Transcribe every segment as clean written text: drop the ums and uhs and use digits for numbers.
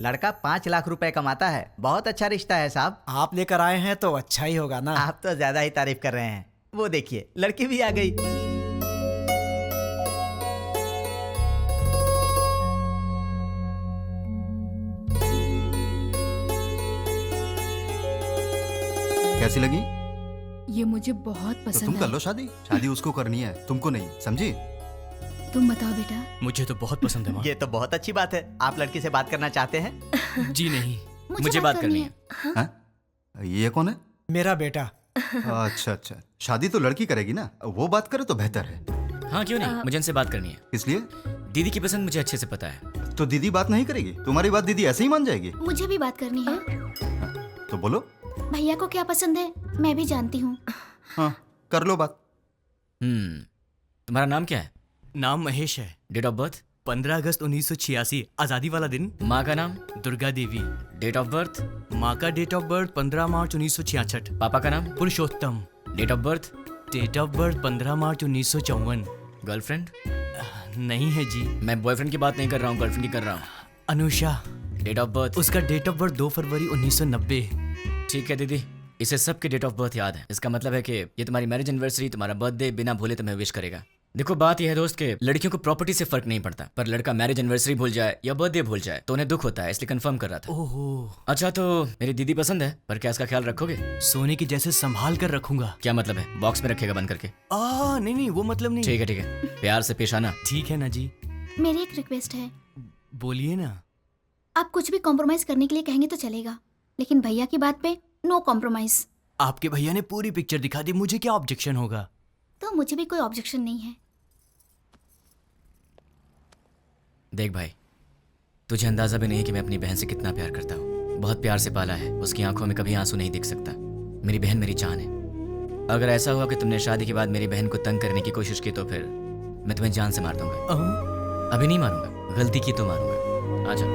लड़का 5 लाख रुपए कमाता है। बहुत अच्छा रिश्ता है साहब। आप लेकर आए हैं तो अच्छा ही होगा ना। आप तो ज्यादा ही तारीफ कर रहे हैं। वो देखिए लड़की भी आ गई। कैसी लगी? ये मुझे बहुत तो पसंद तुम कर है। लो शादी। शादी उसको करनी है, तुमको नहीं, समझी? तुम बताओ बेटा। मुझे तो बहुत पसंद है माँ। ये तो बहुत अच्छी बात है। आप लड़की से बात करना चाहते हैं? जी नहीं, मुझे बात करनी है। हाँ? ये कौन है? मेरा बेटा। अच्छा अच्छा, शादी तो लड़की करेगी ना, वो बात करे तो बेहतर है। हाँ क्यों नहीं, मुझे इनसे बात करनी है। इसलिए दीदी की पसंद मुझे अच्छे से पता है। तो दीदी बात नहीं करेगी? तुम्हारी बात दीदी ऐसे ही मान जाएगी? मुझे भी बात करनी है। तो बोलो। भैया को क्या पसंद है मैं भी जानती हूँ। हाँ कर लो बात। तुम्हारा नाम क्या है? नाम महेश है। Date of birth? 15 अगस्त 1986, आजादी वाला दिन। माँ का नाम? Durga Devi. Date of birth? माँ का डेट ऑफ बर्थ 15 मार्च 1966। पापा का नाम? Purushottam. Date of birth? Date of birth 15 March 1954। Girlfriend? नहीं है जी। मैं बॉयफ्रेंड की बात नहीं कर रहा हूँ, गर्लफ्रेंड की कर रहा हूँ। अनुषा। Date of birth? उसका डेट ऑफ बर्थ 2 फरवरी 1990। ठीक है दीदी, इसे सबके डेट ऑफ बर्थ याद है। इसका मतलब है कि ये तुम्हारी मैरिज एनिवर्सरी, तुम्हारा बर्थडे बिना भूले तुम्हें विश करेगा। देखो बात यह है दोस्त के लड़कियों को प्रॉपर्टी से फर्क नहीं पड़ता, पर लड़का मैरिज एनिवर्सरी भूल जाए या बर्थडे भूल जाए तो उन्हें दुख होता है, इसलिए कंफर्म कर रहा था। ओहो। अच्छा तो मेरी दीदी पसंद है, पर क्या इसका ख्याल रखोगे? सोने की जैसे संभाल कर रखूंगा। क्या मतलब है? बॉक्स में रखेगा बंद करके? नहीं वो मतलब नहीं। ठीक है, प्यार से पेश आना। ठीक है ना जी। मेरी एक रिक्वेस्ट है। बोलिए ना। आप कुछ भी कॉम्प्रोमाइज करने के लिए कहेंगे तो चलेगा, लेकिन भैया की बात पे नो कॉम्प्रोमाइज। आपके भैया ने पूरी पिक्चर दिखा दी, मुझे क्या ऑब्जेक्शन होगा? तो मुझे भी कोई ऑब्जेक्शन नहीं है। देख भाई, तुझे अंदाजा भी नहीं कि मैं अपनी बहन से कितना प्यार करता हूँ। बहुत प्यार से पाला है, उसकी आंखों में कभी आंसू नहीं दिख सकता। मेरी बहन मेरी जान है। अगर ऐसा हुआ कि तुमने शादी के बाद मेरी बहन को तंग करने की कोशिश की तो फिर मैं तुम्हें जान से मार दूंगा। अभी नहीं मारूंगा, गलती की तो मारूंगा। आजा।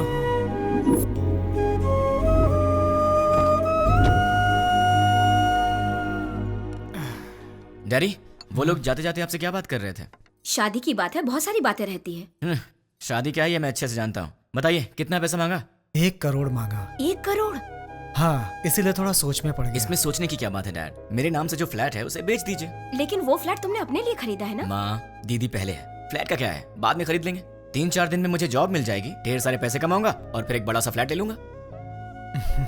डैडी, वो लोग जाते जाते आपसे क्या बात कर रहे थे? शादी की बात है, बहुत सारी बातें रहती है। शादी क्या है ये मैं अच्छे से जानता हूँ। बताइए कितना पैसा मांगा? 1 करोड़ मांगा। 1 करोड़? हाँ, इसीलिए थोड़ा सोच में पड़ गया। इसमें सोचने की क्या बात है डैड? मेरे नाम से जो फ्लैट है उसे बेच दीजिए। लेकिन वो फ्लैट तुमने अपने लिए खरीदा है ना? माँ, दीदी पहले है, फ्लैट का क्या है, बाद में खरीद लेंगे। 3-4 दिन में मुझे जॉब मिल जाएगी, ढेर सारे पैसे कमाऊंगा और फिर एक बड़ा सा फ्लैट ले लूंगा।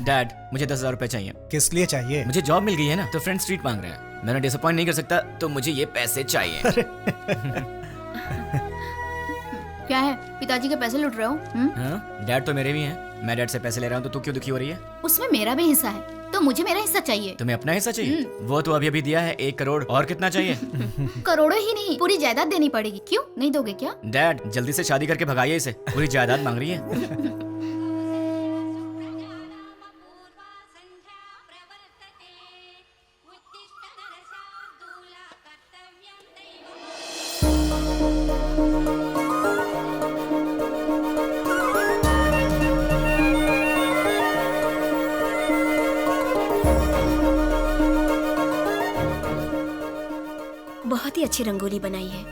डैड, मुझे 10,000 रुपए चाहिए। किस लिए चाहिए? मुझे जॉब मिल गई है ना, तो फ्रेंड स्ट्रीट मांग रहे हैं। मैंने डिसअपॉइंट नहीं कर सकता, तो मुझे ये पैसे चाहिए। क्या है, पिताजी के पैसे लूट रहे हो? हाँ, डैड तो मेरे भी हैं। मैं डैड से पैसे ले रहा हूँ तो तू क्यों दुखी हो रही है? उसमें मेरा भी हिस्सा है, तो मुझे मेरा हिस्सा चाहिए। तुम्हें अपना हिस्सा चाहिए? वो तो अभी अभी दिया है 1 करोड़, और कितना चाहिए? करोड़ों ही नहीं, पूरी जायदाद देनी पड़ेगी। क्यों नहीं दोगे क्या? डैड, जल्दी से शादी करके भगाइए इसे, पूरी जायदाद मांग रही है। बहुत ही अच्छी रंगोली बनाई है।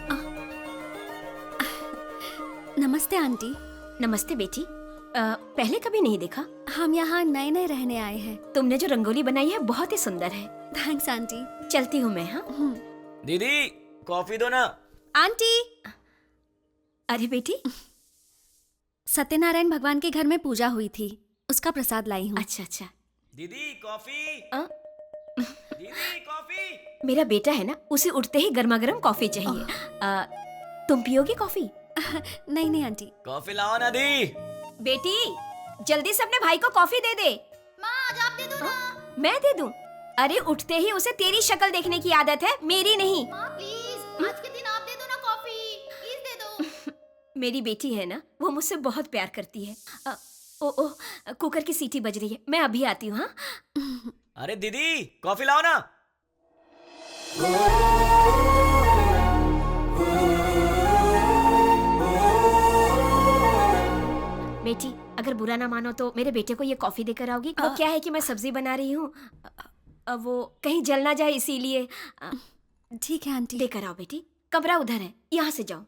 नमस्ते आंटी। नमस्ते बेटी। पहले कभी नहीं देखा। हम यहाँ नए नए रहने आए हैं। तुमने जो रंगोली बनाई है बहुत ही सुंदर है। Thanks aunty. चलती हूँ मैं। हाँ दीदी, कॉफी दो ना। आंटी। अरे बेटी, सत्यनारायण भगवान के घर में पूजा हुई थी, उसका प्रसाद लाई हूँ। अच्छा अच्छा। दीदी कॉफी। दीदी कॉफी। मेरा बेटा है ना, उसे उठते ही गर्मा गर्म कॉफी चाहिए। तुम पियोगी कॉफी? नहीं नहीं आंटी। कॉफी लाओ ना दी। बेटी, जल्दी से अपने भाई को कॉफी दे दे। माँ, आज आप दे दो ना। मैं दे दूं? अरे उठते ही उसे तेरी शक्ल देखने की आदत है, मेरी नहीं। माँ प्लीज, आज के दिन आप दे दो ना कॉफी, प्लीज दे दो। मेरी बेटी है ना, वो मुझसे बहुत प्यार करती है। ओ कुकर की सीटी बज रही है, मैं अभी आती हूँ। हाँ अरे दीदी, कॉफी लाओ ना। बेटी, अगर बुरा ना मानो तो मेरे बेटे को ये कॉफी देकर आओगी। वो क्या है कि मैं सब्जी बना रही हूँ, वो कहीं जल ना जाए इसीलिए। ठीक है आंटी। लेकर आओ बेटी, कमरा उधर है, यहाँ से जाओ।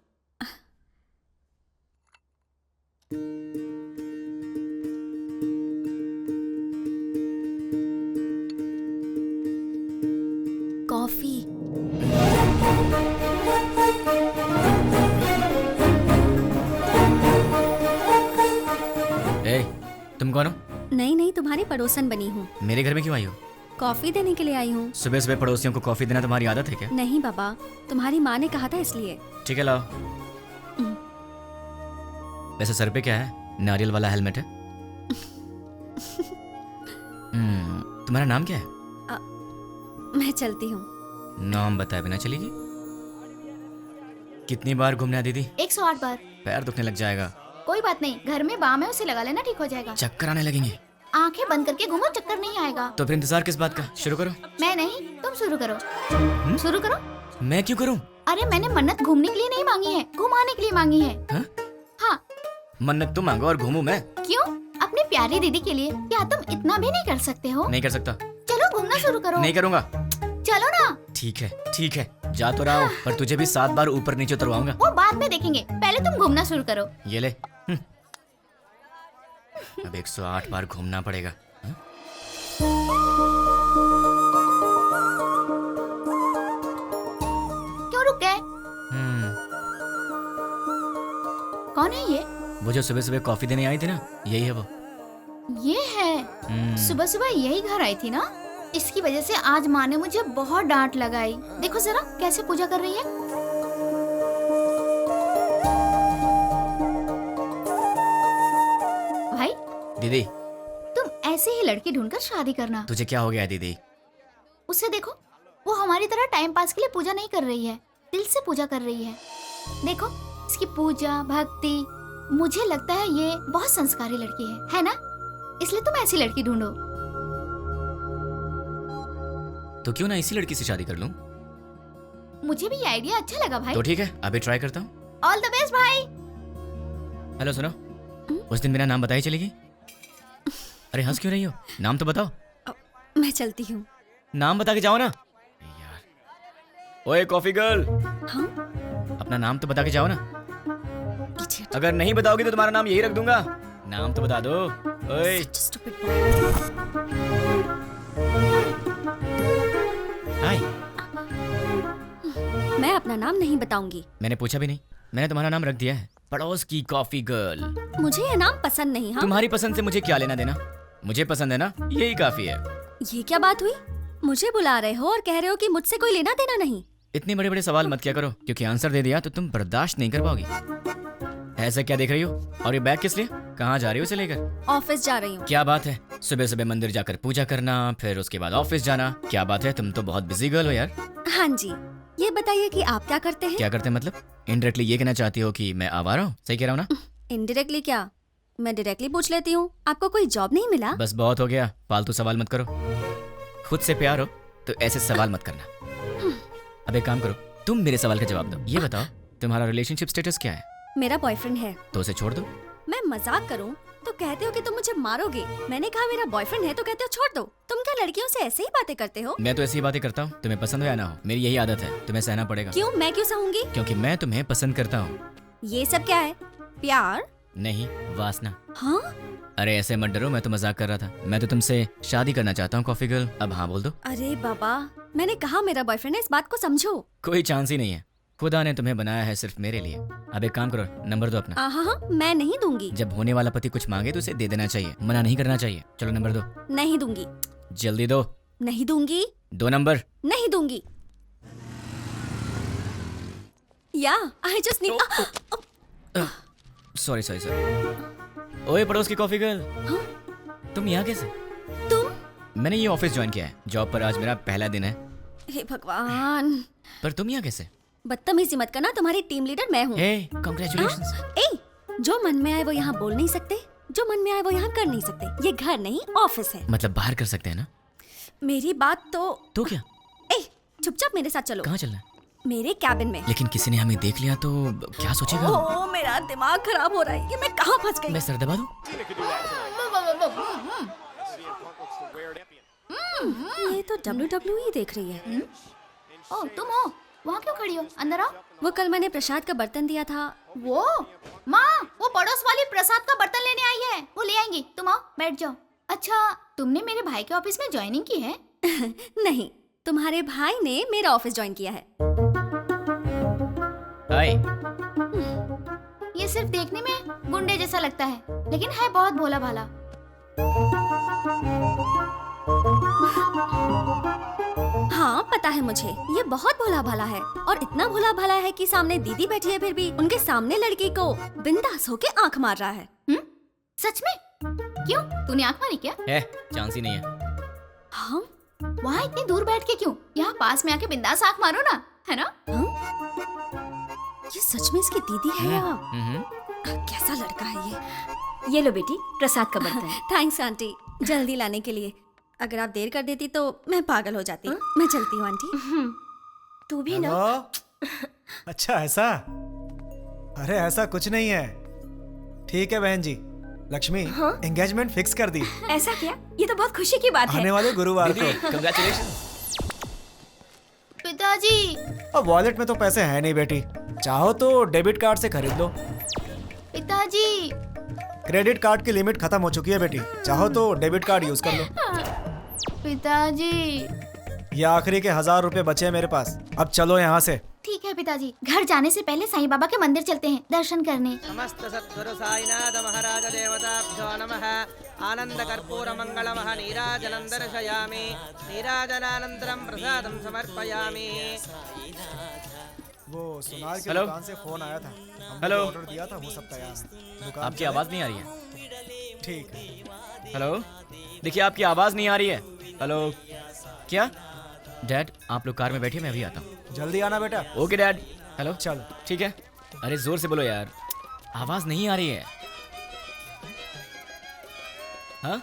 तुम कौन हो? नहीं नहीं, तुम्हारी पड़ोसन बनी हूँ। मेरे घर में क्यों आई हो? कॉफी देने के लिए आई हूँ। सुबह सुबह पड़ोसियों को कॉफी देना तुम्हारी आदत है क्या? नहीं बाबा, तुम्हारी माँ ने कहा था इसलिए। ठीक है, लाओ। वैसे सर पे क्या है? नारियल वाला हेलमेट है? तुम्हारा नाम क्या है? मैं चलती हूँ। नाम बताए बिना चलेगी? कितनी बार घूमना है दीदी? 108 बार। पैर दुखने लग जाएगा। कोई बात नहीं, घर में बाम है, उसे लगा लेना, ठीक हो जाएगा। चक्कर आने लगेंगे। आंखें बंद करके घूमो, चक्कर नहीं आएगा। तो फिर इंतजार किस बात का? शुरू करो। मैं नहीं, तुम शुरू करो। शुरू करो। मैं क्यों करूं? अरे मैंने मन्नत घूमने के लिए नहीं मांगी है, घुमाने के लिए मांगी है। हाँ? हाँ। मन्नत तुम मांगो और घूमूं मैं? क्यों? अपनी प्यारी दीदी के लिए। क्या तुम इतना भी नहीं कर सकते हो? नहीं कर सकता। चलो घूमना शुरू करो। नहीं करूंगा। चलो ना। ठीक है, जा तो रहा हूं, पर तुझे भी 7 बार ऊपर नीचे उतरवाऊंगा। वो बाद में देखेंगे, पहले तुम घूमना शुरू करो। ये ले। अब 108 बार घूमना पड़ेगा। क्यों रुक गए? कौन है ये? वो जो सुबह सुबह कॉफी देने आई थी ना, यही है वो। ये है। सुबह सुबह यही घर आई थी ना, इसकी वजह से आज माँ ने मुझे बहुत डांट लगाई। देखो जरा कैसे पूजा कर रही है। भाई दीदी, तुम ऐसे ही लड़की ढूंढकर शादी करना। तुझे क्या हो गया है दीदी? उसे देखो, वो हमारी तरह टाइम पास के लिए पूजा नहीं कर रही है, दिल से पूजा कर रही है। देखो इसकी पूजा भक्ति, मुझे लगता है ये बहुत संस्कारी लड़की है ना? इसलिए तुम ऐसी लड़की ढूंढो। तो क्यों ना इसी लड़की से शादी कर लूं? मुझे भी ये आइडिया अच्छा लगा भाई। तो ठीक है, अभी ट्राई करता हूँ। ऑल द बेस्ट भाई। हेलो, सुनो, उस दिन मेरा नाम बताई चलेगी? अरे हंस क्यों रही हो? नाम तो बताओ। मैं चलती हूँ। नाम बता के जाओ ना यार। ओए कॉफी गर्ल, हाँ? अपना नाम तो बता के जाओ ना। Idiot. अगर नहीं बताओगी तो तुम्हारा नाम यही रख दूंगा। नाम तो बता दो। ओए Such a stupid boy. हाय। मैं अपना नाम नहीं बताऊंगी। मैंने पूछा भी नहीं, मैंने तुम्हारा नाम रख दिया है, पड़ोस की कॉफी गर्ल। मुझे ये नाम पसंद नहीं। हाँ? तुम्हारी पसंद से मुझे क्या लेना देना? मुझे पसंद है ना, यही काफी है। ये क्या बात हुई? मुझे बुला रहे हो और कह रहे हो कि मुझसे कोई लेना देना नहीं। इतने बड़े बड़े सवाल मत किया करो, क्योंकि आंसर दे दिया तो तुम बर्दाश्त नहीं कर पाओगी। ऐसा क्या देख रही हो? और ये बैग किस लिए? कहाँ जा रही हो इसे लेकर? ऑफिस जा रही हूँ। क्या बात है, सुबह सुबह मंदिर जाकर पूजा करना, फिर उसके बाद ऑफिस जाना। क्या बात है, तुम तो बहुत बिजी गर्ल हो यार। हाँ जी, ये बताइए कि आप क्या करते हैं? क्या करते हैं मतलब? इनडायरेक्टली ये कहना चाहती हो कि मैं आवारा हूँ? सही कह रहा हूँ ना? इनडायरेक्टली क्या? मैं डायरेक्टली पूछ लेती हूँ, आपको कोई जॉब नहीं मिला? बस बहुत हो गया, फालतू सवाल मत करो। खुद से प्यार हो तो ऐसे सवाल मत करना। अब एक काम करो, तुम मेरे सवाल का जवाब दो। ये बताओ, तुम्हारा रिलेशनशिप स्टेटस क्या है? मेरा बॉयफ्रेंड है। तो उसे छोड़ दो। मैं मजाक करूं तो कहते हो कि तुम मुझे मारोगे। मैंने कहा मेरा बॉयफ्रेंड है तो कहते हो छोड़ दो। तुम क्या लड़कियों से ऐसे ही बातें करते हो? मैं तो ऐसी बातें करता हूँ, तुम्हें पसंद हो या ना हो, मेरी यही आदत है, तुम्हें सहना पड़ेगा। क्यों? मैं क्यों सहूंगी? क्योंकि मैं तुम्हें पसंद करता हूँ। ये सब क्या है? प्यार? नहीं, वासना। हाँ? अरे ऐसे मत डरो, मैं तो मजाक कर रहा था। मैं तो तुमसे शादी करना चाहता हूँ कॉफी गर्ल। अब हाँ बोल दो। अरे बाबा, मैंने कहा मेरा बॉयफ्रेंड है, इस बात को समझो। कोई चांस ही नहीं है, खुदा ने तुम्हें बनाया है सिर्फ मेरे लिए। अब एक काम करो, नंबर दो अपना। हाँ, मैं नहीं दूंगी। जब होने वाला पति कुछ मांगे तो उसे दे देना चाहिए, मना नहीं करना चाहिए। चलो नंबर दो। नहीं दूंगी। जल्दी दो। नहीं दूंगी। 2 नंबर। नहीं दूंगी। या I just need. Sorry sorry sorry. ओए पड़ोस की कॉफी गर्ल, तुम यहाँ कैसे? तुम? मैंने ये ऑफिस ज्वाइन किया है, जॉब पर आज मेरा पहला दिन है। हे भगवान, पर तुम यहाँ कैसे? बदतमीजी मत करना, तुम्हारी टीम लीडर मैं हूँ। हे कांग्रेचुलेशंस। जो मन में आए वो यहाँ बोल नहीं सकते, जो मन में आए वो यहाँ कर नहीं सकते। ये घर नहीं ऑफिस है। मतलब बाहर कर सकते हैं ना? मेरी बात तो क्या? चुपचाप मेरे साथ चलो। कहाँ चलना है? मेरे कैबिन में। लेकिन किसी ने हमें देख लिया तो क्या सोचेगा? ओह, मेरा दिमाग खराब हो रहा है, ये मैं कहाँ फंस गई? मैं सर दबा दूं? ये तो WWE देख रही है। ओह तुम हो, वहाँ क्यों खड़ी हो? अंदर आओ। वो कल मैंने प्रसाद का बर्तन दिया था। वो माँ, वो पड़ोस वाली प्रसाद का बर्तन लेने आई है, वो ले आएंगी। तुम आओ, बैठ जाओ। अच्छा, तुमने मेरे भाई के ऑफिस में ज्वाइनिंग की है? नहीं, तुम्हारे भाई ने मेरा ऑफिस ज्वाइन किया है। हाय। ये सिर्फ देखने में गुंडे जैसा लगता है, लेकिन है बहुत भोला भाला। हाँ पता है मुझे, ये बहुत भोला भाला है और इतना भोला भाला है कि सामने दीदी बैठी है फिर भी उनके सामने लड़की को बिंदास होके आंख मार रहा है। सच में? क्यों, तूने आंख मारी क्या? है, चांस ही नहीं है। हाँ? वहाँ इतनी दूर बैठ के क्यों? यहाँ पास में आके बिंदास आंख मारो ना, है ना? ये सच में इसकी दीदी है या कैसा लड़का है ये लो बेटी, प्रसाद का बर्तन। थैंक्स आंटी, जल्दी लाने के लिए। अगर आप देर कर देती तो मैं पागल हो जाती। मैं चलती हूँ आंटी। तू भी ना। हेलो? अच्छा ऐसा? अरे ऐसा कुछ नहीं है। ठीक है बहन जी, लक्ष्मी एंगेजमेंट फिक्स कर दी। ऐसा क्या? ये तो बहुत खुशी की बात है। आने वाले गुरुवार को। कंग्रेचुलेशन। पिताजी। अब वॉलेट में तो पैसे हैं नहीं बेटी, चाहो तो डेबिट कार्ड से खरीद लो। पिताजी। क्रेडिट कार्ड की लिमिट खत्म हो चुकी है बेटी, चाहो तो डेबिट कार्ड यूज कर लो। पिताजी। ये आखिरी के 1000 रुपए बचे हैं मेरे पास, अब चलो यहाँ से। ठीक है पिताजी, घर जाने से पहले साईं बाबा के मंदिर चलते हैं दर्शन करने। समस्त सद्गुरु साईनाथ महाराज देवताभ्यो नमः। आनंद कर्पूर मंगलमः नीराजनं दर्शयामि। नीराजनानन्तरं प्रसादं समर्पयामि। वो सोनार की हेलो? दुकान से फोन आया था, हमने हेलो? ऑर्डर दिया था, वो सब तैयार है। दुकान आपकी चले? आवाज़ नहीं आ रही है। ठीक है। हेलो, देखिए आपकी आवाज़ नहीं आ रही है। हेलो, क्या? डैड, आप लोग कार में बैठिए, मैं अभी आता हूँ। जल्दी आना बेटा। Okay dad. हेलो, चलो। ठीक है। अरे जोर से बोलो यार, आवाज़ नहीं आ रही है। हाँ?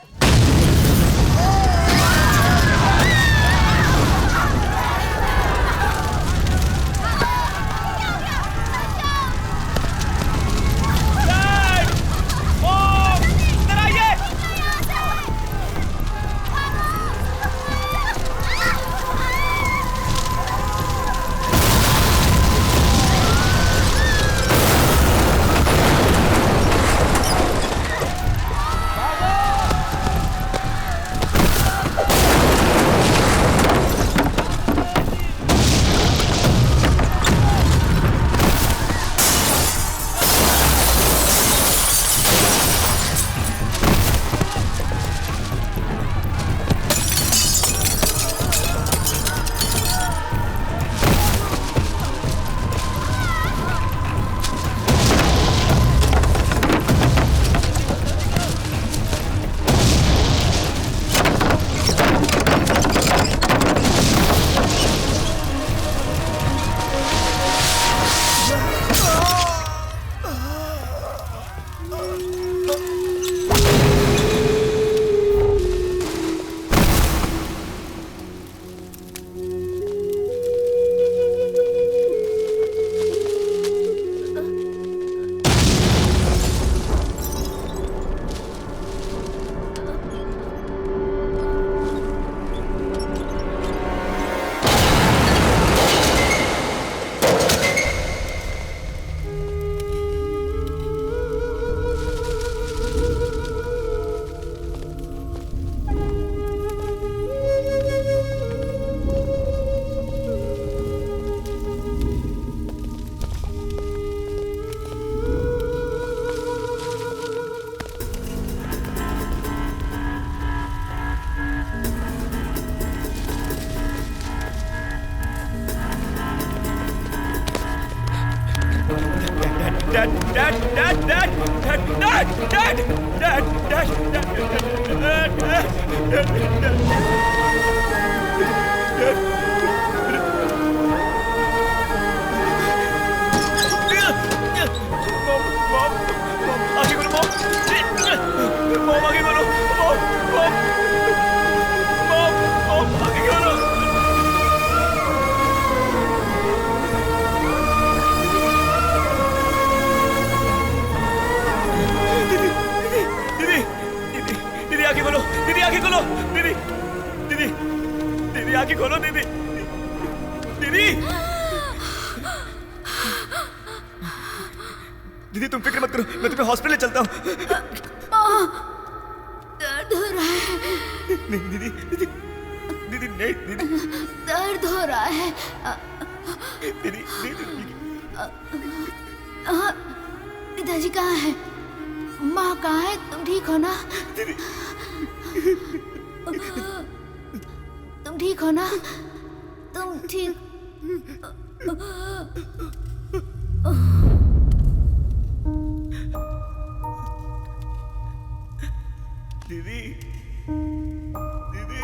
आंखें खोलो दीदी। दीदी दीदी तुम फिक्र मत करो, मैं तुम्हें हॉस्पिटल चलता हूँ। दर्द हो रहा है। नहीं दीदी दीदी दीदी नहीं दीदी दर्द हो रहा है। दीदी दीदी पिताजी कहाँ है? माँ कहाँ है? तुम ठीक हो ना? दीदी तुम ठीक हो ना? तुम ठीक? दीदी दीदी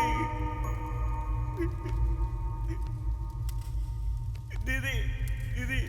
दीदी दीदी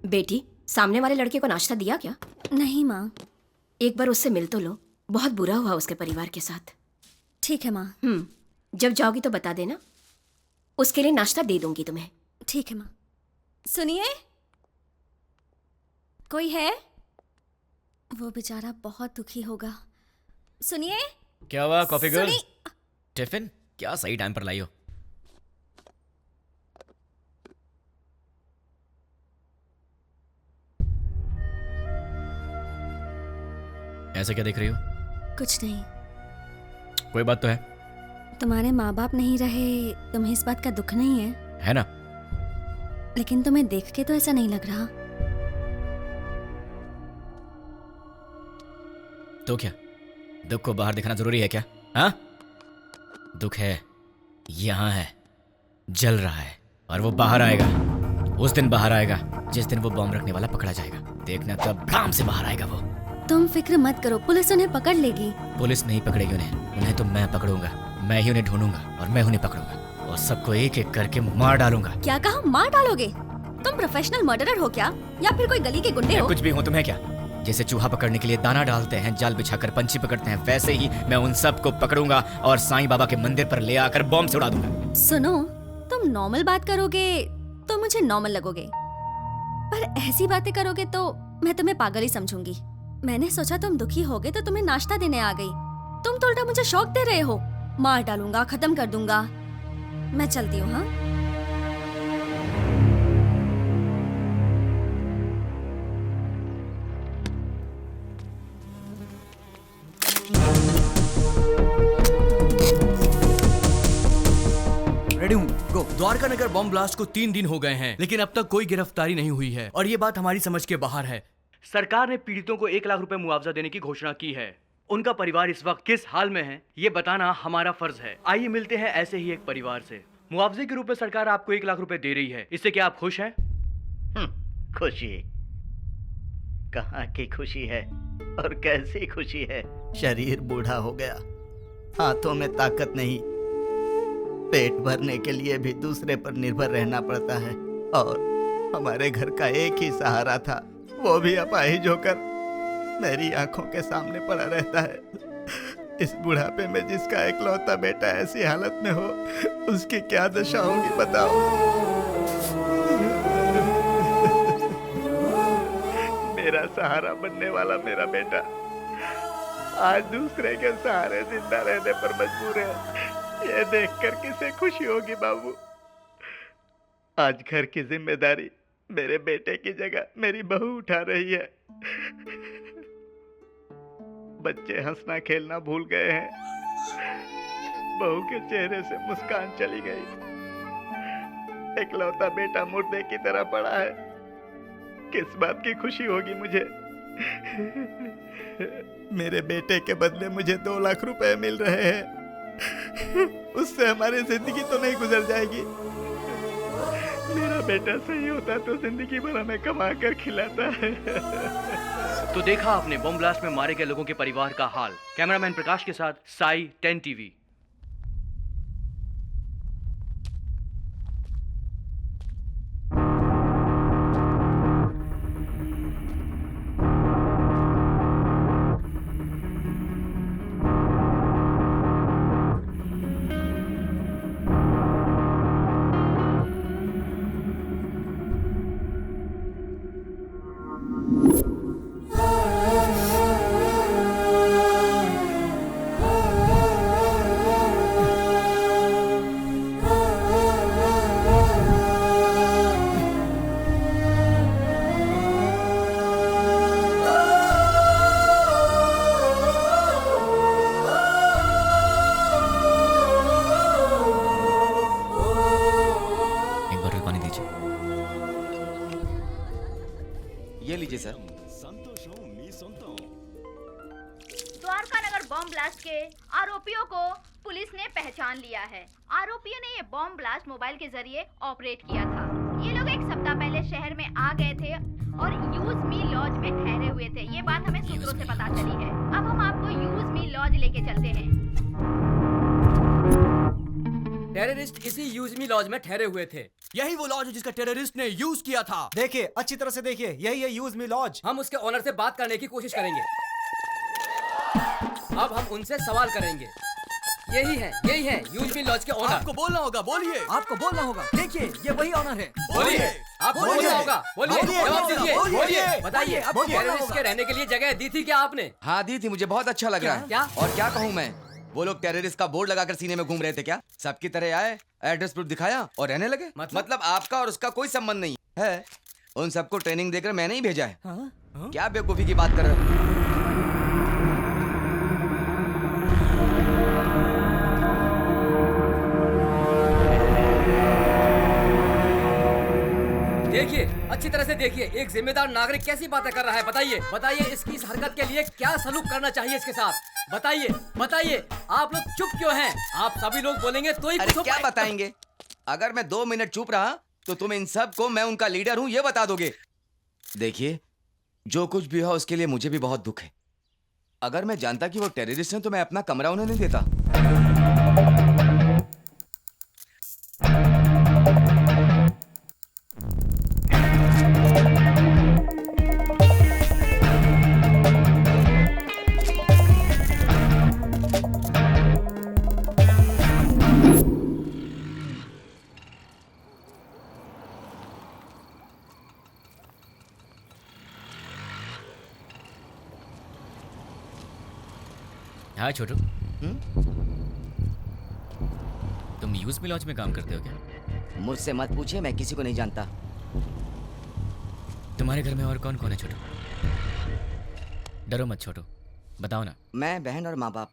बेटी, सामने वाले लड़के को नाश्ता दिया क्या? नहीं माँ। एक बार उससे मिल तो लो, बहुत बुरा हुआ उसके परिवार के साथ। ठीक है माँ। जब जाओगी तो बता देना, उसके लिए नाश्ता दे दूंगी तुम्हें। ठीक है माँ। सुनिए, कोई है? वो बेचारा बहुत दुखी होगा। सुनिए। क्या हुआ कॉफी गर्ल? सुनी- टिफिन क्या सही टाइम पर लाई हो? ऐसे क्या देख रही हो? कुछ नहीं। कोई बात तो है? तुम्हारे माँ बाप नहीं रहे, तुम्हें इस बात का दुख नहीं है? है ना? लेकिन तुम्हें देख के तो ऐसा नहीं लग रहा। तो क्या दुख को बाहर दिखाना जरूरी है क्या? हाँ, दुख है, यहाँ है, जल रहा है, और वो बाहर आएगा। उस दिन बाहर आएगा जिस दिन वो बॉम्ब रखने वाला पकड़ा जाएगा। देखना तब भ्राम से बाहर आएगा वो। तुम फिक्र मत करो, पुलिस उन्हें पकड़ लेगी। पुलिस नहीं पकड़ेगी उन्हें तो मैं पकड़ूंगा। मैं ही उन्हें ढूंढूंगा और मैं उन्हें पकड़ूंगा और सबको एक एक करके मार डालूंगा। क्या कहा? मार डालोगे? तुम प्रोफेशनल मर्डरर हो क्या, या फिर कोई गली के गुंडे हो? कुछ भी हूँ, तुम्हें क्या? जैसे चूहा पकड़ने के लिए दाना डालते हैं, जाल बिछाकर पंछी पकड़ते हैं, वैसे ही मैं उन सबको पकड़ूंगा और साईं बाबा के मंदिर पर ले आकर बॉम्ब से उड़ा दूंगा। सुनो, तुम नॉर्मल बात करोगे तो मुझे नॉर्मल लगोगे, पर ऐसी बातें करोगे तो मैं तुम्हें पागल ही समझूंगी। मैंने सोचा तुम दुखी होगे तो तुम्हें नाश्ता देने आ गई। तुम तो उल्टा मुझे शौक दे रहे हो। मार डालूंगा, खत्म कर दूंगा। मैं चलती हूँ। हाँ, रेडी हूँ, गो। द्वारका नगर बॉम्ब ब्लास्ट को 3 दिन हो गए हैं, लेकिन अब तक कोई गिरफ्तारी नहीं हुई है और ये बात हमारी समझ के बाहर है। सरकार ने पीड़ितों को 1 लाख रुपए मुआवजा देने की घोषणा की है। उनका परिवार इस वक्त किस हाल में है, ये बताना हमारा फर्ज है। आइए मिलते हैं ऐसे ही एक परिवार से। मुआवजे के रूप में सरकार आपको 1 लाख रुपए दे रही है, इससे क्या आप खुश हैं? खुशी कहाँ की खुशी है और कैसी खुशी है? शरीर बूढ़ा हो गया, हाथों में ताकत नहीं, पेट भरने के लिए भी दूसरे पर निर्भर रहना पड़ता है और हमारे घर का एक ही सहारा था, वो भी अपाहिज होकर मेरी आंखों के सामने पड़ा रहता है। इस बुढ़ापे में जिसका इकलौता बेटा ऐसी हालत में हो, उसकी क्या दशा होगी बताओ। मेरा सहारा बनने वाला मेरा बेटा आज दूसरे के सहारे जिंदा रहने पर मजबूर है। ये देखकर किसे खुशी होगी बाबू। आज घर की जिम्मेदारी मेरे बेटे की जगह मेरी बहू उठा रही है। बच्चे हंसना खेलना भूल गए हैं, बहू के चेहरे से मुस्कान चली गई। इकलौता बेटा मुर्दे की तरह पड़ा है, किस बात की खुशी होगी मुझे। मेरे बेटे के बदले मुझे 2 लाख रुपए मिल रहे हैं, उससे हमारी जिंदगी तो नहीं गुजर जाएगी। मेरा बेटा सही होता तो जिंदगी भर हमें कमा कर खिलाता है। तो देखा आपने बॉम्ब ब्लास्ट में मारे गए लोगों के परिवार का हाल। कैमरामैन प्रकाश के साथ साई, 10 टीवी। बॉम्ब ब्लास्ट के आरोपियों को पुलिस ने पहचान लिया है। आरोपियों ने ये बॉम्ब ब्लास्ट मोबाइल के जरिए ऑपरेट किया था। ये लोग एक सप्ताह पहले शहर में आ गए थे और यूज मी लॉज में ठहरे हुए थे। ये बात हमें सूत्रों से पता चली है। अब हम आपको यूज मी लॉज लेके चलते हैं। टेररिस्ट इसी यूज मी लॉज में ठहरे हुए थे। यही वो लॉज है जिसका टेररिस्ट ने यूज किया था। देखिए, अच्छी तरह से देखिए, यही है यूज मी लॉज। हम उसके ओनर से बात करने की कोशिश करेंगे। अब हम उनसे सवाल करेंगे। यही है यूज मी लॉज के ओनर। आपको बोलना होगा, बोलिए। आपको बोलना होगा। देखिए, ये वही ओनर है। बोलिए। आपको बोलना होगा, बोलिए। जवाब दीजिए, बोलिए। बताइए, टेररिस्ट के रहने के लिए जगह दी थी क्या आपने? हाँ दी थी, मुझे बहुत अच्छा लग रहा है। क्या? और क्या कहूँ मैं, वो लोग टेररिस्ट का बोर्ड लगाकर सीने में घूम रहे थे क्या? सबकी तरह आए, एड्रेस प्रूफ दिखाया और रहने लगे। मतलब आपका और उसका कोई संबंध नहीं है। उन सबको ट्रेनिंग देकर मैंने ही भेजा है। क्या बेवकूफी की बात कर रहे हो? देखिए, अच्छी तरह से देखिए, एक जिम्मेदार नागरिक कैसी बातें कर रहा है। बताइए इसकी इस हरकत के लिए क्या सलूक करना चाहिए इसके साथ। बताइए, आप लोग चुप क्यों हैं? आप सभी लोग बोलेंगे तो ही अरे क्या बताएंगे? अगर मैं 2 मिनट चुप रहा तो तुम इन सब को मैं उनका लीडर हूँ ये बता दोगे। देखिए, जो कुछ भी हो उसके लिए मुझे भी बहुत दुख है। अगर मैं जानता कि वो टेररिस्ट हैं तो मैं अपना कमरा उन्हें नहीं देता। हाँ छोटू, तुम यूज मी लॉज में काम करते हो क्या? मुझसे मत पूछिए, मैं किसी को नहीं जानता। तुम्हारे घर में और कौन कौन है छोटू? डरो मत छोटू, बताओ ना। मैं, बहन और माँ बाप।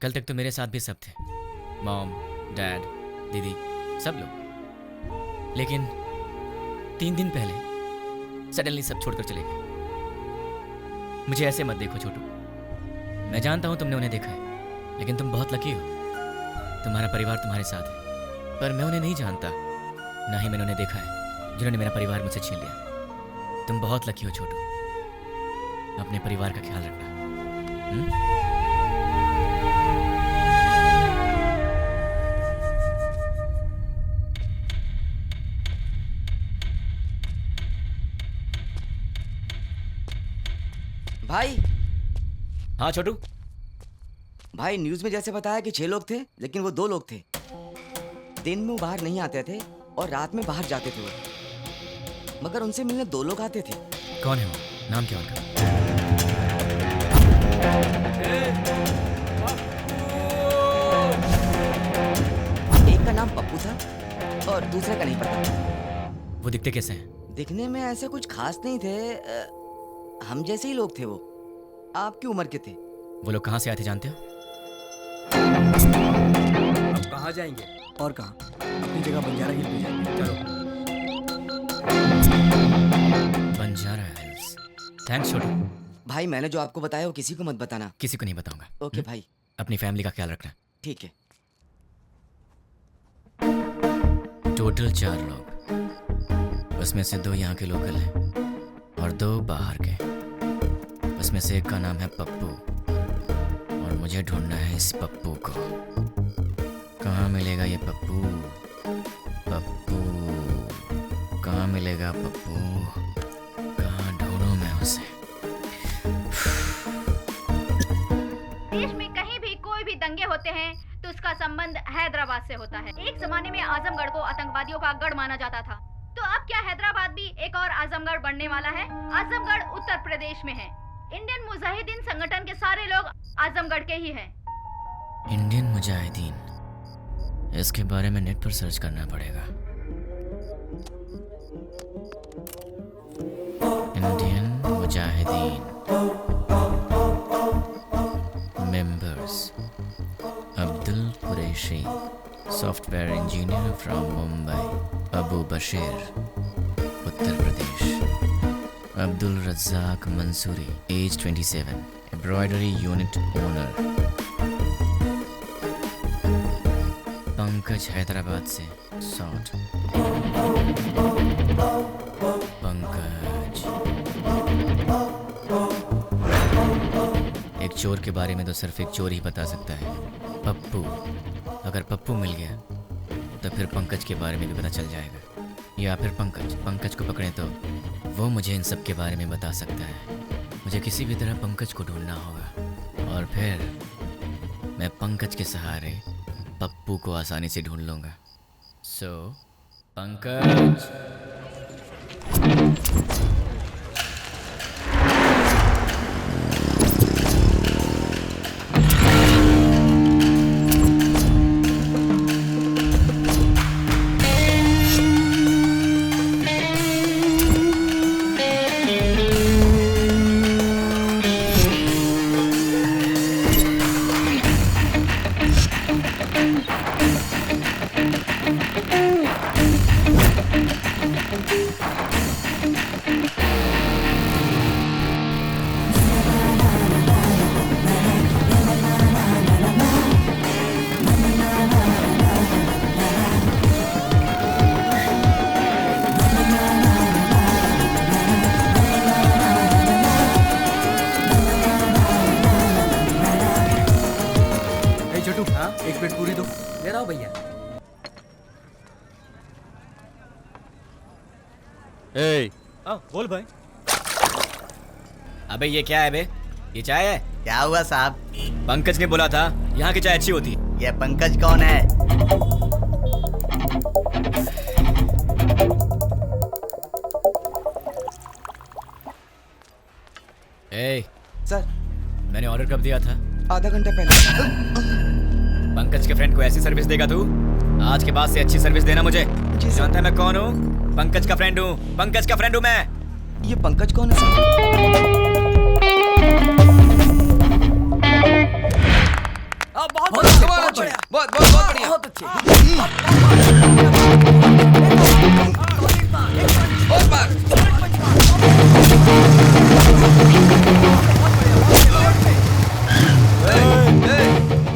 कल तक तो मेरे साथ भी सब थे, मॉम, डैड, दीदी, सब लोग। लेकिन 3 दिन पहले सडनली सब छोड़कर चले गए। मुझे ऐसे मत देखो छोटू, मैं जानता हूं तुमने उन्हें देखा है, लेकिन तुम बहुत लकी हो, तुम्हारा परिवार तुम्हारे साथ है। पर मैं उन्हें नहीं जानता, ना ही मैंने उन्हें देखा है जिन्होंने मेरा परिवार मुझसे छीन लिया। तुम बहुत लकी हो छोटू, अपने परिवार का ख्याल रखना। भाई। हाँ छोटू। भाई, न्यूज में जैसे बताया कि 6 लोग थे, लेकिन वो 2 लोग थे। दिन में वो बाहर नहीं आते थे और रात में बाहर जाते थे वो। मगर उनसे मिलने 2 लोग आते थे। कौन है वो? नाम क्या उनका? एक का नाम पप्पू था और दूसरे का नहीं पता। वो दिखते कैसे हैं? दिखने में ऐसे कुछ खास नहीं थे, हम जैसे ही लोग थे वो। आपकी उम्र के थे। वो लोग कहाँ से आए थे जानते हो? अब कहाँ जाएंगे? और कहाँ? अपनी जगह बंजारा हिल में जाएंगे। चलो। बंजारा हिल्स। थैंक्स छोटू। भाई, मैंने जो आपको बताया वो किसी को मत बताना। किसी को नहीं बताऊंगा। ओके भाई। अपनी फैमिली का ख्याल रखना। ठीक है। टोटल 4 लोग, उसमें से 2 यहाँ के लोकल हैं और 2 बाहर के। उसमें से एक का नाम है पप्पू और मुझे ढूंढना है इस पप्पू को। कहाँ मिलेगा ये पप्पू? कहाँ मिलेगा पप्पू? कहाँ ढूंढूं मैं उसे? देश में कहीं भी कोई भी दंगे होते हैं तो उसका संबंध हैदराबाद से होता है। एक जमाने में आजमगढ़ को आतंकवादियों का गढ़ माना जाता था, तो अब क्या हैदराबाद भी एक और आजमगढ़ बनने वाला है? आजमगढ़ उत्तर प्रदेश में है। इंडियन मुजाहिदीन संगठन के सारे लोग आजमगढ़ के ही हैं। इंडियन मुजाहिदीन, इसके बारे में नेट पर सर्च करना पड़ेगा। Indian Mujahideen members: Abdul Qureshi, software engineer from Mumbai, Abu Bashir, Uttar Pradesh; Abdul Razak Mansuri, age 27, embroidery unit owner Pankaj Hyderabad से शॉर्ट। पंकज एक चोर के बारे में तो सिर्फ एक चोर ही बता सकता है, पप्पू। अगर पप्पू मिल गया तो फिर पंकज के बारे में भी पता चल जाएगा, या फिर पंकज को पकड़े तो वो मुझे इन सब के बारे में बता सकता है। मुझे किसी भी तरह पंकज को ढूंढना होगा और फिर मैं पंकज के सहारे पप्पू को आसानी से ढूंढ लूंगा। सो पंकज। एक प्लेट पूरी दो। ले रहा हूँ भैया। बोल भाई। अबे ये क्या है बे? ये चाय है? क्या हुआ साहब? पंकज ने बोला था यहाँ की चाय अच्छी होती। ये पंकज कौन है? सर मैंने ऑर्डर कब दिया था? आधा घंटा पहले। पंकज के फ्रेंड को ऐसी सर्विस देगा तू? आज के बाद से अच्छी सर्विस देना मुझे। जानता है मैं कौन हूँ? पंकज का फ्रेंड हूँ। पंकज का फ्रेंड हूँ मैं। ये पंकज कौन है सर? बहुत बढ़िया। बहुत अच्छे।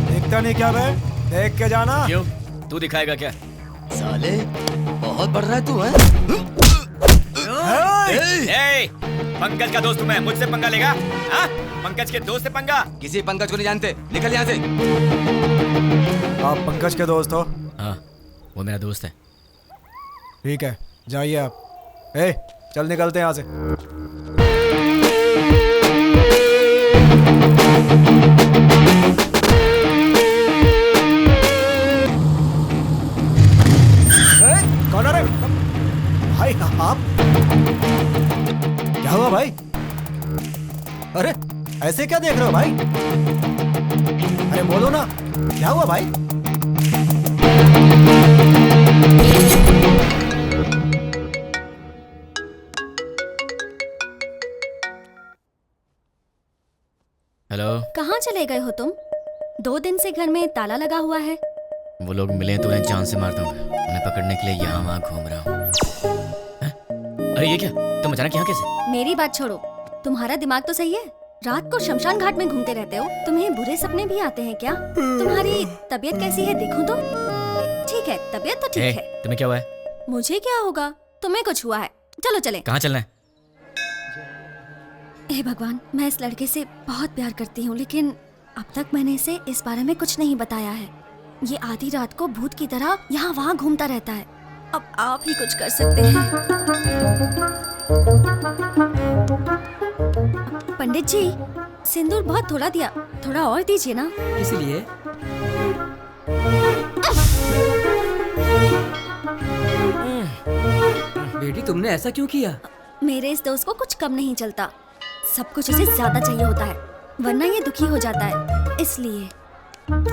देखता नहीं क्या बे? देख के जाना। क्यों? तू दिखाएगा क्या? साले बहुत बढ़ रहा है तू, है? पंकज का दोस्त हूँ मैं, मुझसे पंगा लेगा? हाँ? पंकज के दोस्त से पंगा? किसी पंकज को नहीं जानते, निकल यहाँ से। आप पंकज के दोस्त हो? हाँ, वो मेरा दोस्त है। ठीक है, जाइए आप। चल निकलते हैं यहाँ से। कौन है भाई? आप क्या हुआ भाई? अरे ऐसे क्या देख रहे हो भाई? अरे बोलो ना, क्या हुआ भाई? हेलो। कहाँ चले गए हो तुम? 2 दिन से घर में ताला लगा हुआ है। वो लोग मिले तो उन्हें जान से मार दूंगा। उन्हें पकड़ने के लिए यहाँ वहाँ घूम रहा हूँ। अरे ये क्या? तुम अचानक यहाँ कैसे? मेरी बात छोड़ो, तुम्हारा दिमाग तो सही है? रात को शमशान घाट में घूमते रहते हो। तुम्हें बुरे सपने भी आते हैं क्या? तुम्हारी तबीयत कैसी है देखूं तो? ठीक है, तबीयत तो ठीक है। तुम्हें क्या हुआ है? मुझे क्या होगा? तुम्हें कुछ हुआ है। चलो चले। कहाँ चलना है? हे भगवान, मैं इस लड़के से बहुत प्यार करती हूँ, लेकिन अब तक मैंने इसे इस बारे में कुछ नहीं बताया है। ये आधी रात को भूत की तरह यहाँ वहाँ घूमता रहता है। अब आप ही कुछ कर सकते हैं। पंडित जी, सिंदूर बहुत थोड़ा दिया, थोड़ा और दीजिए ना। इसलिए बेटी तुमने ऐसा क्यों किया? मेरे इस दोस्त को कुछ कम नहीं चलता, सब कुछ उसे ज्यादा चाहिए होता है, वरना ये दुखी हो जाता है। इसलिए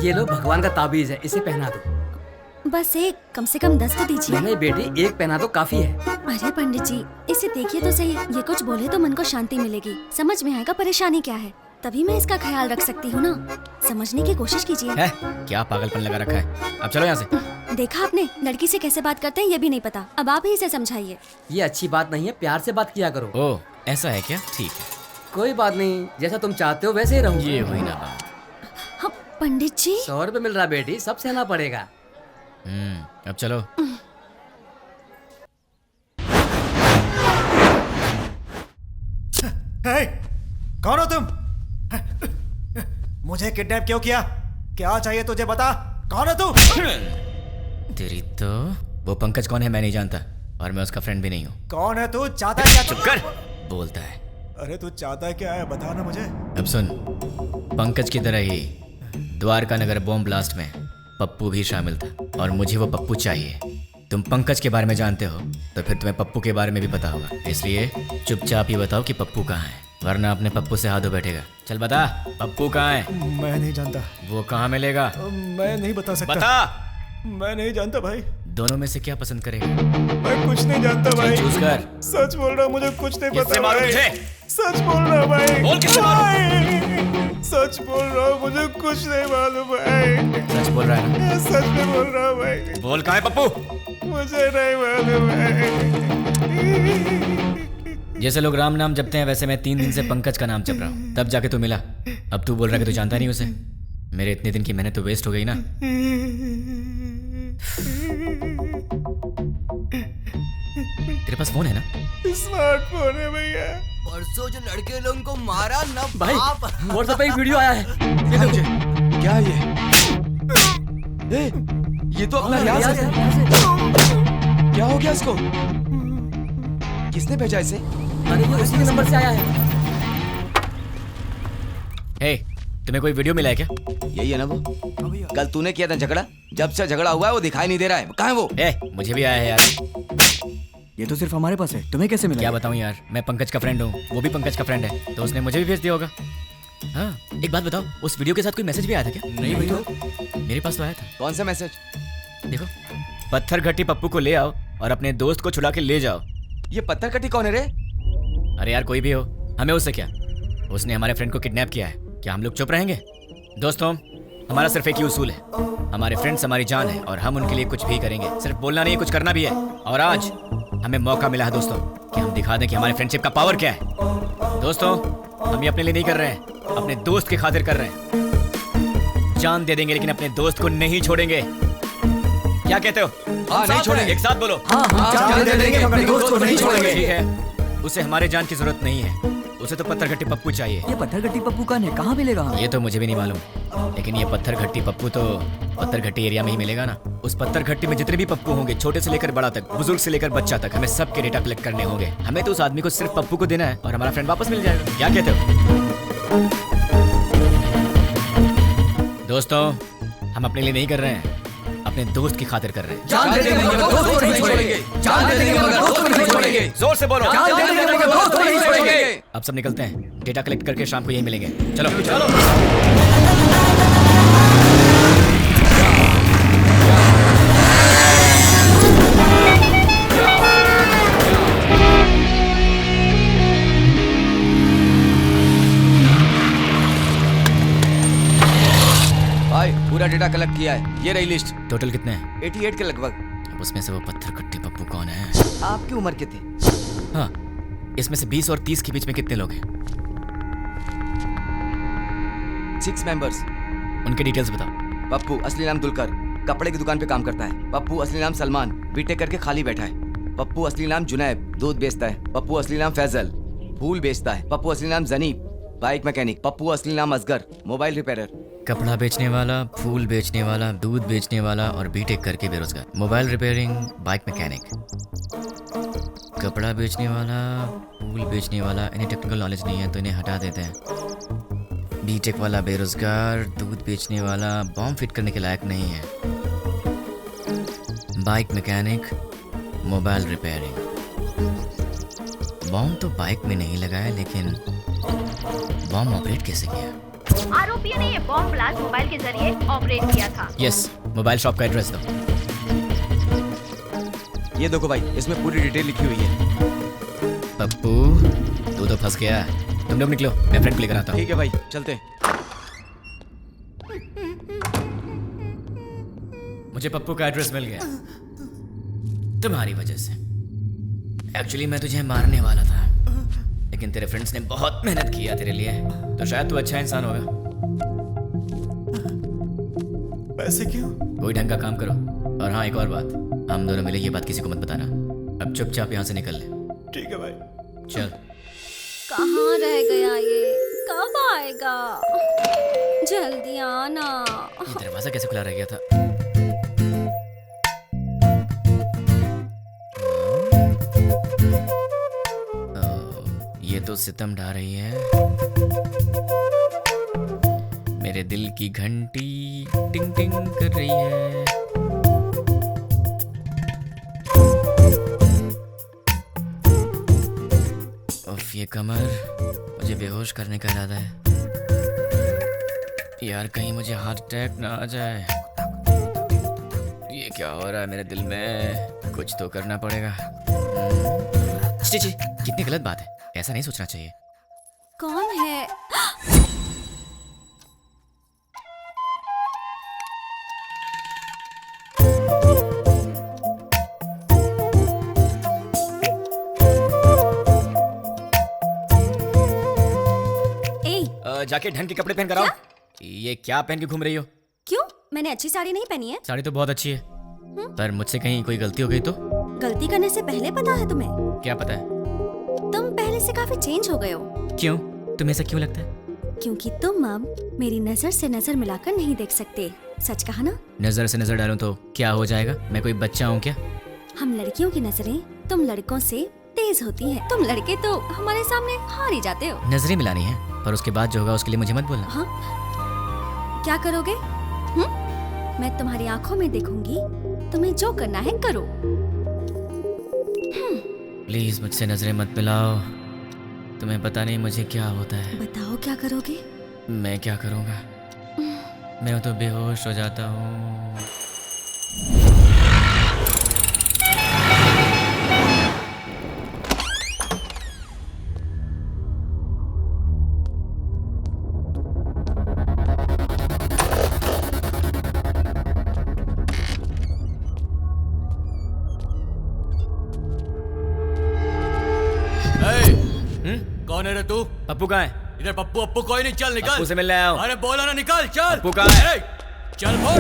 ये लो भगवान का ताबीज है, इसे पहना दो। बस एक, कम से कम 10 तो दीजिए। नहीं बेटी, एक पहना दो काफी है। अरे पंडित जी, इसे देखिए तो सही, ये कुछ बोले तो मन को शांति मिलेगी, समझ में आएगा परेशानी क्या है, तभी मैं इसका ख्याल रख सकती हूँ ना। समझने की कोशिश कीजिए। क्या पागलपन लगा रखा है? अब चलो यहाँ से। देखा आपने, लड़की से कैसे बात करते हैं ये भी नहीं पता। अब आप ही इसे समझाइए। ये अच्छी बात नहीं है, प्यार से बात किया करो। ओह, ऐसा है क्या? ठीक है। कोई बात नहीं, जैसा तुम चाहते हो वैसे ही रहूंगी। ये हुई ना बात। हाँ, पंडित जी 100 रुपए मिल रहा बेटी, सब सहना पड़ेगा। अब चलो। हे, कौन हो तुम? मुझे किडनैप क्यों किया? क्या चाहिए तुझे, बता। कौन है तू? तेरी तो वो पंकज कौन है मैं नहीं जानता, और मैं उसका फ्रेंड भी नहीं हूँ। कौन है तू? चाहता क्या? चुप कर। बोलता है। अरे तू चाहता क्या है, बता ना मुझे। अब सुन, पंकज की तरह ही द्वारका नगर बॉम्ब ब्लास्ट में पप्पू भी शामिल था, और मुझे वो पप्पू चाहिए। तुम पंकज के बारे में जानते हो तो फिर तुम्हें पप्पू के बारे में भी पता होगा, इसलिए चुपचाप ही बताओ कि पप्पू कहाँ है, वरना अपने पप्पू से हाथ धो बैठेगा। चल बता, पप्पू कहाँ है? मैं नहीं जानता। वो कहाँ मिलेगा? मैं नहीं बता सकता। बता। मैं नहीं जानता भाई। दोनों में से क्या पसंद करेगा? मैं कुछ नहीं जानता भाई। चूज कर। सच बोल रहा हूँ, मुझे कुछ नहीं किससे पता मारूं भाई। तुझे? सच बोल रहा हूँ भाई। बोल किससे मारूं? सच बोल रहा हूँ, मुझे कुछ नहीं मालूम भाई। सच बोल रहा है ना? सच में बोल रहा हूँ भाई। बोल कहाँ है पप्पू? मुझे नहीं मालूम भाई। जैसे लोग राम नाम जपते हैं, वैसे मैं 3 दिन से पंकज का नाम जप रहा हूँ, तब जाके तू मिला। अब तू बोल रहा है कि तू जानता नहीं उसे। मेरे इतने दिन की मेहनत तो वेस्ट हो गई ना। तेरे पास फोन है ना? स्मार्टफोन है भैया। परसों जो लड़के लोग उनको मारा ना भाई व्हाट्सएप पे एक वीडियो आया है। ये मुझे क्या है ये तो अपना रियाज है। क्या हो गया इसको? किसने भेजा इसे? अरे ये उसी के नंबर से आया है। हे, तुम्हें कोई वीडियो मिला है क्या? यही है ना वो, कल तूने किया था झगड़ा। जब से झगड़ा हुआ है वो दिखाई नहीं दे रहा है। कहाँ है वो? मुझे भी आया है यार। ये तो सिर्फ हमारे पास है, तुम्हें कैसे मिला? क्या बताऊं यार, मैं पंकज का फ्रेंड हूँ, वो भी पंकज का फ्रेंड है, तो उसने मुझे भी भेज दिया होगा। हाँ, एक बात बताओ, उस वीडियो के साथ कोई मैसेज भी आया था क्या? नहीं भाई। तो मेरे पास तो आया था। कौन सा मैसेज? देखो, पत्थर घट्टी पप्पू को ले आओ और अपने दोस्त को छुड़ा के ले जाओ। ये पत्थर घट्टी कौन है रे? अरे यार कोई भी हो, हमें उससे क्या? उसने हमारे फ्रेंड को किडनैप किया है, क्या हम लोग चुप रहेंगे? दोस्तों, हमारा सिर्फ एक ही उसूल है, हमारे फ्रेंड्स हमारी जान है और हम उनके लिए कुछ भी करेंगे। सिर्फ बोलना नहीं, कुछ करना भी है। और आज हमें मौका मिला है दोस्तों कि हम दिखा दें कि हमारे फ्रेंडशिप का पावर क्या है। दोस्तों, हम ये अपने लिए नहीं कर रहे हैं, अपने दोस्त की खातिर कर रहे हैं। जान दे देंगे लेकिन अपने दोस्त को नहीं छोड़ेंगे। क्या कहते हो? हाँ, नहीं छोड़ेंगे। एक साथ बोलो। हाँ, जान दे देंगे, अपने दोस्त को नहीं छोड़ेंगे। ठीक है, उसे हमारे जान की जरूरत नहीं है, उसे तो पत्थर घट्टी पप्पू चाहिए। ये पत्थर घट्टी पप्पू कहाँ है, कहाँ मिलेगा? ये तो मुझे भी नहीं मालूम, लेकिन ये पत्थर घट्टी पप्पू तो पत्थर घट्टी एरिया में ही मिलेगा ना। उस पत्थर घट्टी में जितने भी पप्पू होंगे, छोटे से लेकर बड़ा तक, बुजुर्ग से लेकर बच्चा तक, हमें सबके डेटा कलेक्ट करने होंगे। हमें तो उस आदमी को सिर्फ पप्पू को देना है और हमारा फ्रेंड वापस मिल जाएगा। क्या कहते हो दोस्तों? हम अपने लिए नहीं कर रहे हैं, अपने दोस्त की खातिर कर रहे हैं। जान दे देंगे मगर दोस्त को नहीं छोड़ेंगे। जान दे देंगे मगर दोस्त को नहीं छोड़ेंगे। जोर से बोलो। जान दे देंगे मगर दोस्त को नहीं छोड़ेंगे। अब सब निकलते हैं, डेटा कलेक्ट करके शाम को यही मिलेंगे। चलो चलो। भाई पूरा डेटा कलेक्ट किया है, ये रही लिस्ट। टोटल कितने हैं? 88 के लगभग। अब उसमें से वो पत्थर घट्टी पप्पू कौन है? आपकी उम्र के थे? हाँ, इसमें से 20 और 30 के बीच में कितने लोग हैं? 6 मेंबर्स। उनके डिटेल्स बताओ। पप्पू असली नाम दुलकर, कपड़े की दुकान पे काम करता है। पप्पू असली नाम सलमान, बीटेक करके खाली बैठा है। पप्पू असली नाम जुनैब, दूध बेचता है। पप्पू असली नाम फैजल, फूल बेचता है। पप्पू असली नाम जनीब, बाइक मैकेनिक। पप्पू असली नाम असगर, मोबाइल रिपेयरर। कपड़ा बेचने वाला, फूल बेचने वाला, दूध बेचने वाला और बीटेक करके बेरोजगार। Mobile repairing, bike mechanic. कपड़ा बेचने वाला, फूल बेचने वाला, इन्हें टेक्निकल नॉलेज नहीं है तो इन्हें हटा देते हैं। बीटेक वाला बेरोजगार, दूध बेचने वाला बॉम्ब फिट करने के लायक नहीं है। Bike mechanic, mobile repairing. Bomb तो बाइक में नहीं लगाया, लेकिन बॉम्ब ऑपरेट कैसे किया? आरोपियों ने ये बॉम्ब ब्लास्ट मोबाइल के जरिए ऑपरेट किया था। यस, मोबाइल शॉप का एड्रेस दो। ये देखो भाई, इसमें पूरी डिटेल लिखी हुई है। पप्पू, तू तो फंस गया। तुम लोग निकलो, मैं फ्रेंड को लेकर आता हूँ। ठीक है भाई, चलते हैं। मुझे पप्पू का एड्रेस मिल गया तुम्हारी वजह से। एक्चुअली मैं तुझे मारने वाला था, लेकिन तेरे फ्रेंड्स ने बहुत मेहनत किया तेरे लिए, तो शायद तू अच्छा इंसान होगा। पैसे क्यों? कोई ढंग का काम करो। और हाँ, एक और बात, हम दोनों मिले ये बात किसी को मत बताना। अब चुपचाप यहाँ से निकल ले। ठीक है भाई। चल। कहाँ रह गया ये? कब आएगा? जल्दी आना। दरवाजा कैसे खुला रह गया था? ये तो सितम ढा रही है। मेरे दिल की घंटी टिंग टिंग कर रही है। उफ, ये कमर, मुझे बेहोश करने का इरादा है। यार कहीं मुझे हार्ट अटैक ना आ जाए। ये क्या हो रहा है मेरे दिल में? कुछ तो करना पड़ेगा। छी, कितनी गलत बात है, ऐसा नहीं सोचना चाहिए। कौन है? जाके ढंग के कपड़े पहन कर आओ। ये क्या पहन के घूम रही हो? क्यों? मैंने अच्छी साड़ी नहीं पहनी है। साड़ी तो बहुत अच्छी है, पर मुझसे कहीं कोई गलती हो गई तो? गलती करने से पहले पता है तुम्हें? क्या पता है? तुम पहले से काफी चेंज हो गए हो। क्यों? तुम्हें ऐसा क्यों लगता है? क्योंकि तुम अब मेरी नजर से नजर मिलाकर नहीं देख सकते। सच कहा ना? नजर से नजर डालूं तो क्या हो जाएगा? मैं कोई बच्चा हूँ क्या? हम लड़कियों की नजरें तुम लड़कों से तेज होती हैं। तुम लड़के तो हमारे सामने हार ही जाते हो। नजरें मिलानी है, पर उसके बाद जो होगा उसके लिए मुझे मत बोलना। हाँ? क्या करोगे? मैं तुम्हारी आंखों में देखूंगी, तुम्हें जो करना है करो। प्लीज मुझसे नजरें मत मिलाओ। तुम्हें पता नहीं मुझे क्या होता है। बताओ क्या करोगे? मैं क्या करूँगा? मैं तो बेहोश हो जाता हूँ। कौन है रे तू? पप्पू कहाँ है? इधर पप्पू अप्पू कोई नहीं, चल निकल। पप्पू से मिलने आया हूँ। अरे बोला ना निकल, चल। पप्पू कहाँ है? चल बोल।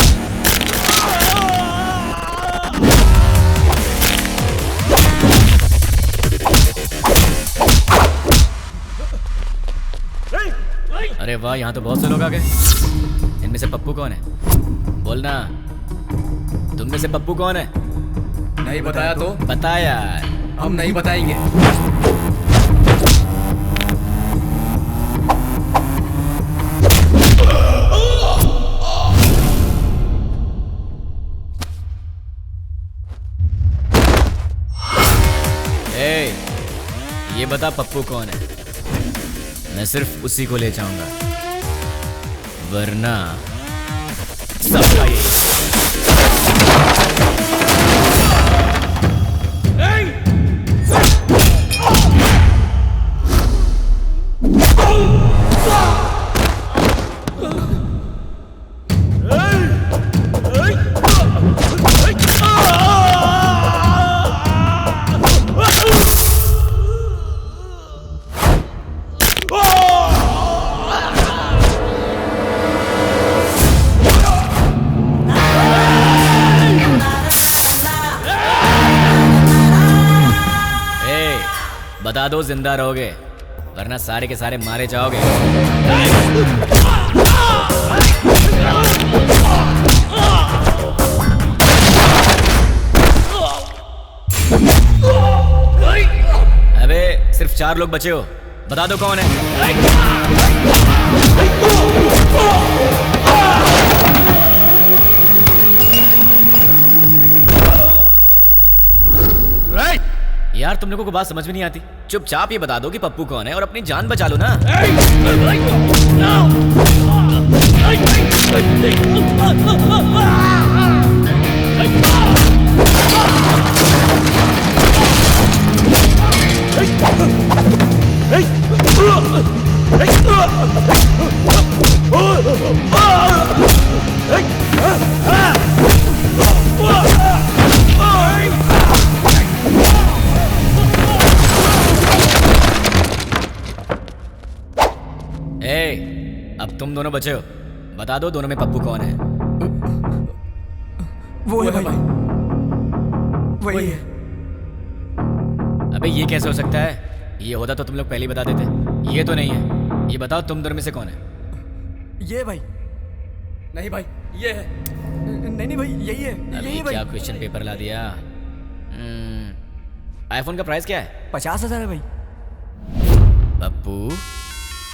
अरे वाह, यहाँ तो बहुत से लोग आ गए। इनमें से पप्पू कौन है? बोलना। तुम में से पप्पू कौन है? नहीं बताया तो? बता यार। हम नहीं बताएंगे। ये बता पप्पू कौन है? मैं सिर्फ उसी को ले जाऊंगा, वरना सबका ये। बता दो जिंदा रहोगे, वरना सारे के सारे मारे जाओगे। अबे सिर्फ 4 लोग बचे हो, बता दो कौन है? यार तुम लोगों को बात समझ में नहीं आती। चुपचाप ये बता दो कि पप्पू कौन है और अपनी जान बचा लो ना। तुम दोनों बचे हो, बता दो दोनों में पप्पू कौन है? वो है भाई, वही है। अबे ये कैसे हो सकता है? ये होता तो तुम लोग पहले ही बता देते। ये तो नहीं है। ये बताओ तुम दोनों में से कौन है? ये भाई, नहीं भाई ये है, नहीं भाई यही है, अभी यही भाई। क्या क्वेश्चन पेपर ला दिया? आईफोन का प्राइस क्या है? 50,000 है भाई। पप्पू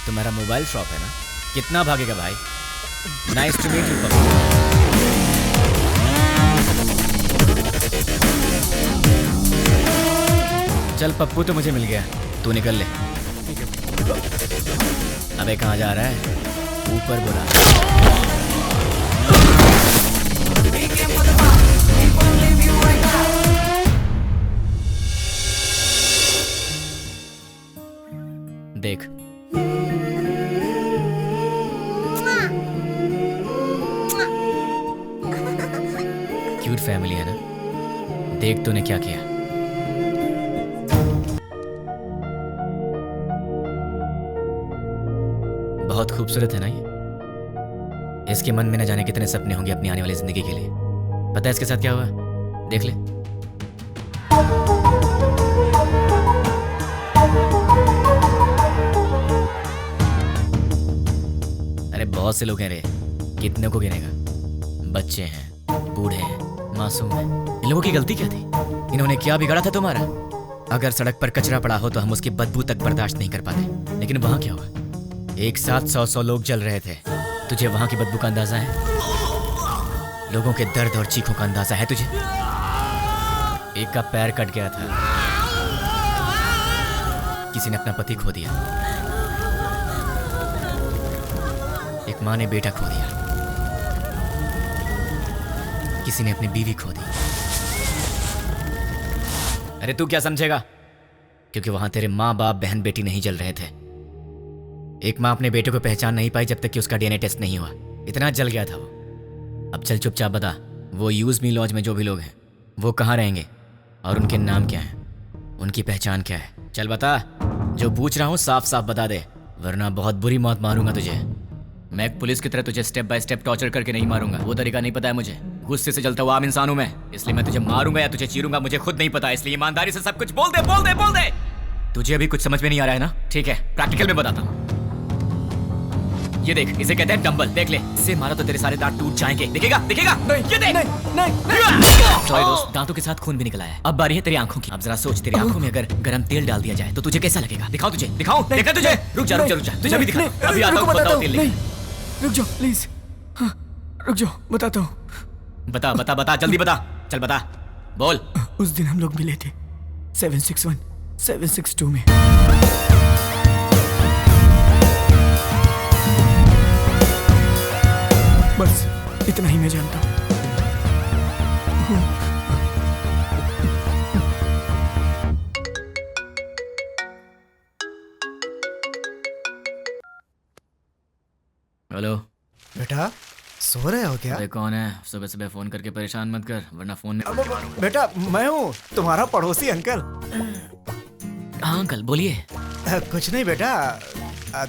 तुम्हारा मोबाइल शॉप है ना? कितना भागेगा भाई? Nice to meet you Pappu. चल पप्पू तो मुझे मिल गया, तू निकल ले। अबे कहाँ जा रहा है? ऊपर बोला। देख क्यूट फैमिली है ना? देख तूने क्या किया। बहुत खूबसूरत है ना ये? इसके मन में न जाने कितने सपने होंगे अपनी आने वाली जिंदगी के लिए। पता है इसके साथ क्या हुआ? देख ले। अरे बहुत से लोग हैं रे, कितने को गिनेगा? बच्चे हैं, बूढ़े हैं, मासूम हैं। इन लोगों की गलती क्या थी? इन्होंने क्या बिगाड़ा था तुम्हारा? अगर सड़क पर कचरा पड़ा हो तो हम उसकी बदबू तक बर्दाश्त नहीं कर पाते, लेकिन वहां क्या हुआ? एक साथ 100 लोग जल रहे थे। तुझे वहां की बदबू का अंदाजा है? लोगों के दर्द और चीखों का अंदाजा है तुझे? एक का पैर कट गया था, किसी ने अपना पति खो दिया, एक माँ ने बेटा खो दिया, किसी ने अपनी बीवी खो दी। अरे तू क्या समझेगा? क्योंकि वहां तेरे माँ बाप बहन बेटी नहीं जल रहे थे। एक माँ अपने बेटे को पहचान नहीं पाई जब तक कि उसका डीएनए टेस्ट नहीं हुआ। इतना जल गया था वो। अब चल चुपचाप बता, वो यूज मी लॉज में जो भी लोग हैं वो कहाँ रहेंगे और उनके नाम क्या हैं, उनकी पहचान क्या है? चल बता। जो पूछ रहा हूँ साफ साफ बता दे, वरना बहुत बुरी मौत मारूंगा तुझे। मैं एक पुलिस की तरह तुझे स्टेप बाय स्टेप टॉर्चर करके नहीं मारूंगा, वो तरीका नहीं पता है मुझे। गुस्से से जलता हुआ आम इंसान हूं मैं, इसलिए मैं तुझे मारूंगा या तुझे चीरूंगा मुझे खुद नहीं पता। इसलिए ईमानदारी से सब कुछ बोल दे, बोल दे, बोल दे। तुझे अभी कुछ समझ में नहीं आ रहा है ना? ठीक है, प्रैक्टिकल में बताता हूँ। ये देख, इसे कहते हैं डंबल। देख ले, इससे मारा तो तेरे सारे दांत टूट जाएंगे। दिखेगा? दिखेगा? नहीं, ये देख। नहीं। सॉरी दोस्त, दांतों के साथ खून भी निकला है। अब बारी है तेरी आंखों की। अब जरा सोच, तेरी आंखों में अगर गरम तेल डाल दिया जाए तो तुझे कैसा लगेगा? दिखाओ तुझे, दिखाओ। देखा तुझे? रुक जा, रुक जा, रुक जा। तुझे अभी दिखा। अभी आता हूँ, बताओ तेल लेके। रुक जाओ प्लीज, हाँ, रुक जाओ, बताता हूँ। बता बता बता, जल्दी बता। चल बता, बोल। उस दिन हम लोग मिले थे 761 762 में। बस इतना ही मैं जानता हूँ। हेलो बेटा, सो रहे हो क्या? अरे कौन है? सुबह सुबह फोन करके परेशान मत कर, वरना फोन में। बेटा मैं हूँ, तुम्हारा पड़ोसी अंकल। हाँ अंकल, बोलिए। कुछ नहीं बेटा,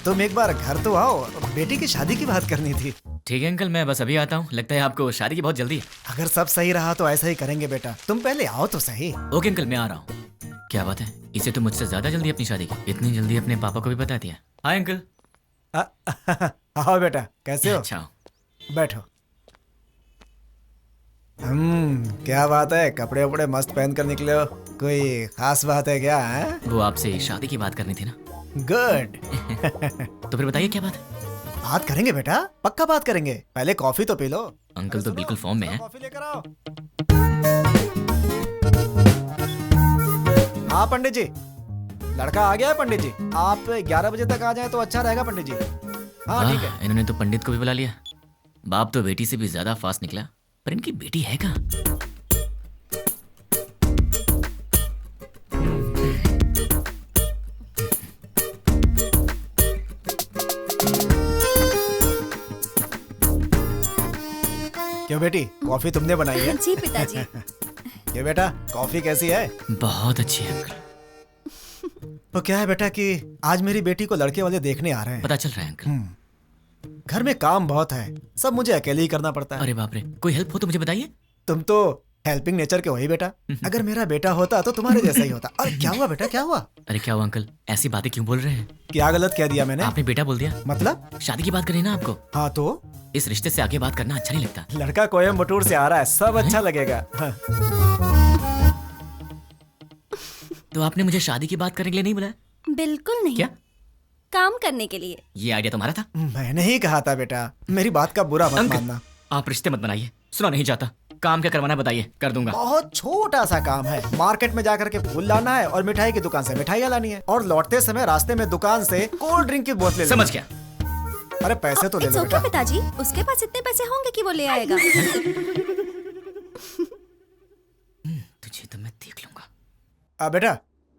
तुम एक बार घर तो आओ, बेटी की शादी की बात करनी थी। ठीक है अंकल, मैं बस अभी आता हूँ। लगता है आपको शादी की बहुत जल्दी है। अगर सब सही रहा तो ऐसा ही करेंगे बेटा, तुम पहले आओ तो सही। ओके अंकल, मैं आ रहा हूँ। क्या बात है, इसे तो मुझसे ज्यादा जल्दी अपनी शादी की। इतनी जल्दी अपने पापा को भी बता दिया। Hi uncle. आओ बेटा, कैसे हो? अच्छा, बैठो। क्या बात है, कपड़े वपड़े मस्त पहन कर निकले हो, कोई खास बात है क्या? है? वो आपसे शादी की बात करनी थी ना। गुड। तो फिर बताइए क्या बात है? बात करेंगे बेटा, पक्का बात करेंगे। पहले कॉफी तो पी लो। अंकल तो बिल्कुल फॉर्म में है। कॉफी लेकर आओ। हाँ पंडित जी, लड़का आ गया है पंडित जी। आप 11 बजे तक आ जाए तो अच्छा रहेगा पंडित जी। हाँ ठीक है। इन्होंने तो पंडित को भी बुला लिया। बाप तो बेटी से भी ज्यादा फास्ट निकला, पर इनकी बेटी है कहाँ? क्यों बेटी, कॉफी तुमने बनाई है? जी पिताजी। ये बेटा, कॉफी कैसी है? बहुत अच्छी है अंकल। तो क्या है बेटा कि आज मेरी बेटी को लड़के वाले देखने आ रहे हैं। पता चल रहा है अंकल। घर में काम बहुत है, सब मुझे अकेले ही करना पड़ता है। अरे बाप रे, कोई हेल्प हो तो मुझे बताइए। तुम तो हेल्पिंग नेचर के हो ही बेटा। अगर मेरा बेटा होता तो तुम्हारे जैसा ही होता। और क्या हुआ बेटा, क्या हुआ? अरे क्या हुआ अंकल, ऐसी बातें क्यों बोल रहे हैं? क्या गलत कह दिया मैंने? आपने बेटा बोल दिया। मतलब? शादी की बात करी ना आपको। हाँ तो इस रिश्ते से आगे बात करना अच्छा नहीं लगता। लड़का कोयम्बटूर से आ रहा है, सब अच्छा लगेगा। हाँ। तो आपने मुझे शादी की बात करने के लिए नहीं बुलाया? बिल्कुल नहीं। क्या? काम करने के लिए। ये आइडिया तुम्हारा था? मैंने ही कहा था बेटा, मेरी बात का बुरा मत मानना। आप रिश्ते मत बनाइए, सुना नहीं चाहता। काम क्या करवाना है बताइए, कर दूंगा। बहुत छोटा सा काम है, मार्केट में जाकर के फूल लाना है और मिठाई की दुकान से मिठाइयाँ लानी है, और लौटते समय रास्ते में दुकान से कोल्ड ड्रिंक की बोतलें। समझ गया। अरे पैसे तो ले लो बेटा। पिताजी, उसके पास इतने पैसे होंगे कि वो ले आएगा। तुझे तो मैं देख लूंगा। बेटा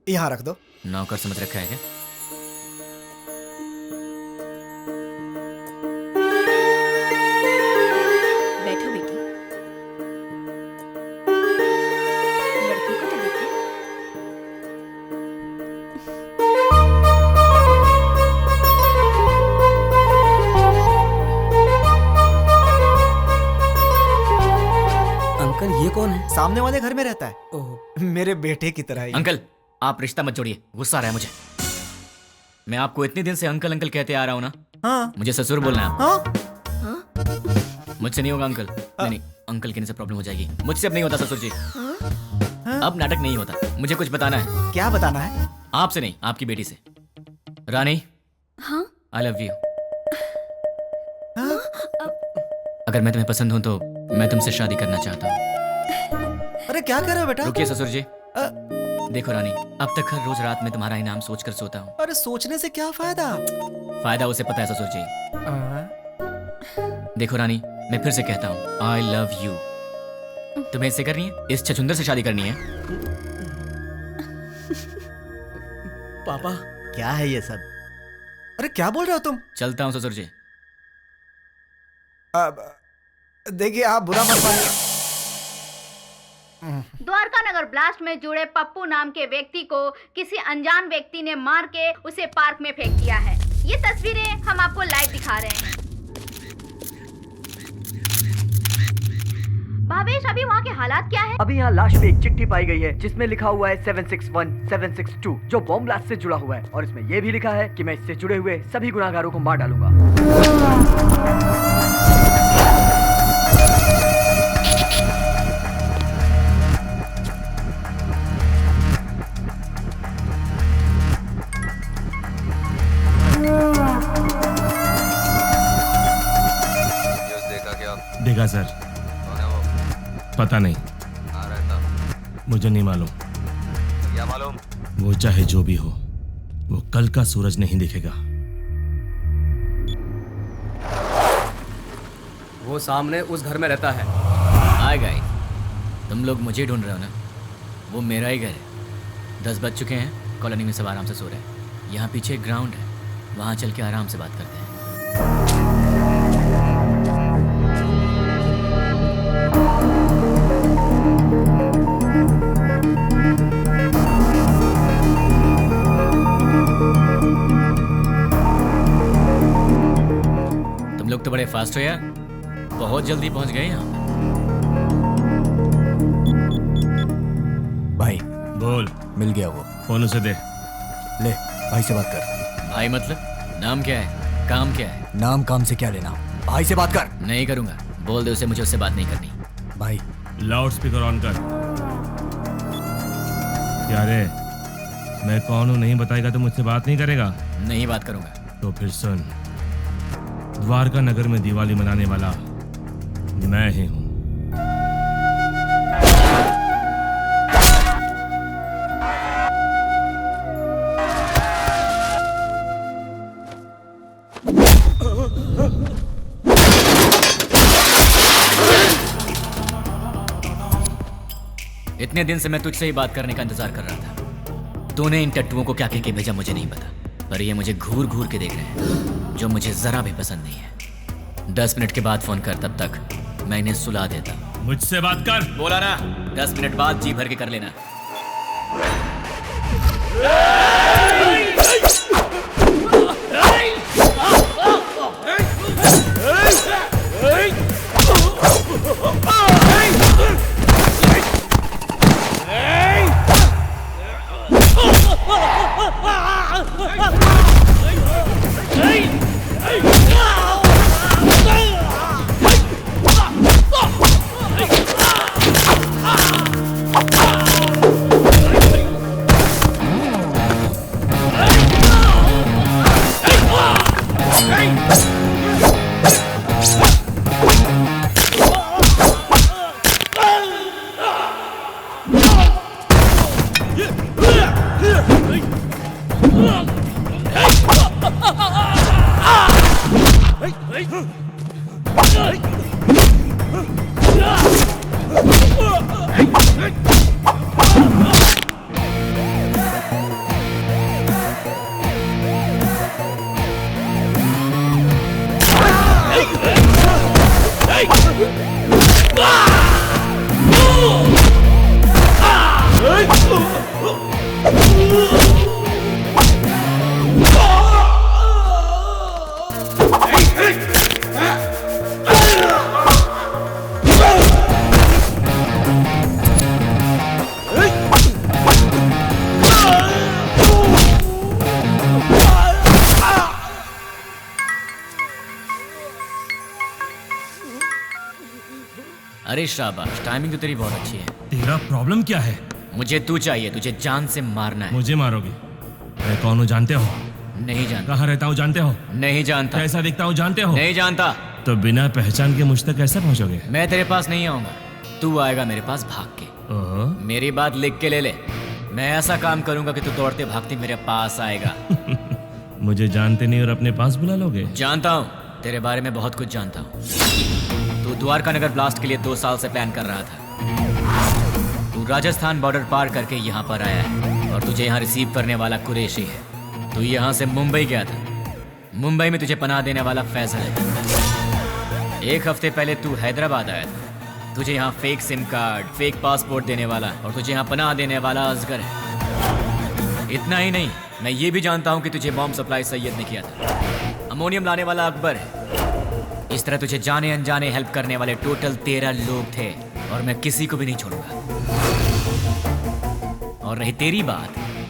यहाँ रख दो। नौकर समझ रखा है क्या? बैठो बेटी। लड़की को तो देखो। अंकल ये कौन है? सामने वाले घर में रहता है। मेरे बेटे की तरह ही। अंकल आप रिश्ता मत जोड़िए, गुस्सा आ रहा है मुझे। मैं आपको इतने दिन से अंकल अंकल कहते आ रहा हूँ ना। हाँ। मुझे ससुर बोलना है। हाँ? मुझसे नहीं होगा अंकल। नहीं, अंकल कहने से प्रॉब्लम हो जाएगी। मुझसे अब नहीं होता ससुर जी। अब नाटक नहीं होता। मुझे कुछ बताना है। क्या बताना है? आपसे नहीं, आपकी बेटी से। रानी। हाँ? I love you. अगर मैं तुम्हें पसंद हूँ तो मैं तुमसे शादी करना चाहता हूँ। अरे क्या कर रहे हो बेटा? रुकिए ससुर जी। देखो रानी, अब तक हर रोज रात में तुम्हारा इनाम सोचकर सोता हूँ। अरे सोचने से क्या फायदा? फायदा उसे पता है ससुर जी। देखो रानी, मैं फिर से कहता हूँ, आई लव यू। तुम्हें इससे करनी है? इस छछुंदर से शादी करनी है? पापा क्या है ये सब? अरे क्या बोल रहे हो तुम? चलता हूँ ससुर जी। देखिए आप बुरा मत मानिए। द्वारका नगर ब्लास्ट में जुड़े पप्पू नाम के व्यक्ति को किसी अनजान व्यक्ति ने मार के उसे पार्क में फेंक दिया है। ये तस्वीरें हम आपको लाइव दिखा रहे हैं। भावेश, अभी वहाँ के हालात क्या है? अभी यहाँ लाश पे एक चिट्ठी पाई गई है जिसमें लिखा हुआ है 761 762 जो बॉम्ब ब्लास्ट से जुड़ा हुआ है, और इसमें यह भी लिखा है कि मैं इससे जुड़े हुए सभी गुनाहगारों को मार डालूंगा। देखा सर। पता नहीं, मुझे नहीं मालूम। क्या मालूम? वो चाहे जो भी हो, वो कल का सूरज नहीं दिखेगा। वो सामने उस घर में रहता है। हाय गाइस, तुम लोग मुझे ढूंढ रहे हो ना? वो मेरा ही घर है। 10 बज चुके हैं, कॉलोनी में सब आराम से सो रहे हैं। यहाँ पीछे एक ग्राउंड है, वहाँ चल के आराम से बात करते हैं। तुम लोग तो बड़े फास्ट हो यार, बहुत जल्दी पहुंच गए यहाँ। भाई बोल। मिल गया वो। फोन उसे दे। ले भाई से बात कर। भाई मतलब? नाम क्या है, काम क्या है? नाम काम से क्या लेना, भाई से बात कर। नहीं करूंगा, बोल दे उसे मुझे उससे बात नहीं करनी। भाई लाउड स्पीकर ऑन कर। क्या रे, मैं कौन हूँ नहीं बताएगा तो मुझसे बात नहीं करेगा? नहीं बात करूंगा। तो फिर सुन, द्वारका नगर में दिवाली मनाने वाला मैं ही हूँ। इतने दिन से मैं तुझसे ही बात करने का इंतजार कर रहा था। तूने इन टट्टुओं को क्या कह के भेजा मुझे नहीं पता, पर ये मुझे घूर घूर के देख रहे हैं, जो मुझे जरा भी पसंद नहीं है। 10 मिनट के बाद फोन कर, तब तक मैं इन्हें सुला देता। मुझसे बात कर। बोला ना, 10 मिनट बाद जी भर के कर लेना। अरे शाबाश, टाइमिंग तो तेरी बहुत अच्छी है। तेरा प्रॉब्लम क्या है? मुझे तू चाहिए, तुझे जान से मारना है। मुझे मारोगे? मैं कौन हूँ जानते हो? नहीं जानता। कहाँ रहता हूँ जानते हो? नहीं जानता। कैसा दिखता हूँ जानते हो? नहीं जानता। तो बिना पहचान के मुझ तक कैसे पहुँचोगे? मैं तेरे पास नहीं आऊंगा, तू आएगा मेरे पास भाग के। ओहो। मेरी बात लिख के ले ले। मैं ऐसा काम करूंगा कि तू दौड़ते भागते मेरे पास आएगा। मुझे जानते नहीं और अपने पास बुला लोगे? जानता हूँ, तेरे बारे में बहुत कुछ जानता हूँ। तू द्वारका नगर ब्लास्ट के लिए 2 साल से प्लान कर रहा था। तू राजस्थान बॉर्डर पार करके यहाँ पर आया है और तुझे यहाँ रिसीव करने वाला कुरैशी है। तू यहाँ से मुंबई गया था। मुंबई में तुझे पनाह देने वाला फैजल है। 1 हफ्ते पहले तू हैदराबाद आया था। तुझे यहाँ fake SIM card, fake passport देने वाला और तुझे यहाँ पनाह देने वाला असगर है। इतना ही नहीं, मैं ये भी जानता हूँ कि तुझे बॉम्ब सप्लाई सैयद ने किया था। अमोनियम लाने वाला अकबर है। इस तरह तुझे जाने अनजाने हेल्प करने वाले टोटल 13 लोग थे और मैं किसी को भी नहीं छोड़ूंगा। और रही तेरी बात,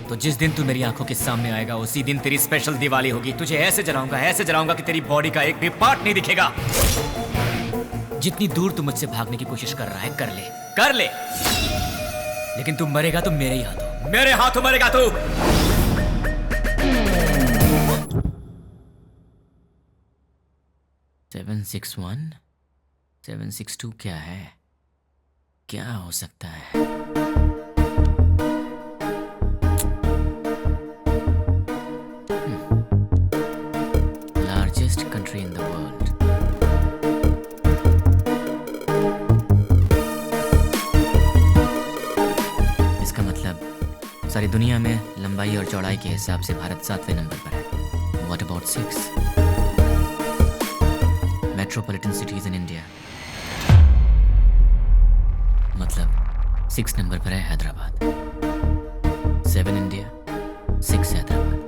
तो जिस दिन तू मेरी आंखों के सामने आएगा उसी दिन तेरी स्पेशल दिवाली होगी। तुझे ऐसे जलाऊंगा कि तेरी बॉडी का एक भी पार्ट नहीं दिखेगा। जितनी दूर तू मुझसे भागने की कोशिश कर रहा है कर ले, लेकिन तू मरेगा तो मेरे ही हाथों, मेरे हाथों मरेगा तू। सेवन 6-1 762 क्या है? क्या हो सकता है? Largest country in the world. इसका मतलब सारी दुनिया में लंबाई और चौड़ाई के हिसाब से भारत 7वें नंबर पर है। What about 6? Metropolitan cities in India. मतलब 6 नंबर पर है हैदराबाद। 7 इंडिया, 6 हैदराबाद।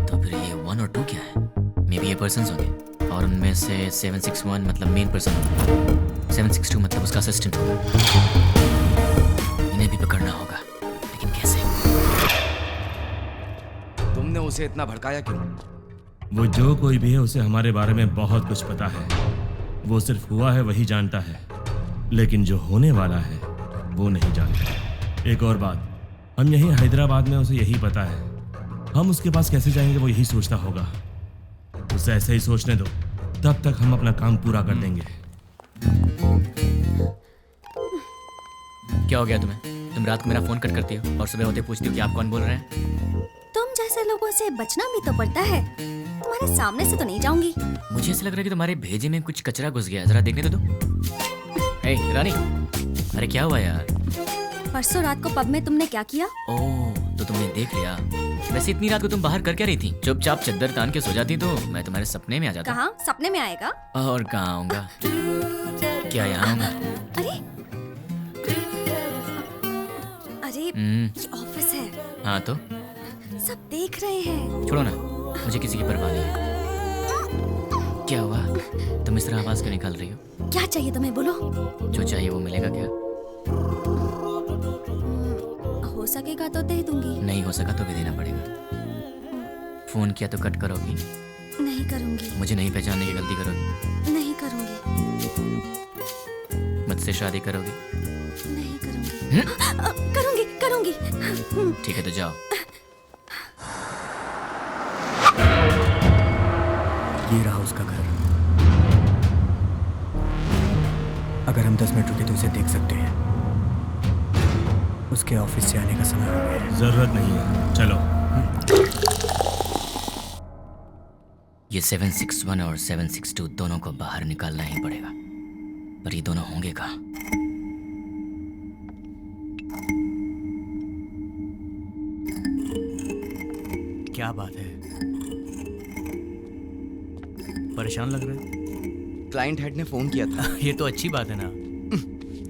तो फिर ये 1 और 2 क्या है? मे बी ये पर्सन्स होंगे और उनमें से 761 मतलब मेन पर्सन होगा, 762 मतलब उसका असिस्टेंट होगा। इन्हें भी पकड़ना होगा, लेकिन कैसे? तुमने उसे इतना भड़काया क्यों? वो जो कोई भी है उसे हमारे बारे में बहुत कुछ पता है। वो सिर्फ हुआ है वही जानता है, लेकिन जो होने वाला है वो नहीं जानता। एक और बात, हम यहीं हैदराबाद में उसे यही पता है। हम उसके पास कैसे जाएंगे वो यही सोचता होगा। उसे ऐसे ही सोचने दो, तब तक हम अपना काम पूरा कर देंगे। क्या हो गया तुम्हें? तुम रात को मेरा फोन कट करती हो और सुबह होते पूछती हो कि आप कौन बोल रहे हैं। तुम जैसे लोगों से बचना भी तो पड़ता है। तुम्हारे सामने से तो नहीं जाऊंगी। मुझे ऐसा लग रहा है कि तुम्हारे भेजे में कुछ कचरा घुस गया। जरा देखने तो दो। हे रानी, अरे क्या हुआ यार? परसों रात को पब में तुमने क्या किया? ओह, तो तुमने देख लिया। वैसे इतनी रात को तुम बाहर कर क्या रही थी? चुपचाप चद्दर तान के सो जाती तो मैं तुम्हारे सपने में आ जाता। कहाँ सपने में आएगा? और कहाँ आऊंगा? क्या यहाँ आऊंगा? अरे ये ऑफिस है। हाँ तो सब देख रहे हैं। छोड़ो ना, मुझे किसी की परवाह नहीं है। क्या हुआ? तुम इस तरह आवाज क्यों निकाल रही हो? क्या चाहिए तुम्हें, बोलो। जो चाहिए वो मिलेगा क्या? हो सकेगा तो दे दूंगी। नहीं हो सका तो भी देना पड़ेगा। फोन किया तो कट करोगी? नहीं करूंगी। मुझे नहीं पहचानने की गलती करोगी? नहीं करूंगी। मुझसे शादी करोगी? नहीं करूंगी। करूंगी करूंगी। ठीक है तो जाओ। ये रहा उसका घर। अगर हम 10 मिनट रुके तो उसे देख सकते हैं। उसके ऑफिस से आने का समय हो गया है। जरूरत नहीं है, चलो। ये 761 और 762 दोनों को बाहर निकालना ही पड़ेगा, पर ये दोनों होंगे कहाँ? क्या बात है, परेशान लग रहे हैं। क्लाइंट हेड ने फोन किया था। ये तो अच्छी बात है ना।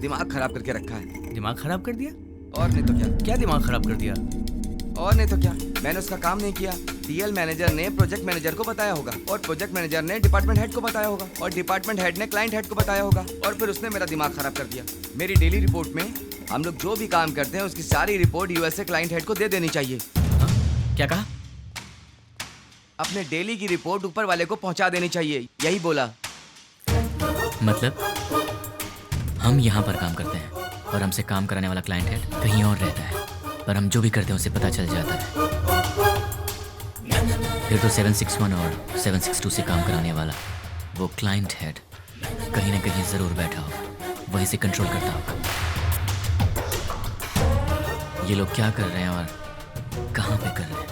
दिमाग खराब करके रखा है। दिमाग खराब कर दिया? और नहीं तो क्या। क्या दिमाग खराब कर दिया? और नहीं तो क्या, मैंने उसका काम नहीं किया। टीएल मैनेजर ने प्रोजेक्ट मैनेजर को बताया होगा, और प्रोजेक्ट मैनेजर ने डिपार्टमेंट हेड को बताया होगा, और डिपार्टमेंट हेड ने क्लाइंट हेड को बताया होगा, और फिर उसने मेरा दिमाग खराब कर दिया। मेरी डेली रिपोर्ट में हम लोग जो भी काम करते हैं उसकी सारी रिपोर्ट यूएसए क्लाइंट हेड को दे देनी चाहिए। क्या कहा? अपने डेली की रिपोर्ट ऊपर वाले को पहुंचा देनी चाहिए, यही बोला। मतलब हम यहाँ पर काम करते हैं और हमसे काम कराने वाला क्लाइंट हेड कहीं और रहता है, पर हम जो भी करते हैं उसे पता चल जाता है। फिर तो 761 और 762 से काम कराने वाला वो क्लाइंट हेड कहीं ना कहीं जरूर बैठा होगा, वहीं से कंट्रोल करता होगा। ये लोग क्या कर रहे हैं और कहाँ पे कर रहे हैं,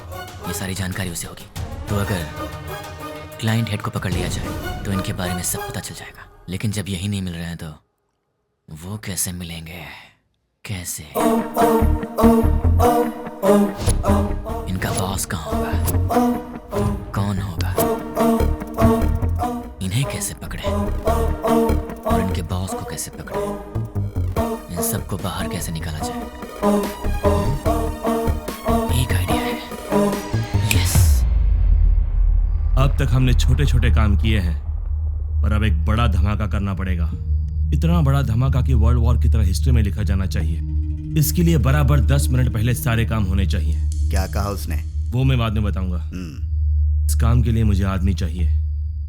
ये सारी जानकारी उसे होगी। तो अगर क्लाइंट हेड को पकड़ लिया जाए तो इनके बारे में सब पता चल जाएगा। लेकिन जब यही नहीं मिल रहे हैं तो वो कैसे मिलेंगे? कैसे? इनका बॉस कहाँ होगा? कौन होगा? इन्हें कैसे पकड़े और इनके बॉस को कैसे पकड़े? इन सबको बाहर कैसे निकाला जाए? एक आइडिया है। यस। अब तक हमने छोटे छोटे काम किए हैं, पर अब एक बड़ा धमाका करना पड़ेगा। इतना बड़ा धमाका कि वर्ल्ड वॉर की तरह हिस्ट्री में लिखा जाना चाहिए। इसके लिए बराबर 10 मिनट पहले सारे काम होने चाहिए। क्या कहा उसने? वो मैं बाद में बताऊंगा। इस काम के लिए मुझे आदमी चाहिए।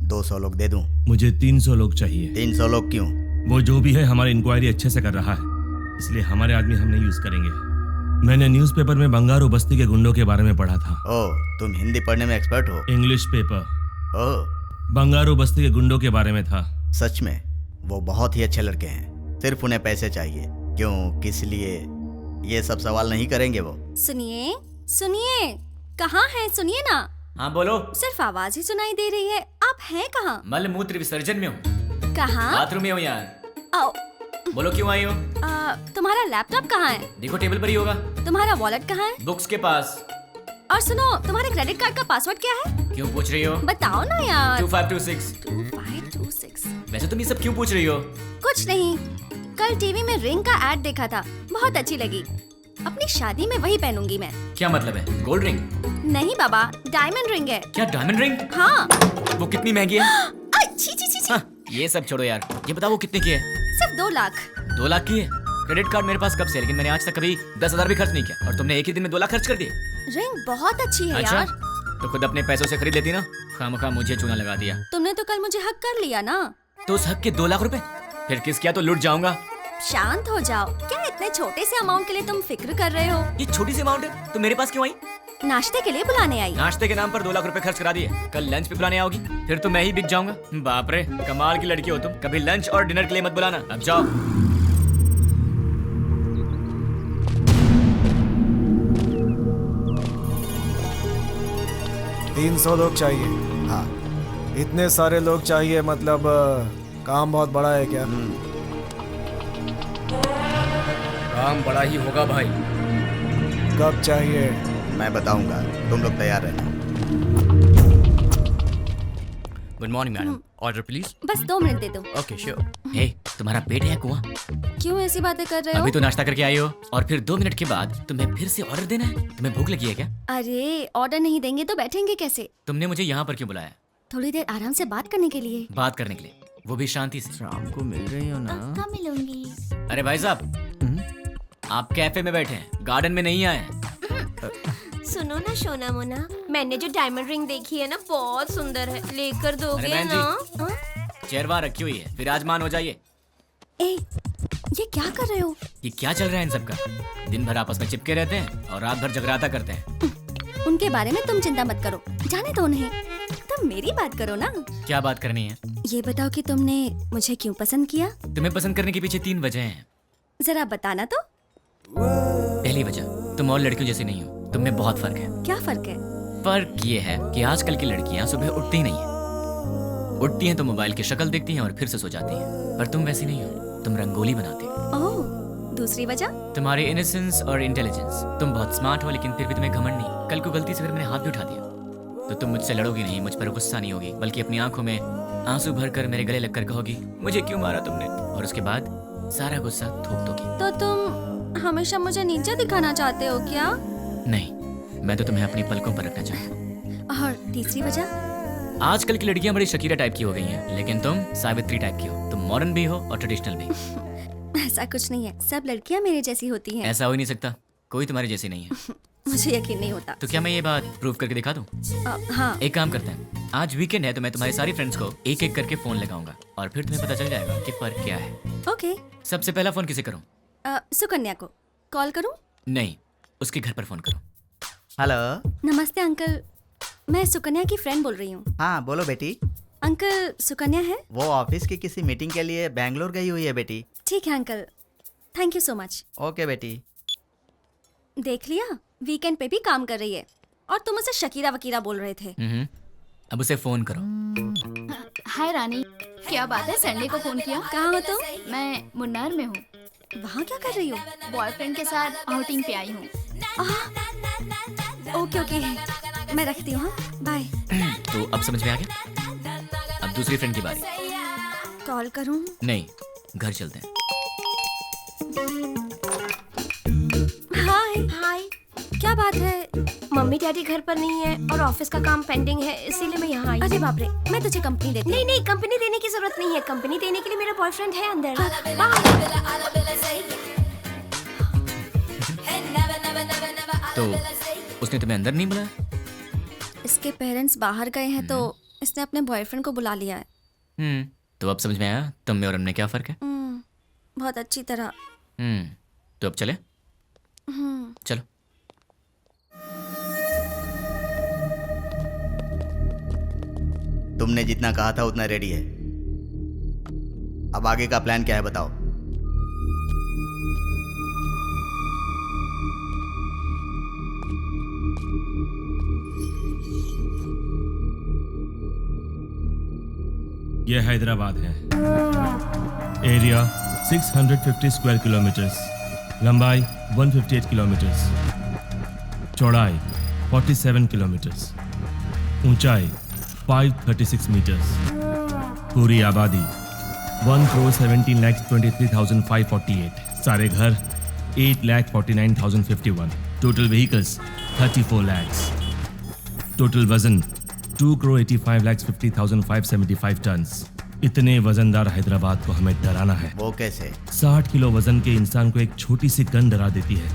200 लोग दे दूं? मुझे 300 लोग चाहिए। 300 लोग क्यों? वो जो भी है हमारी इंक्वायरी अच्छे से कर रहा है, इसलिए हमारे आदमी हम नहीं यूज करेंगे। मैंने न्यूज़पेपर में बंगारू बस्ती के गुंडों के बारे में पढ़ा था। ओह, तुम हिंदी पढ़ने में एक्सपर्ट हो? English paper. ओह, बंगारू बस्ती के गुंडों के बारे में था। सच में? वो बहुत ही अच्छे लड़के हैं, सिर्फ उन्हें पैसे चाहिए। क्यों, किस लिए, ये सब सवाल नहीं करेंगे वो। सुनिए सुनिए, कहाँ हैं? सुनिए ना। हाँ बोलो। सिर्फ आवाज ही सुनाई दे रही है, आप हैं कहाँ? मल मूत्र विसर्जन में हूँ। कहाँ? बाथरूम में हूँ यार। आओ। बोलो क्यों आई हो? तुम्हारा लैपटॉप कहाँ है? देखो टेबल पर ही होगा। तुम्हारा वॉलेट कहाँ है? बुक्स के पास। और सुनो, तुम्हारे क्रेडिट कार्ड का पासवर्ड क्या है? क्यों पूछ रही हो? बताओ ना यार। 2526। 2526। वैसे तुम ये सब क्यों पूछ रही हो? कुछ नहीं, कल टीवी में रिंग का एड देखा था, बहुत अच्छी लगी। अपनी शादी में वही पहनूंगी मैं। क्या मतलब है? Gold ring? नहीं बाबा, डायमंड रिंग है। क्या डायमंड रिंग? हाँ। वो कितनी महंगी है? छी छी छी छी। हाँ, ये सब छोड़ो यार, ये बताओ वो कितने की है? सिर्फ 2 लाख। 2 लाख की है? क्रेडिट कार्ड मेरे पास कब से, लेकिन मैंने आज तक कभी 10,000 भी खर्च नहीं किया, और तुमने एक ही दिन में 2 लाख खर्च कर दिए। रिंग बहुत अच्छी है अच्छा? यार। तो खुद अपने पैसों से खरीद लेती ना, खामखा मुझे चूना लगा दिया। तुमने तो कल मुझे हक कर लिया ना। तो उस हक के 2 लाख रुपए फिर किस क्या, तो लुट जाऊंगा। शांत हो जाओ, क्या इतने छोटे से अमाउंट के लिए तुम फिक्र कर रहे हो? ये छोटी सी अमाउंट है, तो मेरे पास क्यों आई? नाश्ते के लिए बुलाने आई। नाश्ते के नाम पर 2 लाख रुपए खर्च करा दिए, कल लंच पे बुलाने आओगी, फिर तो मैं ही बिक जाऊंगा। बाप रे, कमाल की लड़की हो तुम। कभी लंच और डिनर के लिए मत बुलाना, अब जाओ। 300 लोग चाहिए। हाँ। इतने सारे लोग चाहिए, मतलब काम बहुत बड़ा है क्या? काम बड़ा ही होगा भाई। कब चाहिए? मैं बताऊंगा, तुम लोग तैयार रहना। Good morning madam, order please. बस 2 मिनट दे दो। Okay sure. हे, तुम्हारा पेट है कुआं? क्यों ऐसी बातें कर रहे हो? अभी तो नाश्ता करके आई हो और फिर 2 मिनट के बाद तुम्हें फिर से ऑर्डर देना है? तुम्हें भूख लगी है क्या? अरे ऑर्डर नहीं देंगे तो बैठेंगे कैसे? तुमने मुझे यहाँ पर क्यों बुलाया? थोड़ी देर आराम से बात करने के लिए। बात करने के लिए, वो भी शांति से। शाम को मिल रही हो ना? कब मिलूंगी? अरे भाई साहब, आप कैफे में बैठे हैं, गार्डन में नहीं आए हैं। सुनो ना सोना मोना, मैंने जो डायमंड रिंग देखी है ना, बहुत सुंदर है, लेकर दोगे बहन ना? हाँ? चेयर वहाँ रखी हुई है, विराजमान हो जाइए। ए, ये क्या कर रहे हो? ये क्या चल रहा है इन सबका? दिन भर आपस में चिपके रहते हैं और रात भर जगराता करते हैं। उनके बारे में तुम चिंता मत करो, जाने दो उन्हें। तुम मेरी बात करो ना। क्या बात करनी है? ये बताओ कि तुमने मुझे क्यों पसंद किया? तुम्हें पसंद करने के पीछे 3 वजह हैं। जरा बताना तो। पहली वजह, तुम और लड़कियों जैसी नहीं हो, तुम में बहुत फर्क है। क्या फर्क है? फर्क ये है कि आजकल की लड़कियां सुबह उठती ही नहीं है, उठती हैं तो मोबाइल की शक्ल देखती हैं और फिर से सो जाती हैं। पर तुम वैसी नहीं हो, तुम रंगोली बनाती हो। ओह, दूसरी वजह? तुम्हारे इनोसेंस और इंटेलिजेंस। तुम बहुत स्मार्ट हो लेकिन फिर भी तुम्हें घमंड नहीं। कल को गलती से फिर मैंने हाथ भी उठा दिया तो तुम मुझसे लड़ोगी नहीं, मुझ पर गुस्सा नहीं होगी, बल्कि अपनी आंखों में आंसू भरकर मेरे गले लगकर कहोगी मुझे क्यों मारा तुमने, और उसके बाद सारा गुस्सा थूक दोगी। तो तुम हमेशा मुझे नीचे दिखाना चाहते हो क्या? नहीं, मैं तो तुम्हें अपनी पलकों पर रखना चाहता हूँ। और तीसरी वजह? आजकल की लड़कियां बड़ी शकीरा टाइप की हो गई हैं, लेकिन तुम सावित्री टाइप की हो। तुम मॉडर्न भी हो और ट्रेडिशनल भी। ऐसा कुछ नहीं है, सब लड़कियां मेरे जैसी होती हैं। ऐसा हो ही नहीं सकता, कोई तुम्हारी जैसी नहीं है। मुझे यकीन नहीं होता। तो क्या मैं ये बात प्रूव करके दिखा दूं? हाँ। एक काम करते हैं, आज वीकेंड है तो मैं तुम्हारी सारी फ्रेंड्स को एक एक करके फोन लगाऊंगा और फिर तुम्हें पता चल जाएगा कि फर्क क्या है। ओके। सबसे पहला फोन किसे करूं? सुकन्या को कॉल करूं? नहीं, उसके घर पर फोन करो। हेलो। नमस्ते अंकल, मैं सुकन्या की फ्रेंड बोल रही हूँ। हाँ बोलो बेटी। अंकल, सुकन्या है? वो ऑफिस की किसी मीटिंग के लिए बैंगलोर गई हुई है बेटी। ठीक है uncle, thank you so much. Okay बेटी। देख लिया, वीकेंड पे भी काम कर रही है और तुम उसे शकीरा वकीरा बोल रहे थे। अब उसे फोन करो। हाय रानी, क्या बात है, संडे को फोन किया? कहाँ हो तुम? मैं मुन्नार में हूँ। वहाँ क्या कर रही हो? बॉयफ्रेंड के साथ आउटिंग पे आई हूँ। ओके ओके, मैं रखती हूँ, बाय। तो अब समझ में आ गया? अब दूसरी फ्रेंड की बारी। कॉल करूँ? नहीं, घर चलते हैं। हाय हाय, क्या बात है? मम्मी डैडी घर पर नहीं है और ऑफिस का काम पेंडिंग है, इसीलिए मैं यहाँ आई। अरे बाप रे, मैं तुझे कंपनी देती हूँ। नहीं नहीं, कंपनी देने की जरूरत नहीं है, कंपनी देने के लिए मेरा बॉयफ्रेंड है अंदर। तो उसने तुम्हें अंदर नहीं बुलाया? इसके पेरेंट्स बाहर गए हैं तो इसने अपने बॉयफ्रेंड को बुला लिया है। तो अब समझ में आया तुम में और हमने क्या फर्क है? बहुत अच्छी तरह। तो अब चले? चलो। तुमने जितना कहा था उतना रेडी है। अब आगे का प्लान क्या है बताओ। यह हैदराबाद है। एरिया 650 स्क्वायर किलोमीटर्स, लंबाई 158 किलोमीटर्स, चौड़ाई 47 किलोमीटर्स, ऊंचाई 536 मीटर्स, पूरी आबादी 1,17,23,548, सारे घर 8,49,051, टोटल व्हीकल्स 34 lakhs, टोटल वजन 2,85,50,575 टन्स। इतने वजनदार हैदराबाद को हमें डराना है। वो कैसे? 60 किलो वजन के इंसान को एक छोटी सी गन डरा देती है।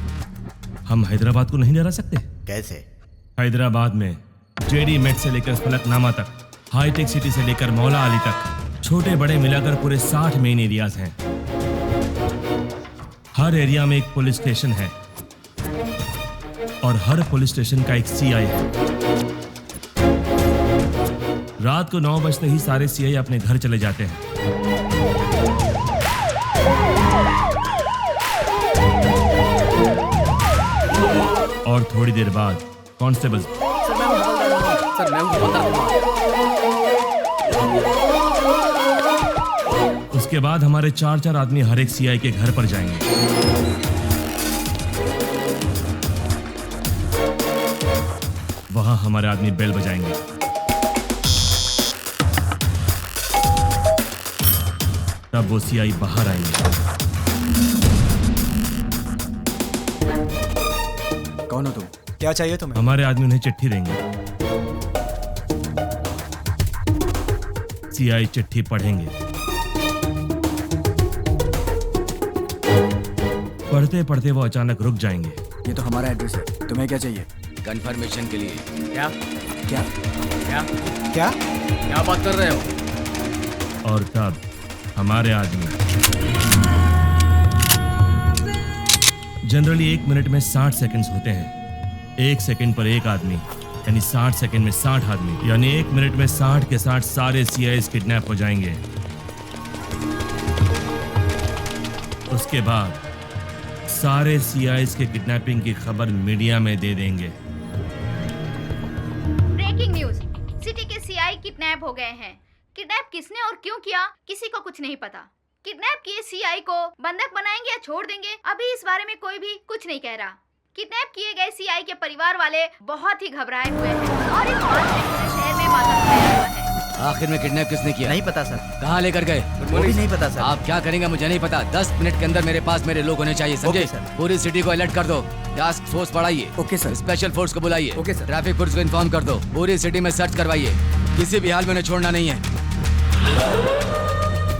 हम हैदराबाद को नहीं डरा सकते? कैसे? हैदराबाद में जेडी मेट से लेकर फलकनामा तक, हाईटेक सिटी से लेकर मौला अली तक, छोटे बड़े मिलाकर पूरे 60 मेन एरियाज हैं। हर एरिया में एक पुलिस स्टेशन है और हर पुलिस स्टेशन का एक सीआई है। रात को 9 बजते ही सारे सीआई अपने घर चले जाते हैं। और थोड़ी देर बाद कांस्टेबल उसके बाद हमारे 4-4 आदमी हर एक सीआई के घर पर जाएंगे। वहां हमारे आदमी बेल बजाएंगे। तब वो सीआई बाहर आएंगे। कौन हो तुम? क्या चाहिए तुम्हें? हमारे आदमी उन्हें चिट्ठी देंगे। सीआई चिट्ठी पढ़ेंगे। पढ़ते पढ़ते वो अचानक रुक जाएंगे। ये तो हमारा एड्रेस है, तुम्हें क्या चाहिए? कंफर्मेशन के लिए। क्या क्या क्या क्या क्या बात कर रहे हो? और तब हमारे आदमी जनरली 1 मिनट में 60 सेकंड्स होते हैं। 1 सेकंड पर एक आदमी, यानी 60 सेकंड में 60 आदमी, यानी 1 मिनट में 60 के 60 सारे सीआईएस किडनैप हो जाएंगे। उसके बाद सारे सीआईएस के किडनैपिंग की खबर मीडिया में दे देंगे। ब्रेकिंग न्यूज, सिटी के सीआई किडनैप हो गए हैं। किडनैप किसने और क्यों किया किसी को कुछ नहीं पता। किडनैप किए सीआई को बंधक बनाएंगे या छोड़ देंगे, अभी इस बारे में कोई भी कुछ नहीं कह रहा। किडनैप किए गए सीआई के परिवार वाले बहुत ही घबराए हुए हैं और इस बात से पूरे शहर में मातम फैला हुआ है। आखिर में किडनैप किसने किया? नहीं पता सर। कहाँ लेकर गए? वो भी नहीं पता सर। आप क्या करेंगे मुझे नहीं पता। 10 मिनट के अंदर मेरे पास मेरे लोग होने चाहिए, समझे? पूरी सिटी को अलर्ट कर दो। टास्क फोर्स बढ़ाइए। Okay sir. स्पेशल फोर्स को बुलाइए। Okay sir. ट्रैफिक पुलिस को इन्फॉर्म कर दो। पूरी सिटी में सर्च करवाइए, किसी भी हाल में उन्हें छोड़ना नहीं है।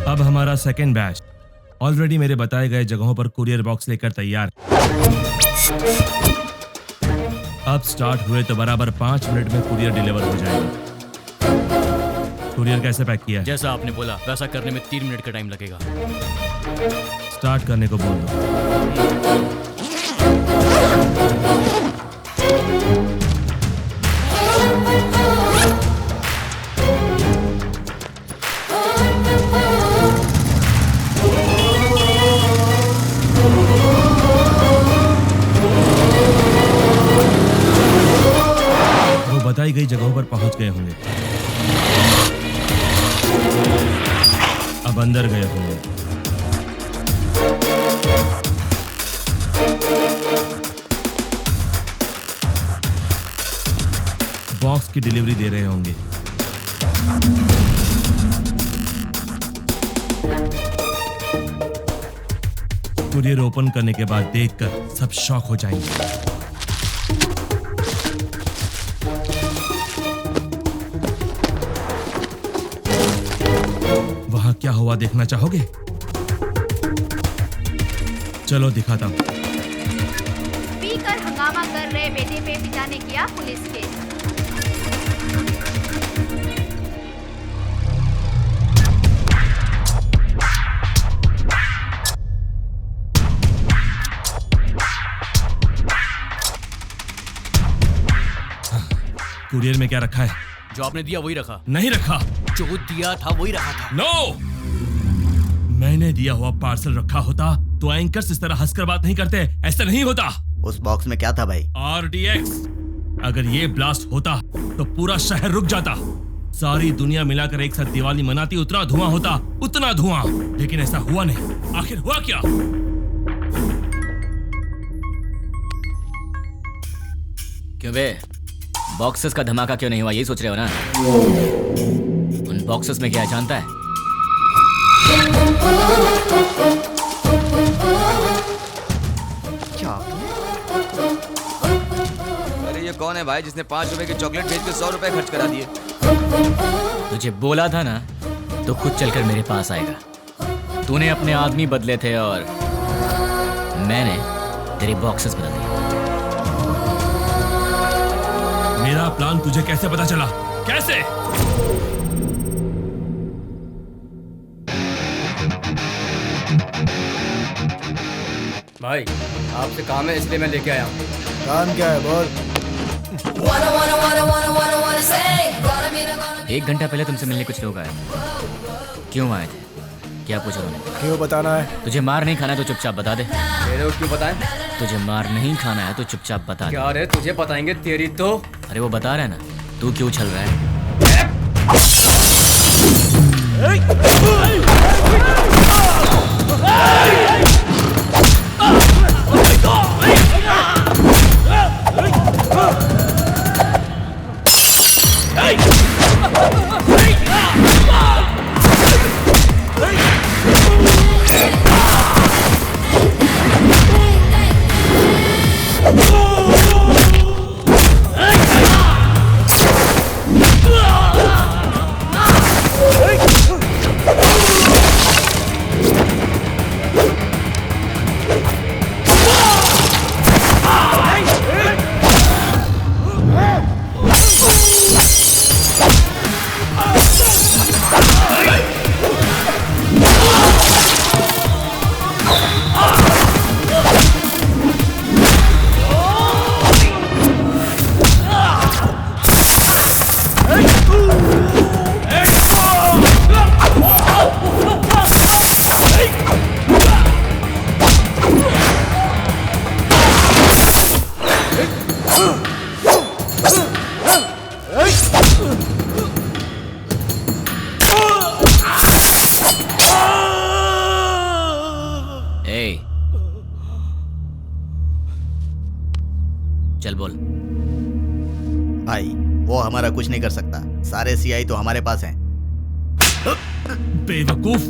अब हमारा सेकेंड बैच ऑलरेडी मेरे बताए गए जगहों पर कुरियर बॉक्स लेकर तैयार। अब स्टार्ट हुए तो बराबर 5 मिनट में कुरियर डिलीवर हो जाएगा। कुरियर कैसे पैक किया है? जैसा आपने बोला वैसा करने में 3 मिनट का टाइम लगेगा। स्टार्ट करने को बोल दो। वो बताई गई जगहों पर पहुंच गए होंगे, अब अंदर गए होंगे। बॉक्स की डिलीवरी दे रहे होंगे। कुरियर ओपन करने के बाद देखकर सब शॉक हो जाएंगे। वहां क्या हुआ देखना चाहोगे? चलो दिखाता हूं। पीकर हंगामा कर रहे बेटे पे पिता ने किया पुलिस केस। कुरियर में क्या रखा है? जो आपने दिया वही रखा। नहीं रखा। जो दिया था वही रखा था। नो! मैंने दिया हुआ पार्सल रखा होता तो एंकर्स इस तरह हंसकर बात नहीं करते, ऐसा नहीं होता। उस बॉक्स में क्या था भाई? RDX। अगर ये ब्लास्ट होता तो पूरा शहर रुक जाता, सारी दुनिया मिलाकर एक साथ दिवाली मनाती, उतना धुआं होता, उतना धुआं। लेकिन ऐसा हुआ नहीं। आखिर हुआ क्या? क्यों बे, बॉक्सेस का धमाका क्यों नहीं हुआ, यही सोच रहे हो ना? उन बॉक्सेस में क्या है जानता है? अरे ये कौन है भाई जिसने 5 रुपए की चॉकलेट बेच के 100 रुपए खर्च करा दिए? तुझे बोला था ना, तो खुद चलकर मेरे पास आएगा। तूने अपने आदमी बदले थे और मैंने तेरे बॉक्सेस बदल दिए। मेरा प्लान तुझे कैसे पता चला? कैसे? भाई आपसे काम है इसलिए मैं लेके आया हूँ। काम क्या है बोल? 1 घंटा पहले तुमसे मिलने कुछ लोग आए। क्यों आए थे? क्या पूछा उन्होंने? क्यों बताना है? तुझे मार नहीं खाना तो चुपचाप बता दे। तेरे को क्यों बताएं? तुझे मार नहीं खाना है तो चुपचाप बता दे। क्या रे, तुझे बताएंगे तेरी तो। अरे वो बता रहा है ना, तू क्यों छल रहा है? चल बोल। भाई वो हमारा कुछ नहीं कर सकता, सारे सीआई तो हमारे पास हैं। बेवकूफ,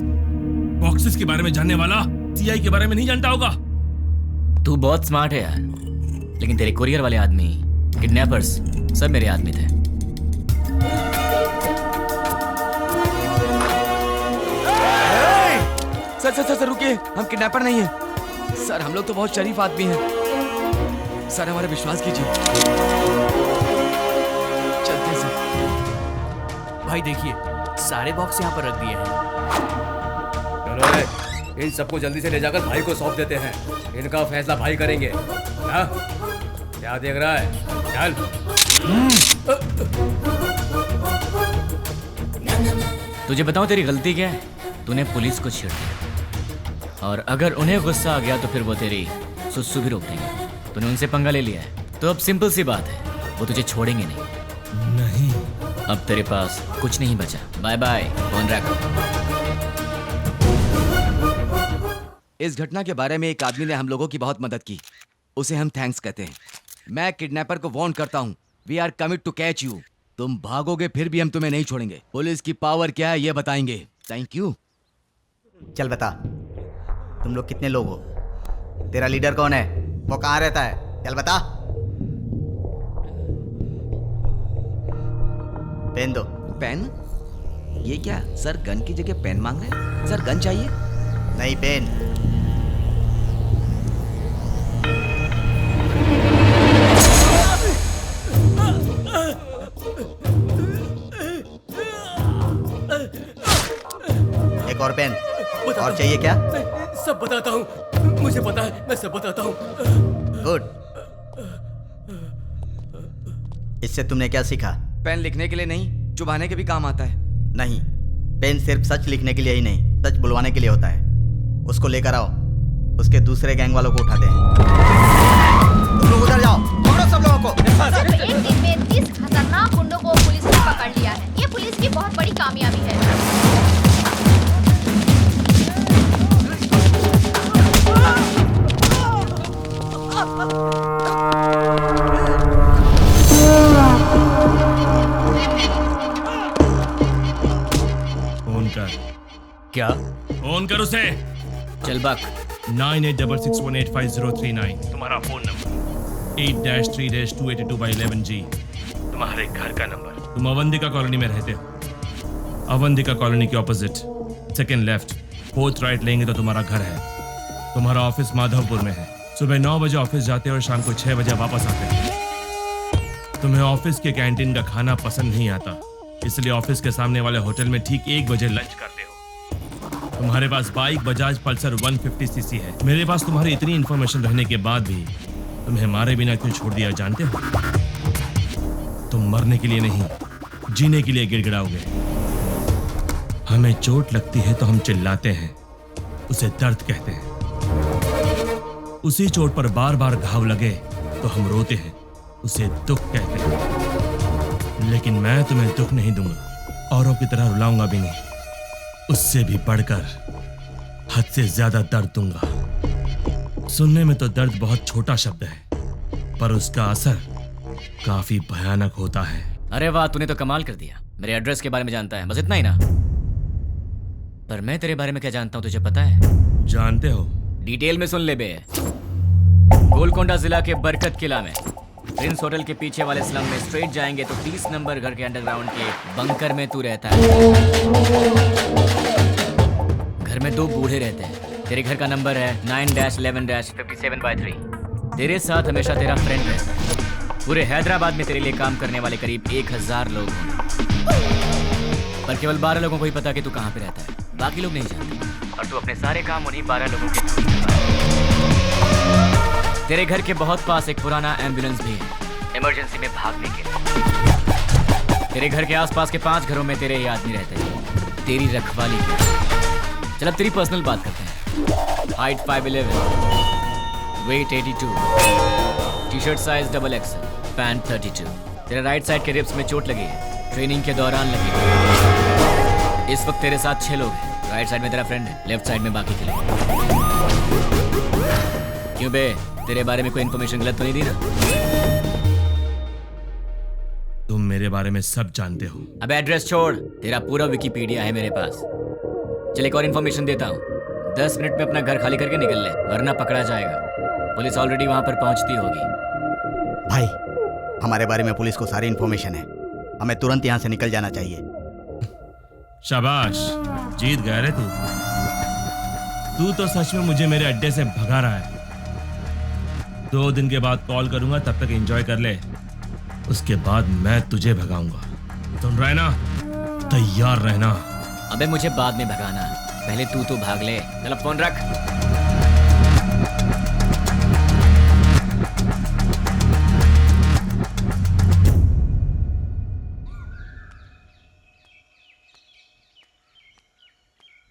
बॉक्सेस के बारे में जानने वाला सीआई के बारे में नहीं जानता होगा। तू बहुत स्मार्ट है यार, लेकिन तेरे कुरियर वाले आदमी, किडनैपर्स सब मेरे आदमी थे। सर रुकिए, हम किडनैपर नहीं हैं। सर हम लोग तो बहुत शरीफ आदमी हैं। सर हमारा विश्वास कीजिए। चलते सर। भाई देखिए, सारे बॉक्स यहाँ पर रख दिए हैं। चलो इन सबको जल्दी से ले जाकर भाई को सौंप देते हैं। इनका फैसला भाई करेंगे। हाँ? क्या देख रहा है? चल। तुझे बताऊं तेरी गलती क्या है? तूने पुलिस को छेड़ दिया, और अगर उन्हें गुस्सा आ गया तो फिर वो तेरी सुसु भी रोक देंगे। तूने उनसे पंगा ले लिया है, तो अब सिंपल सी बात है, वो तुझे छोड़ेंगे नहीं। अब तेरे पास कुछ नहीं बचा। बाय बाय, फोन रख। इस घटना के बारे में एक आदमी ने हम लोगों की बहुत मदद की, उसे हम थैंक्स कहते हैं। मैं किडनैपर को वार्न करता हूँ, we are commit to catch you. तुम भागोगे फिर भी हम तुम्हें नहीं छोड़ेंगे। पुलिस की पावर क्या है ये बताएंगे। Thank you. चल बता, तुम लोग कितने लोग हो? तेरा लीडर कौन है? वो कहाँ रहता है? चल बता। पेन दो। पेन? ये क्या सर, गन की जगह पेन मांग रहे हैं? सर गन चाहिए? नहीं, पेन। एक और पेन। और चाहिए क्या? सब बताता हूँ, मुझे पता है, मैं सब बताता हूँ। गुड। इससे तुमने क्या सीखा? पेन लिखने के लिए नहीं, चुभाने के भी काम आता है। नहीं, पेन सिर्फ सच लिखने के लिए ही नहीं, सच बुलवाने के लिए होता है। उसको लेकर आओ, उसके दूसरे गैंग वालों को उठाते हैं। तुम लोग उधर जाओ, पकड़ो सब लोगों को। सिर्फ एक दिन में 30 खतरनाक गुंडों को पुलिस ने पकड़ लिया है। ये पुलिस की बहुत बड़ी कामयाबी है। फोन कर। क्या? फोन कर उसे। चल बक। 9866185039 तुम्हारा फोन नंबर। 8-3-282/11G तुम्हारे घर का नंबर। तुम अवंतिका कॉलोनी में रहते हो। अवंतिका कॉलोनी के opposite second left 4th right लेंगे तो तुम्हारा घर है। तुम्हारा ऑफिस माधवपुर में है। सुबह 9 बजे ऑफिस जाते हो और शाम को 6 बजे वापस आते हो। तुम्हें ऑफिस के कैंटीन का खाना पसंद नहीं आता, इसलिए ऑफिस के सामने वाले होटल में ठीक 1 बजे लंच करते हो। तुम्हारे पास बाइक बजाज पल्सर 150cc है। मेरे पास तुम्हारी इतनी इंफॉर्मेशन रहने के बाद भी तुम्हें मारे बिना क्यों छोड़ दिया जानते हो? तुम मरने के लिए नहीं, जीने के लिए गिड़गिड़ाओगे। हमें चोट लगती है तो हम चिल्लाते हैं, उसे दर्द कहते हैं। उसी चोट पर बार बार घाव लगे तो हम रोते हैं, उसे दुख कहते हैं। लेकिन मैं तुम्हें दुख नहीं दूंगा, औरों की तरह रुलाऊंगा भी नहीं। उससे भी बढ़कर हद से ज्यादा दर्द दूंगा। सुनने में तो दर्द बहुत छोटा शब्द है, पर उसका असर काफी भयानक होता है। अरे वाह, तूने तो कमाल कर दिया। मेरे एड्रेस के बारे में जानता है, बस इतना ही ना? पर मैं तेरे बारे में क्या जानता हूँ तुझे पता है? जानते हो? डिटेल में सुन ले बे। गोलकोंडा जिला के बरकत किला में प्रिंस होटल के पीछे वाले स्लम में स्ट्रेट जाएंगे तो 30 नंबर घर के अंडरग्राउंड के बंकर में तू रहता है। घर में 2 बूढ़े रहते हैं। तेरे घर का नंबर है 9-11-57/3। तेरे साथ हमेशा तेरा फ्रेंड रहता है। पूरे हैदराबाद में तेरे लिए काम करने वाले करीब 1000 लोग होंगे, पर केवल 12 लोगों को ही पता कि तू कहाँ पे रहता है। बाकी लोग नहीं जानते, और तू अपने सारे काम उन्हीं 12 लोगों के थ्रू करता है। तेरे घर के बहुत पास एक पुराना एम्बुलेंस भी है, इमरजेंसी में भागने के लिए। तेरे घर के आसपास के 5 घरों में तेरे ये आदमी रहते हैं, तेरी रखवाली के। चल अब तेरी पर्सनल बात करते हैं। Height 5'11", weight 82, T-shirt size XXL, pant 32। तेरे राइट साइड के रिब्स में चोट लगी है, ट्रेनिंग के दौरान लगी है। इस वक्त तेरे साथ 6 लोग हैं। राइट साइड में तेरा फ्रेंड है, लेफ्ट साइड में बाकी के लोग। क्यों बे, तेरे बारे में कोई इन्फॉर्मेशन गलत तो नहीं दी ना? मेरे बारे में सब जानते हो। अब एड्रेस छोड़, तेरा पूरा विकिपीडिया है मेरे पास। चल एक और इन्फॉर्मेशन देता हूँ, 10 मिनट में अपना घर खाली करके निकल ले, वरना पकड़ा जाएगा। पुलिस ऑलरेडी वहां पर पहुंचती होगी। भाई, हमारे बारे में पुलिस को सारी इन्फॉर्मेशन है, हमें तुरंत यहाँ से निकल जाना चाहिए। शाबाश, जीत गया रे तू तो सच में मुझे मेरे अड्डे से भगा रहा है। 2 दिन के बाद कॉल करूंगा, तब तक एंजॉय कर ले, उसके बाद मैं तुझे भगाऊंगा। सुन रहा है ना? तैयार रहना। अबे मुझे बाद में भगाना, पहले तू तो भाग ले। चल फोन रख।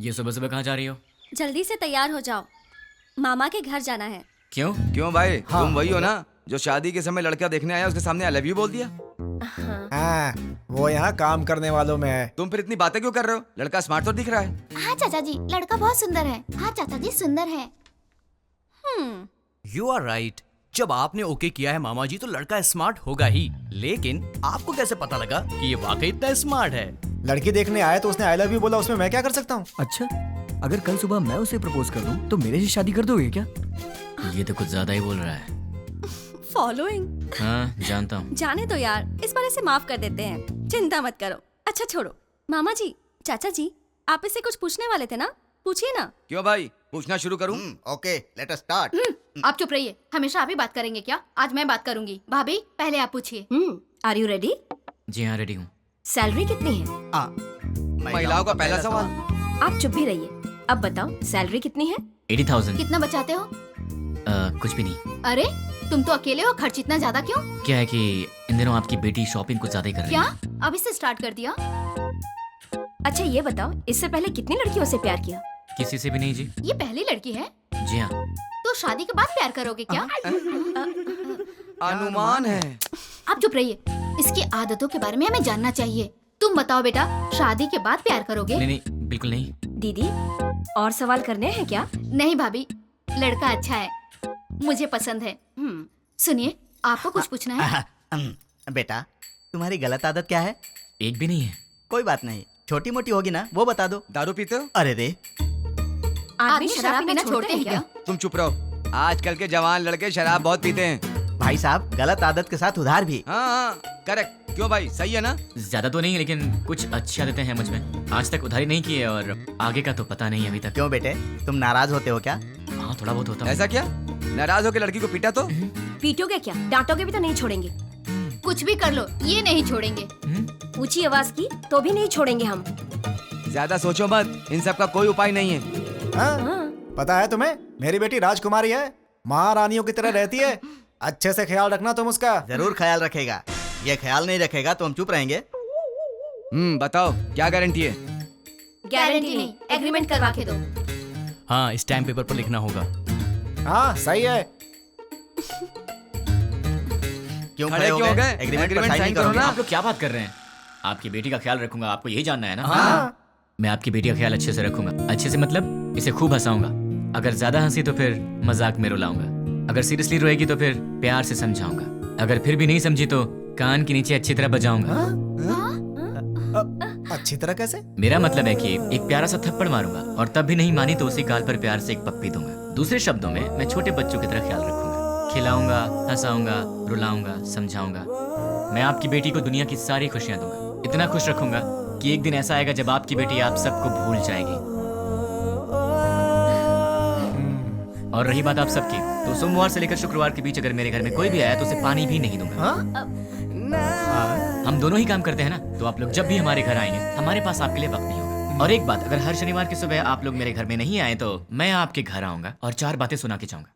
ये सुबह सुबह कहाँ जा रही हो? जल्दी से तैयार हो जाओ, मामा के घर जाना है। क्यों? क्यों भाई? तुम वही हो ना जो शादी के समय लड़का देखने आया, उसके सामने आई लव यू बोल दिया? हाँ, वो यहाँ काम करने वालों में है। तुम फिर इतनी बातें क्यों कर रहे हो? लड़का स्मार्ट तो दिख रहा है। हाँ चाचा जी, लड़का बहुत सुंदर है। हाँ चाचा जी, सुंदर है। You are right. जब आपने ओके किया है मामा जी, तो लड़का स्मार्ट होगा ही। लेकिन आपको कैसे पता लगा कि ये वाकई इतना स्मार्ट है? लड़की देखने आया तो उसने आई लव यू बोला, उसमें मैं क्या कर सकता हूँ? अच्छा, अगर कल सुबह मैं उसे प्रपोज कर दूं, तो मेरे से शादी कर दोगे क्या? ये तो कुछ ज्यादा ही बोल रहा है। फॉलोइंग। हाँ जानता हूँ। जाने दो यार, इस बार इसे माफ कर देते हैं, चिंता मत करो। अच्छा छोड़ो, मामा जी, चाचा जी, आप इससे कुछ पूछने वाले थे ना, पूछिए ना। क्यों भाई, पूछना शुरू करूं? Okay, let us start. आप चुप रहिए, हमेशा आप ही बात करेंगे क्या? आज मैं बात करूंगी। भाभी पहले आप पूछिए। Are you ready? जी हाँ, रेडी हूँ। सैलरी कितनी है? महिलाओं का पहला सवाल। आप चुप भी रहिए। अब बताओ, सैलरी कितनी है? 80,000। कितना बचाते हो? कुछ भी नहीं। अरे तुम तो अकेले हो, खर्च इतना ज्यादा क्यों? क्या है कि इन दिनों आपकी बेटी शॉपिंग कुछ ज्यादा ही कर रही है। क्या अभी से स्टार्ट कर दिया? अच्छा ये बताओ, इससे पहले कितनी लड़कियों से प्यार किया? किसी से भी नहीं जी। ये पहली लड़की है? जी हाँ। तो शादी के बाद प्यार करोगे क्या? अनुमान है। आप चुप रहिए, इसकी आदतों के बारे में हमें जानना चाहिए। तुम बताओ बेटा, शादी के बाद प्यार करोगे? नहीं नहीं, बिल्कुल नहीं। दीदी, और सवाल करने हैं क्या? नहीं भाभी, लड़का अच्छा है, मुझे पसंद है। सुनिए, आपको कुछ पूछना है? बेटा, तुम्हारी गलत आदत क्या है? एक भी नहीं है। कोई बात नहीं, छोटी मोटी होगी ना, वो बता दो। दारू पीते हो? अरे रे, आदमी शराब पीना छोड़ते हैं क्या? तुम चुप रहो, आजकल के जवान लड़के शराब बहुत पीते हैं। भाई साहब, गलत आदत के साथ उधार भी। हाँ, करेक्ट। क्यों भाई, सही है ना? ज्यादा तो नहीं, लेकिन कुछ अच्छी आदतें हैं मुझ में। आज तक उधारी नहीं की है और आगे का तो पता नहीं अभी तक। क्यों बेटे, तुम नाराज होते हो क्या? हाँ, थोड़ा बहुत होता है। ऐसा क्या? नाराज होकर लड़की को पीटा तो? पीटोगे क्या? डांटोगे भी तो नहीं छोड़ेंगे। कुछ भी कर लो, ये नहीं छोड़ेंगे। ऊंची आवाज की तो भी नहीं छोड़ेंगे हम। ज्यादा सोचो मत, इन सब का कोई उपाय नहीं है। पता है तुम्हें, मेरी बेटी राजकुमारी है, महारानियों की तरह रहती है। अच्छे से ख्याल रखना तुम उसका। जरूर ख्याल रखेगा, ये ख्याल नहीं रखेगा तो हम चुप रहेंगे। बताओ क्या गारंटी है? गारंटी नहीं, एग्रीमेंट करवा के दो। हाँ, स्टैम्प पेपर पर लिखना होगा। हाँ सही है। क्यों खड़े हो गए? एग्रीमेंट पर साइन करो ना। आप लोग क्या बात कर रहे हैं? आपकी बेटी का ख्याल रखूंगा, आपको यही जानना है ना? हाँ। मैं आपकी बेटी का ख्याल अच्छे से रखूंगा। अच्छे से मतलब इसे खूब हंसाऊंगा। अगर ज्यादा हंसी तो फिर मजाक में रुलाऊंगा। अगर सीरियसली रोएगी तो फिर प्यार से समझाऊंगा। अगर फिर भी नहीं समझी तो कान के नीचे अच्छी तरह बजाऊंगा। अच्छी तरह कैसे? मेरा मतलब है कि एक प्यारा सा थप्पड़ मारूंगा और तब भी नहीं मानी तो उसी गाल पर प्यार से एक पप्पी दूंगा। दूसरे शब्दों में मैं छोटे बच्चों की तरह ख्याल रखूंगा, खिलाऊंगा, हंसाऊंगा, रुलाऊंगा, समझाऊंगा। मैं आपकी बेटी को दुनिया की सारी खुशियां दूंगा। इतना खुश रखूंगा कि एक दिन ऐसा आएगा जब आपकी बेटी आप सबको भूल जाएगी। और रही बात आप सबकी, तो सोमवार से लेकर शुक्रवार के बीच अगर मेरे घर में कोई भी आया तो उसे पानी भी नहीं दूंगा। हम दोनों ही काम करते हैं ना, तो आप लोग जब भी हमारे घर आएंगे हमारे पास आपके लिए वक्त नहीं होगा। और एक बात, अगर हर शनिवार की सुबह आप लोग मेरे घर में नहीं आए तो मैं आपके घर आऊंगा और 4 बातें सुना के जाऊंगा।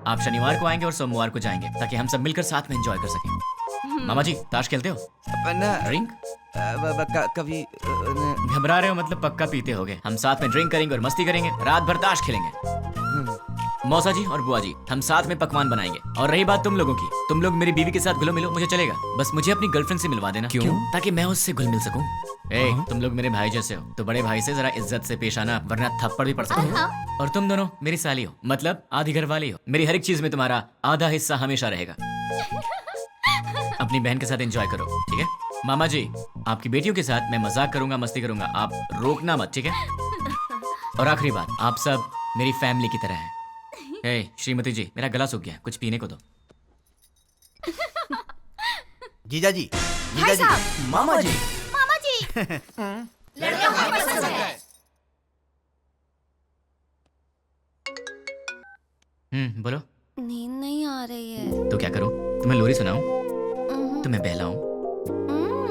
आप शनिवार को आएंगे और सोमवार को जाएंगे ताकि हम सब मिलकर साथ में एंजॉय कर सकें। मामा जी, ताश खेलते हो? ड्रिंक? कभी घबरा रहे हो मतलब पक्का पीते होगे। हम साथ में ड्रिंक करेंगे और मस्ती करेंगे, रात भर ताश खेलेंगे। मौसा जी और बुआ जी, हम साथ में पकवान बनाएंगे। और रही बात तुम लोगों की, तुम लोग मेरी बीवी के साथ घुलो मिलो, मुझे चलेगा। बस मुझे अपनी गर्लफ्रेंड से मिलवा देना। क्यों? ताकि मैं उससे घुल मिल सकूं। तुम लोग मेरे भाई जैसे हो, तो बड़े भाई से जरा इज्जत से पेश आना, वरना थप्पड़ भी पड़ सकता है। और तुम दोनों मेरी साली हो, मतलब आधी घर वाली हो। मेरी हर एक चीज में तुम्हारा आधा हिस्सा हमेशा रहेगा। अब अपनी बहन के साथ एंजॉय करो, ठीक है? मामा जी, आपकी बेटियों के साथ मैं मजाक करूंगा, मस्ती करूंगा, आप रोकना मत, ठीक है? और आखिरी बात, आप सब मेरी फैमिली की तरह हैं। हे श्रीमती जी, मेरा गला सूख गया, कुछ पीने को दो। जीजा जी, जीजा भाई जी, साहब, मामा जी। मामा जी लड़का हमें पसंद है। बोलो। नींद नहीं आ रही है। तो क्या करूं? तुम्हें लोरी सुनाऊं? तुम्हें बहलाऊं?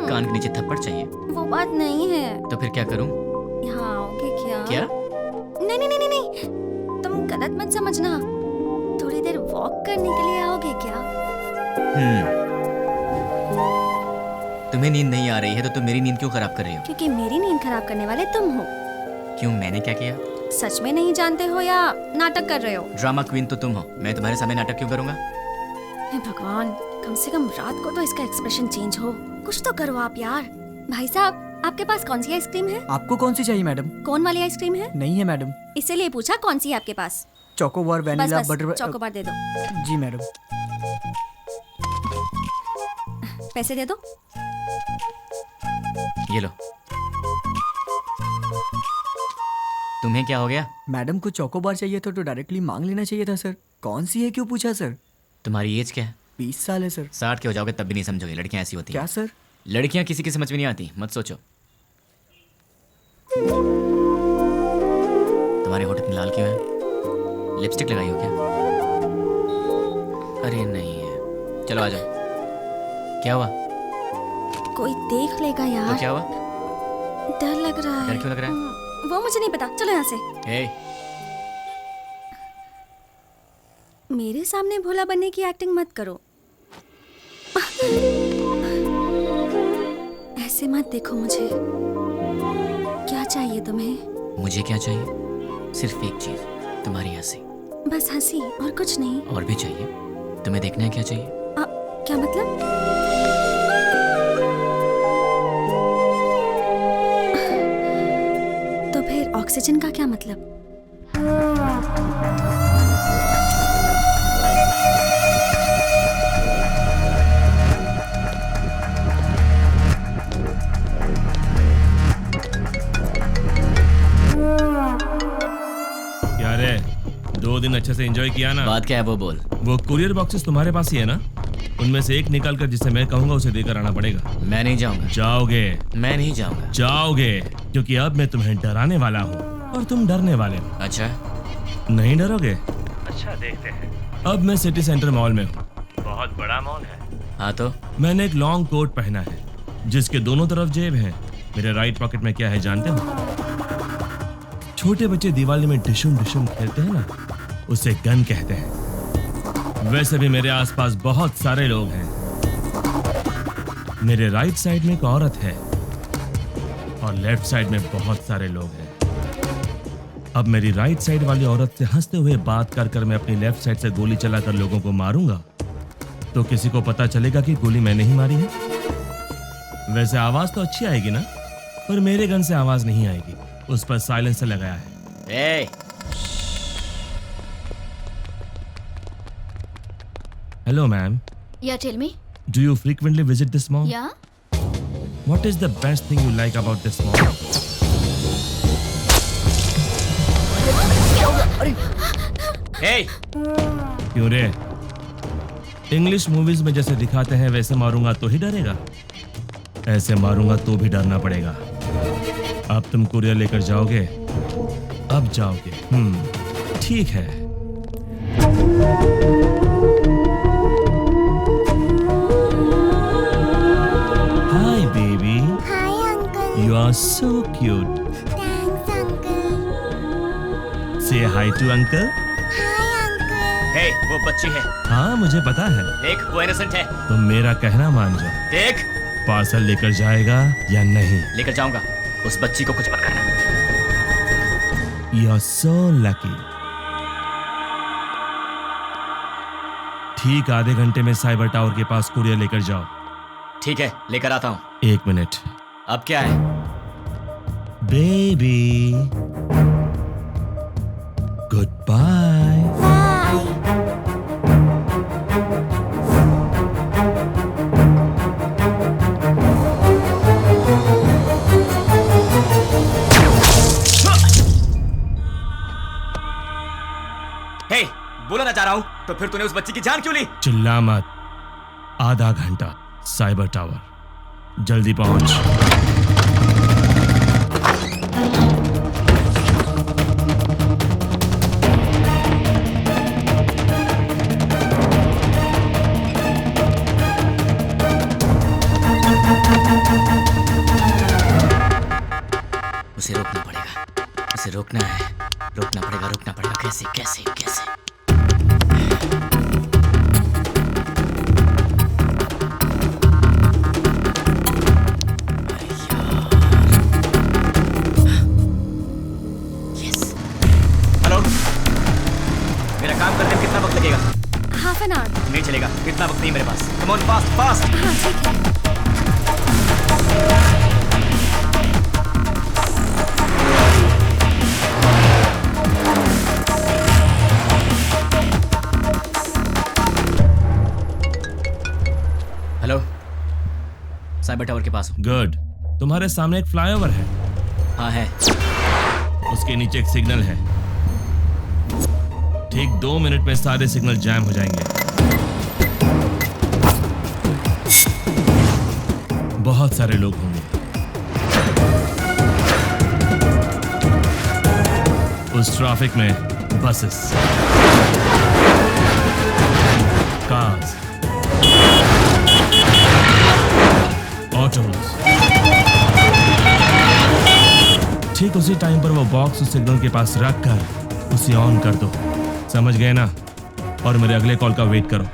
कान के नीचे थप्पड़ चाहिए? वो बात नहीं है। तो फिर क्या करूं? यहाँ आओगे क्या? क्या? नहीं नहीं नहीं नहीं, तुम गलत मत समझना। थोड़ी देर वॉक करने के लिए आओगे क्या? तुम्हें नींद नहीं आ रही है तो तुम मेरी नींद क्यों खराब कर रही हो? क्योंकि मेरी नींद खराब करने वाले तुम हो। क्यों, मैंने क्या किया? सच में नहीं जानते हो या नाटक कर रहे हो? ड्रामा क्वीन तो तुम हो, मैं तुम्हारे सामने नाटक क्यों करूंगा? हे भगवान, कम से कम रात को तो इसका एक्सप्रेशन चेंज हो। कुछ तो करो आप यार। भाई साहब, आपके पास कौन सी आइसक्रीम है? आपको कौन सी चाहिए मैडम? कौन वाली आइसक्रीम है? नहीं है मैडम। इसीलिए पूछा कौन सी है आपके पास। चोकोबार, बस वैनिला, बस, बटर। चोकोबार दे दो। जी मैडम। पैसे दे दो। ये लो। तुम्हें क्या हो गया? मैडम को चोकोबार चाहिए था तो डायरेक्टली मांग लेना चाहिए था सर। कौन सी है क्यों पूछा सर? तुम्हारी एज क्या है? 20 साल है सर। 60 के हो जाओगे तब भी नहीं समझोगे, लड़कियां ऐसी होती हैं। क्या सर? लड़कियां किसी की समझ में नहीं आती, मत सोचो। तुम्हारे होठ इतने लाल क्यों है? लिपस्टिक लगाई हो क्या? अरे नहीं है। चलो आ जाओ। क्या हुआ? कोई देख लेगा यार। तो क्या हुआ? डर लग रहा है। डर क्यों लग रहा है? वो मुझे नहीं पता, चलो यहाँ से। हे, मेरे सामने भोला बनने की एक्टिंग मत करो। ऐसे मत देखो मुझे। क्या चाहिए तुम्हें? मुझे क्या चाहिए? सिर्फ एक चीज, तुम्हारी हंसी। बस हंसी और कुछ नहीं? और भी चाहिए। तुम्हें देखना है क्या चाहिए? क्या मतलब? तो फिर ऑक्सीजन का क्या मतलब? क्या रे, 2 दिन अच्छे से एंजॉय किया ना? बात क्या है वो बोल। वो कुरियर बॉक्सेस तुम्हारे पास ही है ना? उनमें से एक निकाल कर जिसे मैं कहूंगा उसे देकर आना पड़ेगा। मैं नहीं जाऊंगा। जाओगे? मैं नहीं जाऊंगा। जाओगे, क्योंकि अब मैं तुम्हें डराने वाला हूँ और तुम डरने वाले हो। अच्छा, नहीं डरोगे? अच्छा, देखते हैं। अब मैं सिटी सेंटर मॉल में हूँ। बहुत बड़ा मॉल है। हाँ तो? मैंने एक लॉन्ग कोट पहना है जिसके दोनों तरफ जेब है। मेरे राइट पॉकेट में क्या है जानते हो? छोटे बच्चे दिवाली में डिशुम डिशुम खेलते हैं ना, उसे गन कहते हैं। वैसे भी मेरे आसपास बहुत सारे लोग हैं। मेरे राइट साइड में एक औरत है और लेफ्ट साइड में बहुत सारे लोग हैं। अब मेरी राइट साइड वाली औरत से हंसते हुए बात कर कर मैं अपनी लेफ्ट साइड से गोली चलाकर लोगों को मारूंगा तो किसी को पता चलेगा कि गोली मैंने ही मारी है। वैसे आवाज तो अच्छी आएगी ना, पर मेरे गन से आवाज नहीं आएगी, उस पर साइलेंसर लगाया है। ए! Hello, ma'am. Yeah, tell me. Do you frequently visit this mall? Yeah. What is the best thing you like about this mall? Hey! क्यों रे? इंग्लिश मूवीज में जैसे दिखाते हैं वैसे मारूंगा तो ही डरेगा, ऐसे मारूंगा तो भी डरना पड़ेगा। अब तुम कुरियर लेकर जाओगे? अब जाओगे। ठीक है। Hi baby. Hi uncle. You are so cute. Thanks uncle. Say hi to uncle. Hi uncle. Hey, वो बच्ची है। हाँ मुझे पता है। देख, वो इनोसेंट है। तुम मेरा कहना मान जाओ। देख, पार्सल लेकर जाएगा या नहीं? लेकर जाऊंगा। उस बच्ची को कुछ मत करना। You are so lucky. ठीक आधे घंटे में साइबर टावर के पास कुरियर लेकर जाओ। ठीक है, लेकर आता हूँ। 1 मिनट। अब क्या है? Baby, good bye. Bye. बोला ना चाह रहा हूँ, तो फिर तूने उस बच्ची की जान क्यों ली? चिल्ला मत। आधा घंटा साइबर टावर, जल्दी पहुंच। उसे रोकना पड़ेगा, उसे रोकना है, रोकना पड़ेगा। कैसे कैसे कैसे? हेलो, मेरा काम करने में कितना वक्त लगेगा? Half an hour. नहीं चलेगा, इतना वक्त नहीं मेरे पास। Come on, fast fast. हाँ ठीक है। हेलो, साइबर टावर के पास हूँ। गुड। तुम्हारे सामने एक फ्लाईओवर है। हाँ है। उसके नीचे एक सिग्नल है। ठीक 2 मिनट में सारे सिग्नल जैम हो जाएंगे। बहुत सारे लोग होंगे। उस ट्रैफिक में बसेस, कार्स, ऑटोज। ठीक उसी टाइम पर वो बॉक्स उस सिग्नल के पास रख कर उसे ऑन कर दो। समझ गए ना? और मेरे अगले कॉल का वेट करो।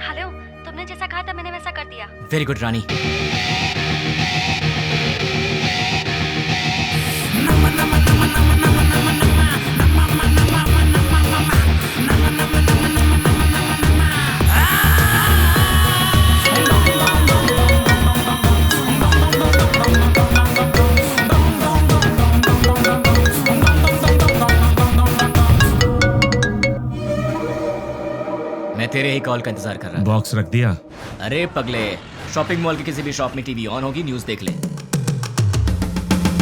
हेलो, तुमने जैसा कहा था मैंने वैसा कर दिया। वेरी गुड रानी। मैं तेरे ही कॉल का इंतजार कर रहा था। बॉक्स रख दिया? अरे पगले, शॉपिंग मॉल के किसी भी शॉप में टीवी ऑन होगी, न्यूज़ देख ले।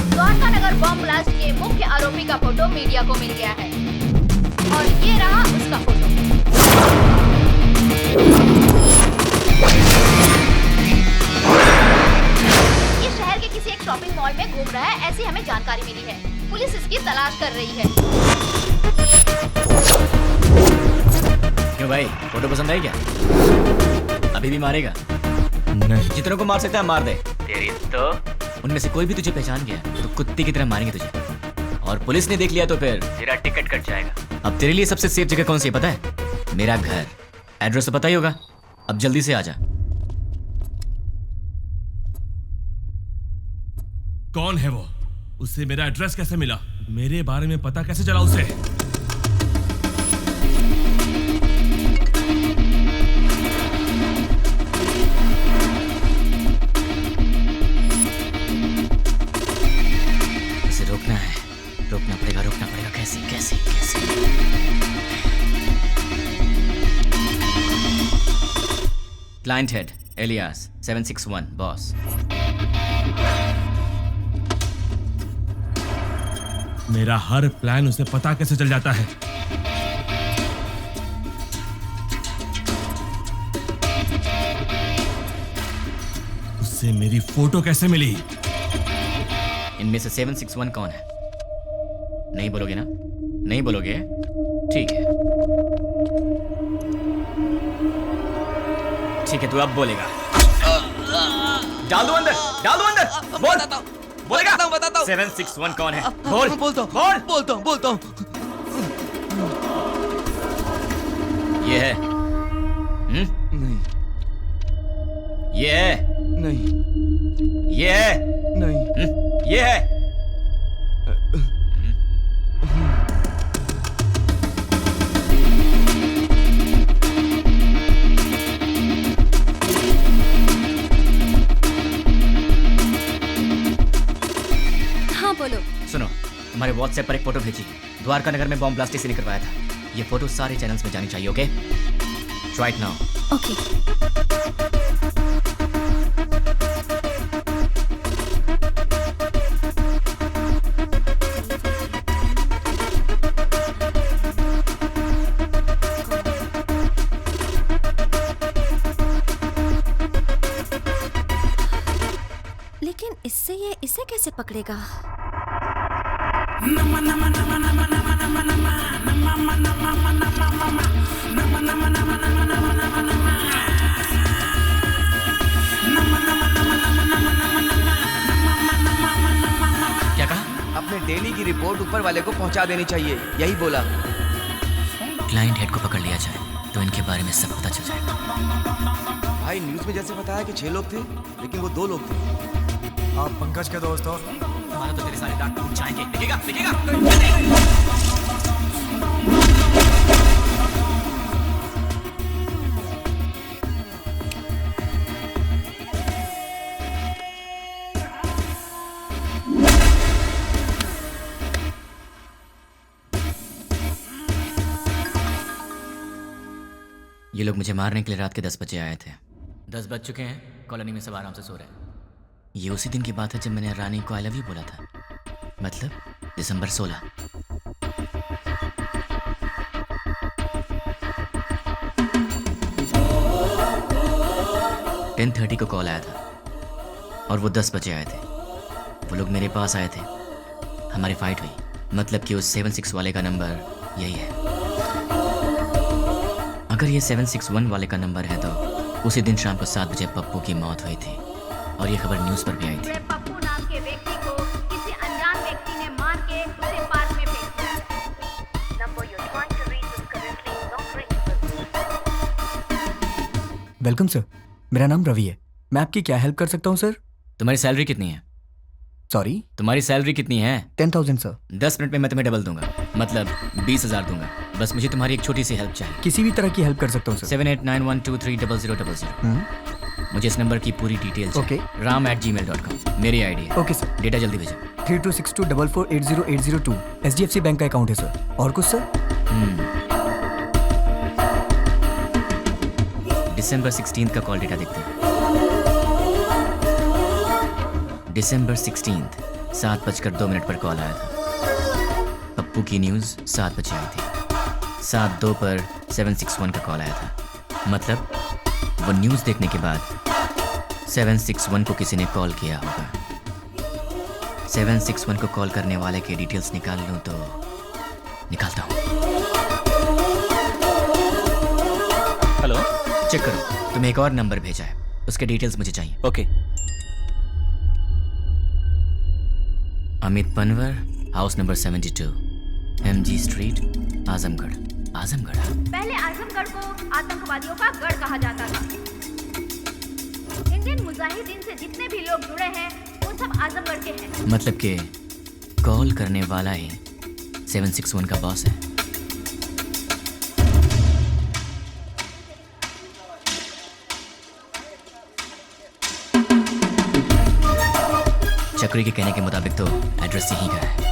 द्वारका नगर बॉम्ब ब्लास्ट के मुख्य आरोपी का फोटो मीडिया को मिल गया है और ये रहा उसका फोटो। ये शहर के किसी एक शॉपिंग मॉल में घूम रहा है, ऐसी हमें जानकारी मिली है। पुलिस इसकी तलाश कर रही है। क्यों भाई, फोटो पसंद आई क्या? अभी भी मारेगा? नहीं। जितनों को मार सकता है मार दे। तेरी तो उनमें से कोई भी तुझे पहचान गया तो कुत्ते की तरह मारेंगे तुझे, और पुलिस ने देख लिया तो फिर तेरा टिकट कट जाएगा। अब तेरे लिए सबसे सेफ जगह कौन सी है पता है? मेरा घर। एड्रेस तो पता ही होगा। अब जल्दी से आ जा। कौन है वो? उससे मेरा एड्रेस कैसे मिला? मेरे बारे में पता कैसे चला उसे? उसे रोकना है, रोकना पड़ेगा। कैसे कैसे कैसे? Client head alias 761 boss. मेरा हर प्लान उसे पता कैसे चल जाता है? उससे मेरी फोटो कैसे मिली? इनमें से 761 कौन है? नहीं बोलोगे ना? नहीं बोलोगे? ठीक है, ठीक है, तू अब बोलेगा। डाल दो अंदर, डाल दो अंदर। बोल, बोलेगा? बताता हूँ। 761 कौन है? बोल, बोलता हूँ, बोल। बोलता हूँ। ये है? नहीं। ये है? नहीं। ये है? नहीं। ये है? हाँ बोलो। सुनो, हमारे व्हाट्सएप पर एक फोटो भेजी। द्वारका नगर में बॉम्ब ब्लास्ट इसी ने करवाया था। ये फोटो सारे चैनल्स में जानी चाहिए, okay? Try it now. Okay. लेकिन इससे ये इसे कैसे पकड़ेगा? क्या कहा? अपने डेली की रिपोर्ट ऊपर वाले को पहुंचा देनी चाहिए, यही बोला। क्लाइंट हेड को पकड़ लिया जाए तो इनके बारे में सब पता चल जाएगा। भाई न्यूज में जैसे बताया कि 6 लोग थे, लेकिन वो 2 लोग थे। आप पंकज के दोस्त हो? हमारा तो तेरे सारे दांत टूट जाएंगे। दिखेगा? दिखेगा? ये लोग मुझे मारने के लिए रात के 10 बजे आए थे। 10 बज चुके हैं, कॉलोनी में सब आराम से सो रहे हैं। ये उसी दिन की बात है जब मैंने रानी को आई लव यू बोला था, मतलब दिसंबर 16। टेन 30 को कॉल आया था और वो 10 बजे आए थे। वो लोग मेरे पास आए थे, हमारी फाइट हुई। मतलब कि उस 76 वाले का नंबर यही है। अगर ये 761 वाले का नंबर है तो उसी दिन शाम को 7 बजे पप्पू की मौत हुई थी और ये खबर न्यूज़ पर भी आई थी। पप्पू नाम के व्यक्ति को किसी अनजान व्यक्ति ने मार के उसे पार्क में फेंक दिया। Number you are trying to reach is currently not reachable. Welcome sir, मेरा नाम रवि है। मैं आपकी क्या हेल्प कर सकता हूँ सर? तुम्हारी सैलरी कितनी है? सॉरी? तुम्हारी सैलरी कितनी है? 10,000 सर। 10 मिनट में मैं तुम्हें डबल दूंगा, मतलब 20,000 दूंगा। बस मुझे तुम्हारी एक छोटी सी हेल्प चाहिए। किसी भी तरह की हेल्प कर सकता हूँ सर। 7891230000। मुझे इस नंबर की पूरी डिटेल ओके। ram@gmail.com मेरी आईडी है। Okay sir. डेटा जल्दी भेजो। 326244808002 HDFC बैंक का अकाउंट है सर। और कुछ सर? दिसंबर 16 का कॉल डेटा देखते हैं। दिसंबर 16 7:02 पर कॉल आया था। पप्पू की न्यूज़ 7 बजे आई थी। 7:02 पर 761 का कॉल आया था। मतलब वो न्यूज़ देखने के बाद 761 को किसी ने कॉल किया होगा। 761 को कॉल करने वाले के डिटेल्स निकाल लूँ तो निकालता हूँ। हेलो, चेक करो, तुम्हें एक और नंबर भेजा है, उसके डिटेल्स मुझे चाहिए। Okay. Amit Panwar, house number 72, MG street, Azamgarh. Azamgarh? पहले आजमगढ़ को आतंकवादियों का गढ़ कहा जाता था। इंडियन मुजाहिदीन से जितने भी लोग जुड़े हैं वो सब आजमगढ़ के हैं। मतलब कि कॉल करने वाला ही 761 का बॉस है। चक्री के कहने के मुताबिक तो एड्रेस यहीं का है।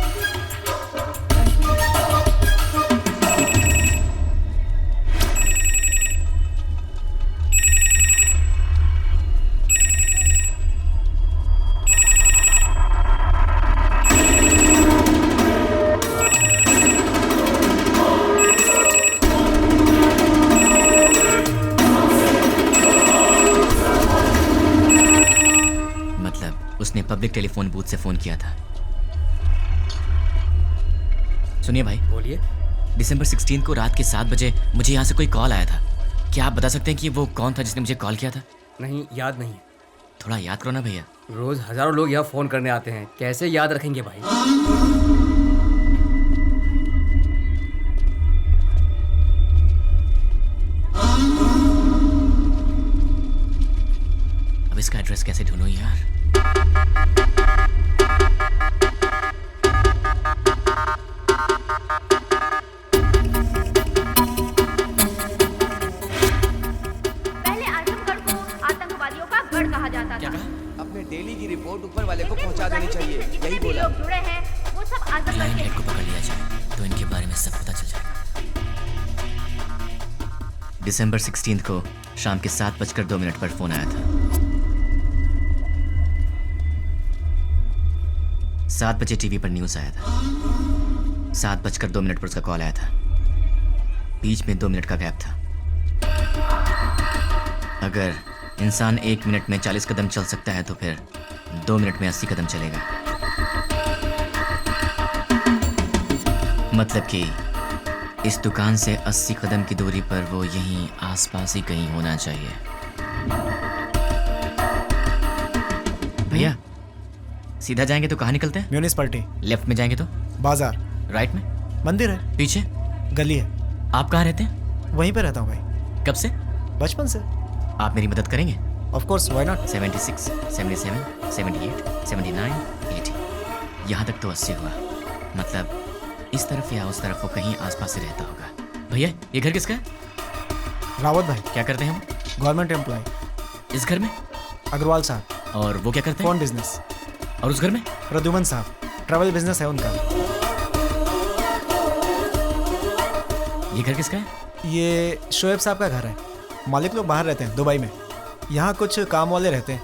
उसने पब्लिक टेलीफोन बूथ से फोन किया था। सुनिए भाई। बोलिए। दिसंबर 16 को रात के 7 बजे मुझे यहाँ से कोई कॉल आया था। क्या आप बता सकते हैं कि वो कौन था जिसने मुझे कॉल किया था? नहीं, याद नहीं। थोड़ा याद करो ना भैया। रोज हजारों लोग यहाँ फोन करने आते हैं, कैसे याद रखेंगे भाई? इसका एड्रेस कैसे ढूंढूं यार? पहले आजमगढ़ को आतंकवादियों का गढ़ कहा जाता था। अपने डेली की रिपोर्ट ऊपर वाले को पहुंचा देनी चाहिए, जितने यही भी बोला। लोग जुड़े हैं वो सब आजमगढ़ के लाइमलाइट को पकड़ लिया जाए तो इनके बारे में सब पता चल जाएगा। दिसंबर 16 को शाम के 7:02 पर फोन आया था। 7 बजे टीवी पर न्यूज आया था। 7:02 पर उसका कॉल आया था। बीच में 2 मिनट का गैप था। अगर इंसान 1 मिनट में 40 कदम चल सकता है तो फिर 2 मिनट में 80 कदम चलेगा। मतलब कि इस दुकान से 80 कदम की दूरी पर वो यहीं आसपास ही कहीं होना चाहिए। भैया सीधा जाएंगे तो कहाँ निकलते हैं? म्यूनिसिपैलिटी। लेफ्ट में जाएंगे तो बाजार। राइट में मंदिर है। पीछे गली है। आप कहाँ रहते हैं? वहीं पे रहता हूँ भाई। कब से? बचपन से। आप मेरी मदद करेंगे? Of course, why not. 76, 77, 78, 79, 80। यहाँ तक तो 80 हुआ। मतलब इस तरफ या उस तरफ वो कहीं आसपास ही रहता होगा। भैया ये घर किसका है? रावत भाई। क्या करते हैं हम? Government employ. इस घर में? अग्रवाल साहब। और वो क्या करते हैं? Phone business. और उस घर में? प्रद्युमन साहब, ट्रैवल बिजनेस है उनका। ये घर किसका है? ये शोएब साहब का घर है। मालिक लोग बाहर रहते हैं, दुबई में। यहाँ कुछ काम वाले रहते हैं।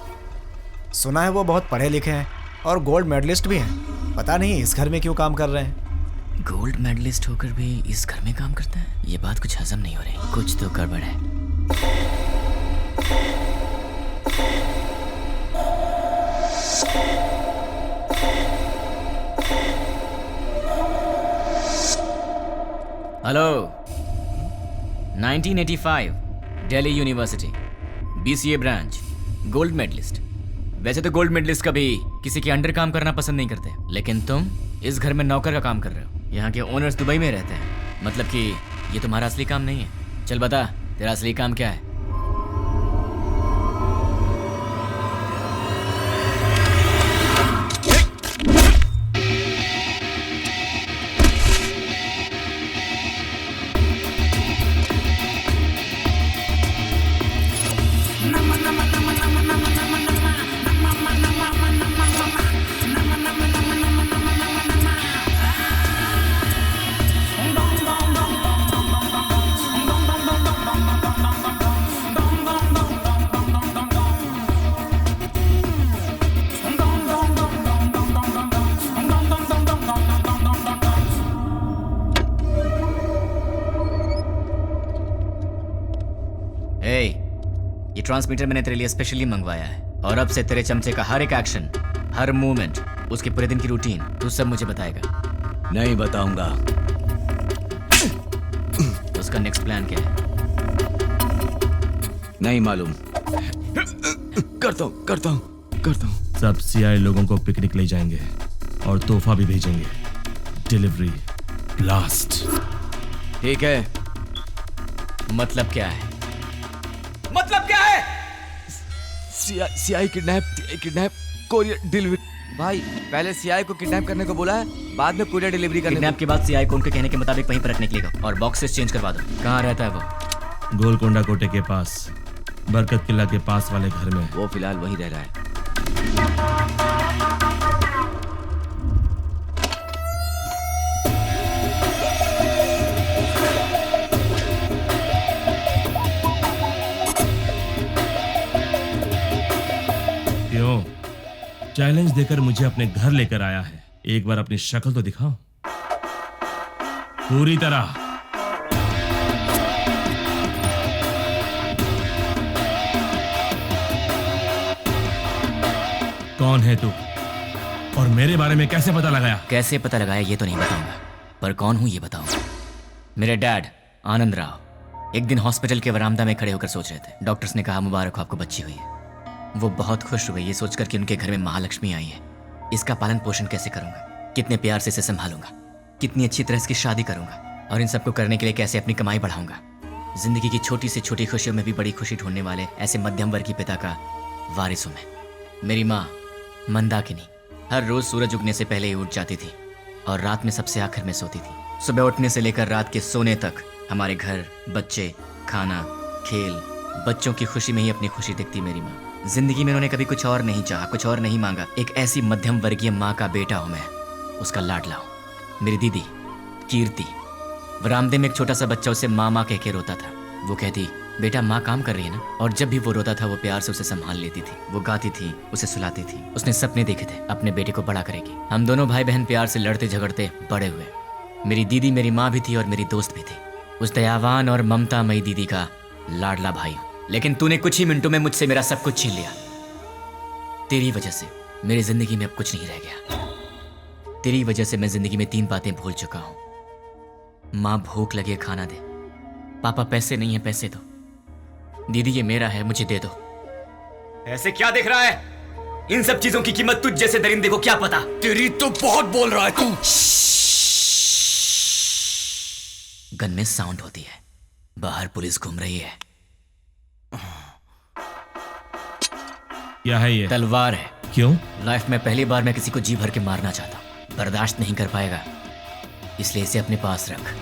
सुना है वो बहुत पढ़े लिखे हैं और गोल्ड मेडलिस्ट भी हैं। पता नहीं इस घर में क्यों काम कर रहे हैं। गोल्ड मेडलिस्ट होकर भी इस घर में काम करता है? ये बात कुछ हजम नहीं हो रही। कुछ तो गड़बड़ है। Hello. 1985 Delhi university BCA branch, gold medalist. वैसे तो गोल्ड मेडलिस्ट कभी किसी के अंडर काम करना पसंद नहीं करते, लेकिन तुम इस घर में नौकर का काम कर रहे हो। यहाँ के ओनर्स दुबई में रहते हैं। मतलब कि ये तुम्हारा असली काम नहीं है। चल बता, तेरा असली काम क्या है? ये ट्रांसमीटर मैंने तेरे लिए स्पेशली मंगवाया है और अब से तेरे चमचे का हर एक एक्शन, हर मूवमेंट, उसके पूरे दिन की रूटीन तू सब मुझे बताएगा। नहीं बताऊंगा। उसका नेक्स्ट प्लान क्या है? नहीं मालूम। करता हूँ। सब CI लोगों को पिकनिक ले जाएंगे और तोहफा भी भेजेंगे। Delivery blast. ठीक है। मतलब क्या है? मतलब क्या है? CI kidnap courier delivery. भाई पहले CI को किडनैप करने को बोला है, बाद में कोरियर डिलीवरी करने किडनैप के बाद CI को उनके कहने के मुताबिक वहीं पर रखने के लिए कहो और बॉक्सेस चेंज करवा दो। कहाँ रहता है वो? गोलकोंडा कोटे के पास, बरकत किला के पास वाले घर में। वो फिलहाल वहीं रह रहा है। क्यों? चैलेंज देकर मुझे अपने घर लेकर आया है। एक बार अपनी शक्ल तो दिखाओ पूरी तरह। कौन है तू और मेरे बारे में कैसे पता लगाया? कैसे पता लगाया ये तो नहीं बताऊंगा, पर कौन हूं ये बताऊंगा। मेरे डैड आनंद राव एक दिन हॉस्पिटल के वरामदा में खड़े होकर सोच रहे थे। डॉक्टर्स ने कहा मुबारक हो, आपको बच्ची हुई है। वो बहुत खुश हुए ये सोचकर कि उनके घर में महालक्ष्मी आई है। इसका पालन पोषण कैसे करूंगा, कितने प्यार से इसे संभालूंगा, कितनी अच्छी तरह इसकी शादी करूंगा और इन सबको करने के लिए कैसे अपनी कमाई बढ़ाऊंगा। जिंदगी की छोटी से छोटी खुशियों में भी बड़ी खुशी ढूंढने वाले ऐसे मध्यम वर्ग के पिता का वारिस हूं मैं। मेरी माँ मंदाकिनी हर रोज सूरज उगने से पहले ही उठ जाती थी और रात में सबसे आखिर में सोती थी। सुबह उठने से लेकर रात के सोने तक हमारे घर, बच्चे, खाना, खेल, बच्चों की खुशी में ही अपनी खुशी दिखती मेरी माँ। जिंदगी में उन्होंने कभी कुछ और नहीं चाहा, कुछ और नहीं मांगा। एक ऐसी मध्यम वर्गीय माँ का बेटा हूं मैं, उसका लाडला हूं। मेरी दीदी कीर्ति, बरामदे में एक छोटा सा बच्चा उसे माँ माँ कह के रोता था। वो कहती, बेटा माँ काम कर रही है ना। और जब भी वो रोता था वो प्यार से उसे संभाल लेती थी। वो गाती थी, उसे सुलाती थी। उसने सपने देखे थे अपने बेटे को बड़ा करेगी। हम दोनों भाई बहन प्यार से लड़ते झगड़ते बड़े हुए। मेरी दीदी मेरी माँ भी थी और मेरी दोस्त भी थी। उस दयावान और ममतामयी दीदी का लाडला भाई हूं। लेकिन तूने कुछ ही मिनटों में मुझसे मेरा सब कुछ छीन लिया। तेरी वजह से मेरी जिंदगी में अब कुछ नहीं रह गया। तेरी वजह से मैं जिंदगी में 3 बातें भूल चुका हूं। माँ भूख लगे खाना दे, पापा पैसे नहीं है पैसे दो, दीदी ये मेरा है मुझे दे दो। ऐसे क्या देख रहा है? इन सब चीजों की कीमत तुझ जैसे दरिंदे को क्या पता? तेरी तो बहुत बोल रहा है तू। गन में साउंड होती है, बाहर पुलिस घूम रही है। क्या है ये? तलवार है। क्यों? लाइफ में पहली बार मैं किसी को जी भर के मारना चाहता हूं। बर्दाश्त नहीं कर पाएगा, इसलिए इसे अपने पास रख।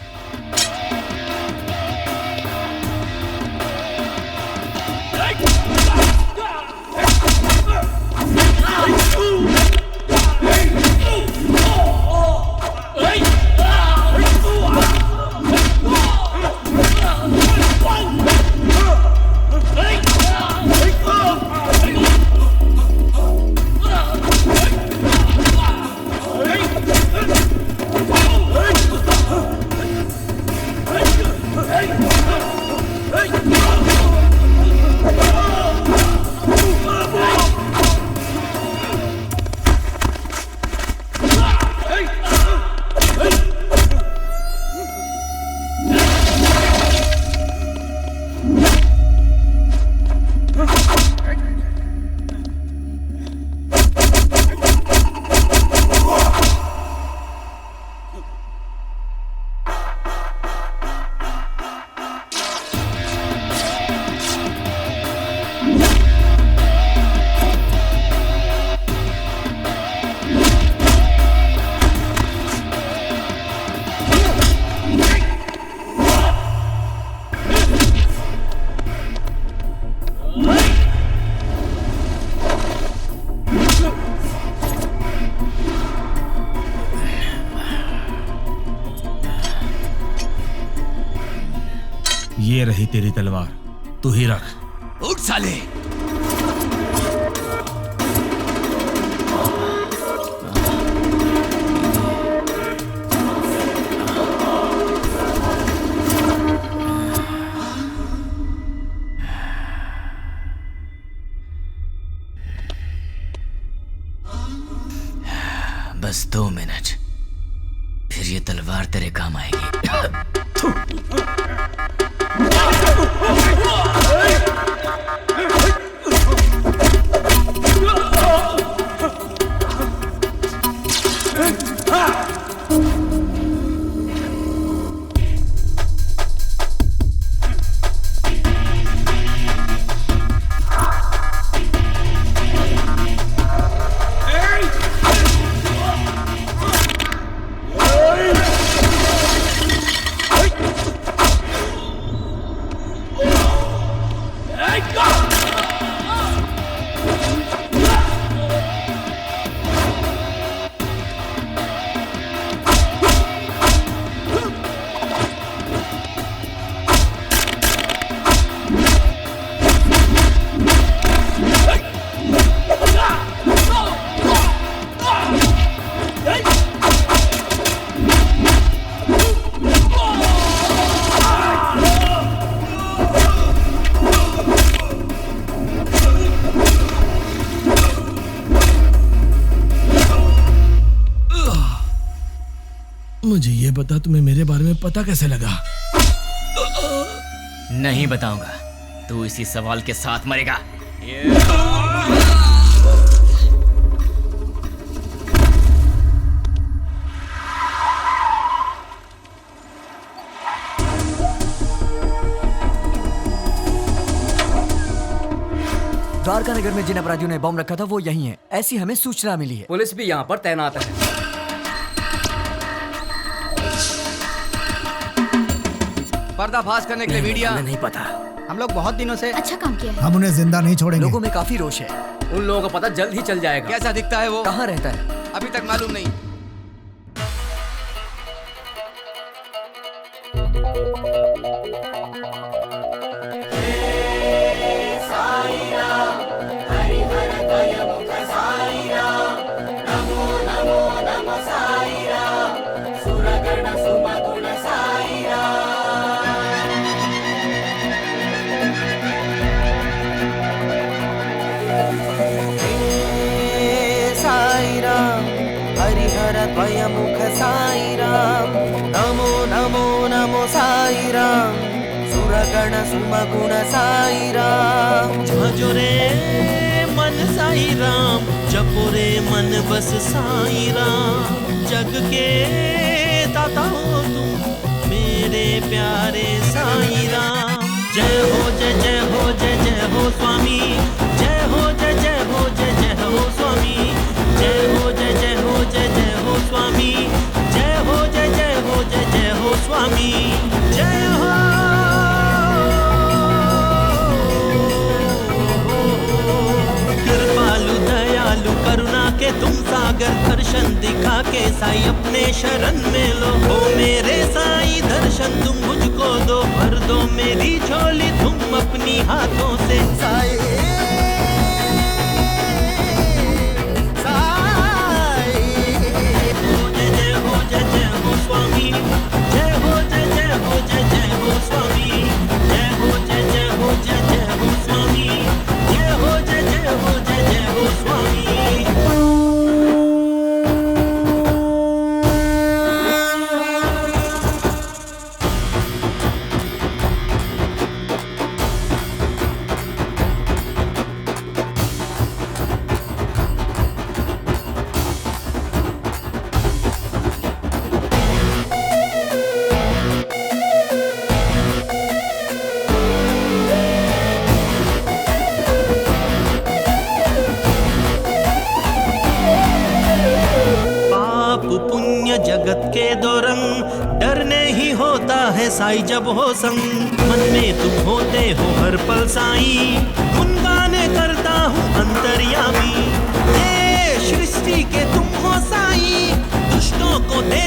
ये रही तेरी तलवार, तू ही रख। उठ साले। बस 2 मिनट, फिर ये तलवार तेरे काम आएगी। मुझे ये बता, तुम्हें मेरे बारे में पता कैसे लगा? नहीं बताऊंगा, तू इसी सवाल के साथ मरेगा। द्वारका नगर में जिन अपराधियों ने बम रखा था वो यही है, ऐसी हमें सूचना मिली है। पुलिस भी यहाँ पर तैनात है। पर्दाफाश करने के लिए मीडिया। नहीं पता। हम लोग बहुत दिनों से अच्छा काम किया है। हम उन्हें जिंदा नहीं छोड़ेंगे। लोगों में काफी रोष है। उन लोगों का पता जल्द ही चल जाएगा। कैसा दिखता है वो? कहाँ रहता है? अभी तक मालूम नहीं। हरिहरद्वयमुख साईराम नमो नमो नमो साईराम सुरगण सुमगुण साईराम भजो रे मन साईराम जपो रे मन बस साईराम जग के दाता हो तुम मेरे प्यारे साईराम जय हो जय जय हो जय जय हो स्वामी जय हो जय जय हो जय जय हो स्वामी जय हो जय जय हो जय जय हो स्वामी जय हो जय जय हो जय जय हो स्वामी जय हो। कृपालु दयालु करुणा के तुम सागर दर्शन दिखा के साई अपने शरण में लो हो मेरे साई दर्शन तुम मुझको दो भर दो मेरी झोली तुम अपनी हाथों से साई स्वामी जय हो जय जय हो जय जय हो स्वामी जय हो जय जय हो जय जय हो स्वामी जय हो जय जय हो जय जय हो स्वामी। जगत के दो रंग डरने ही होता है साई जब हो संग मन में तुम होते हो हर पल साई गुनगाने करता हूँ अंतर्यामी ये सृष्टि के तुम हो साई दुष्टों को दे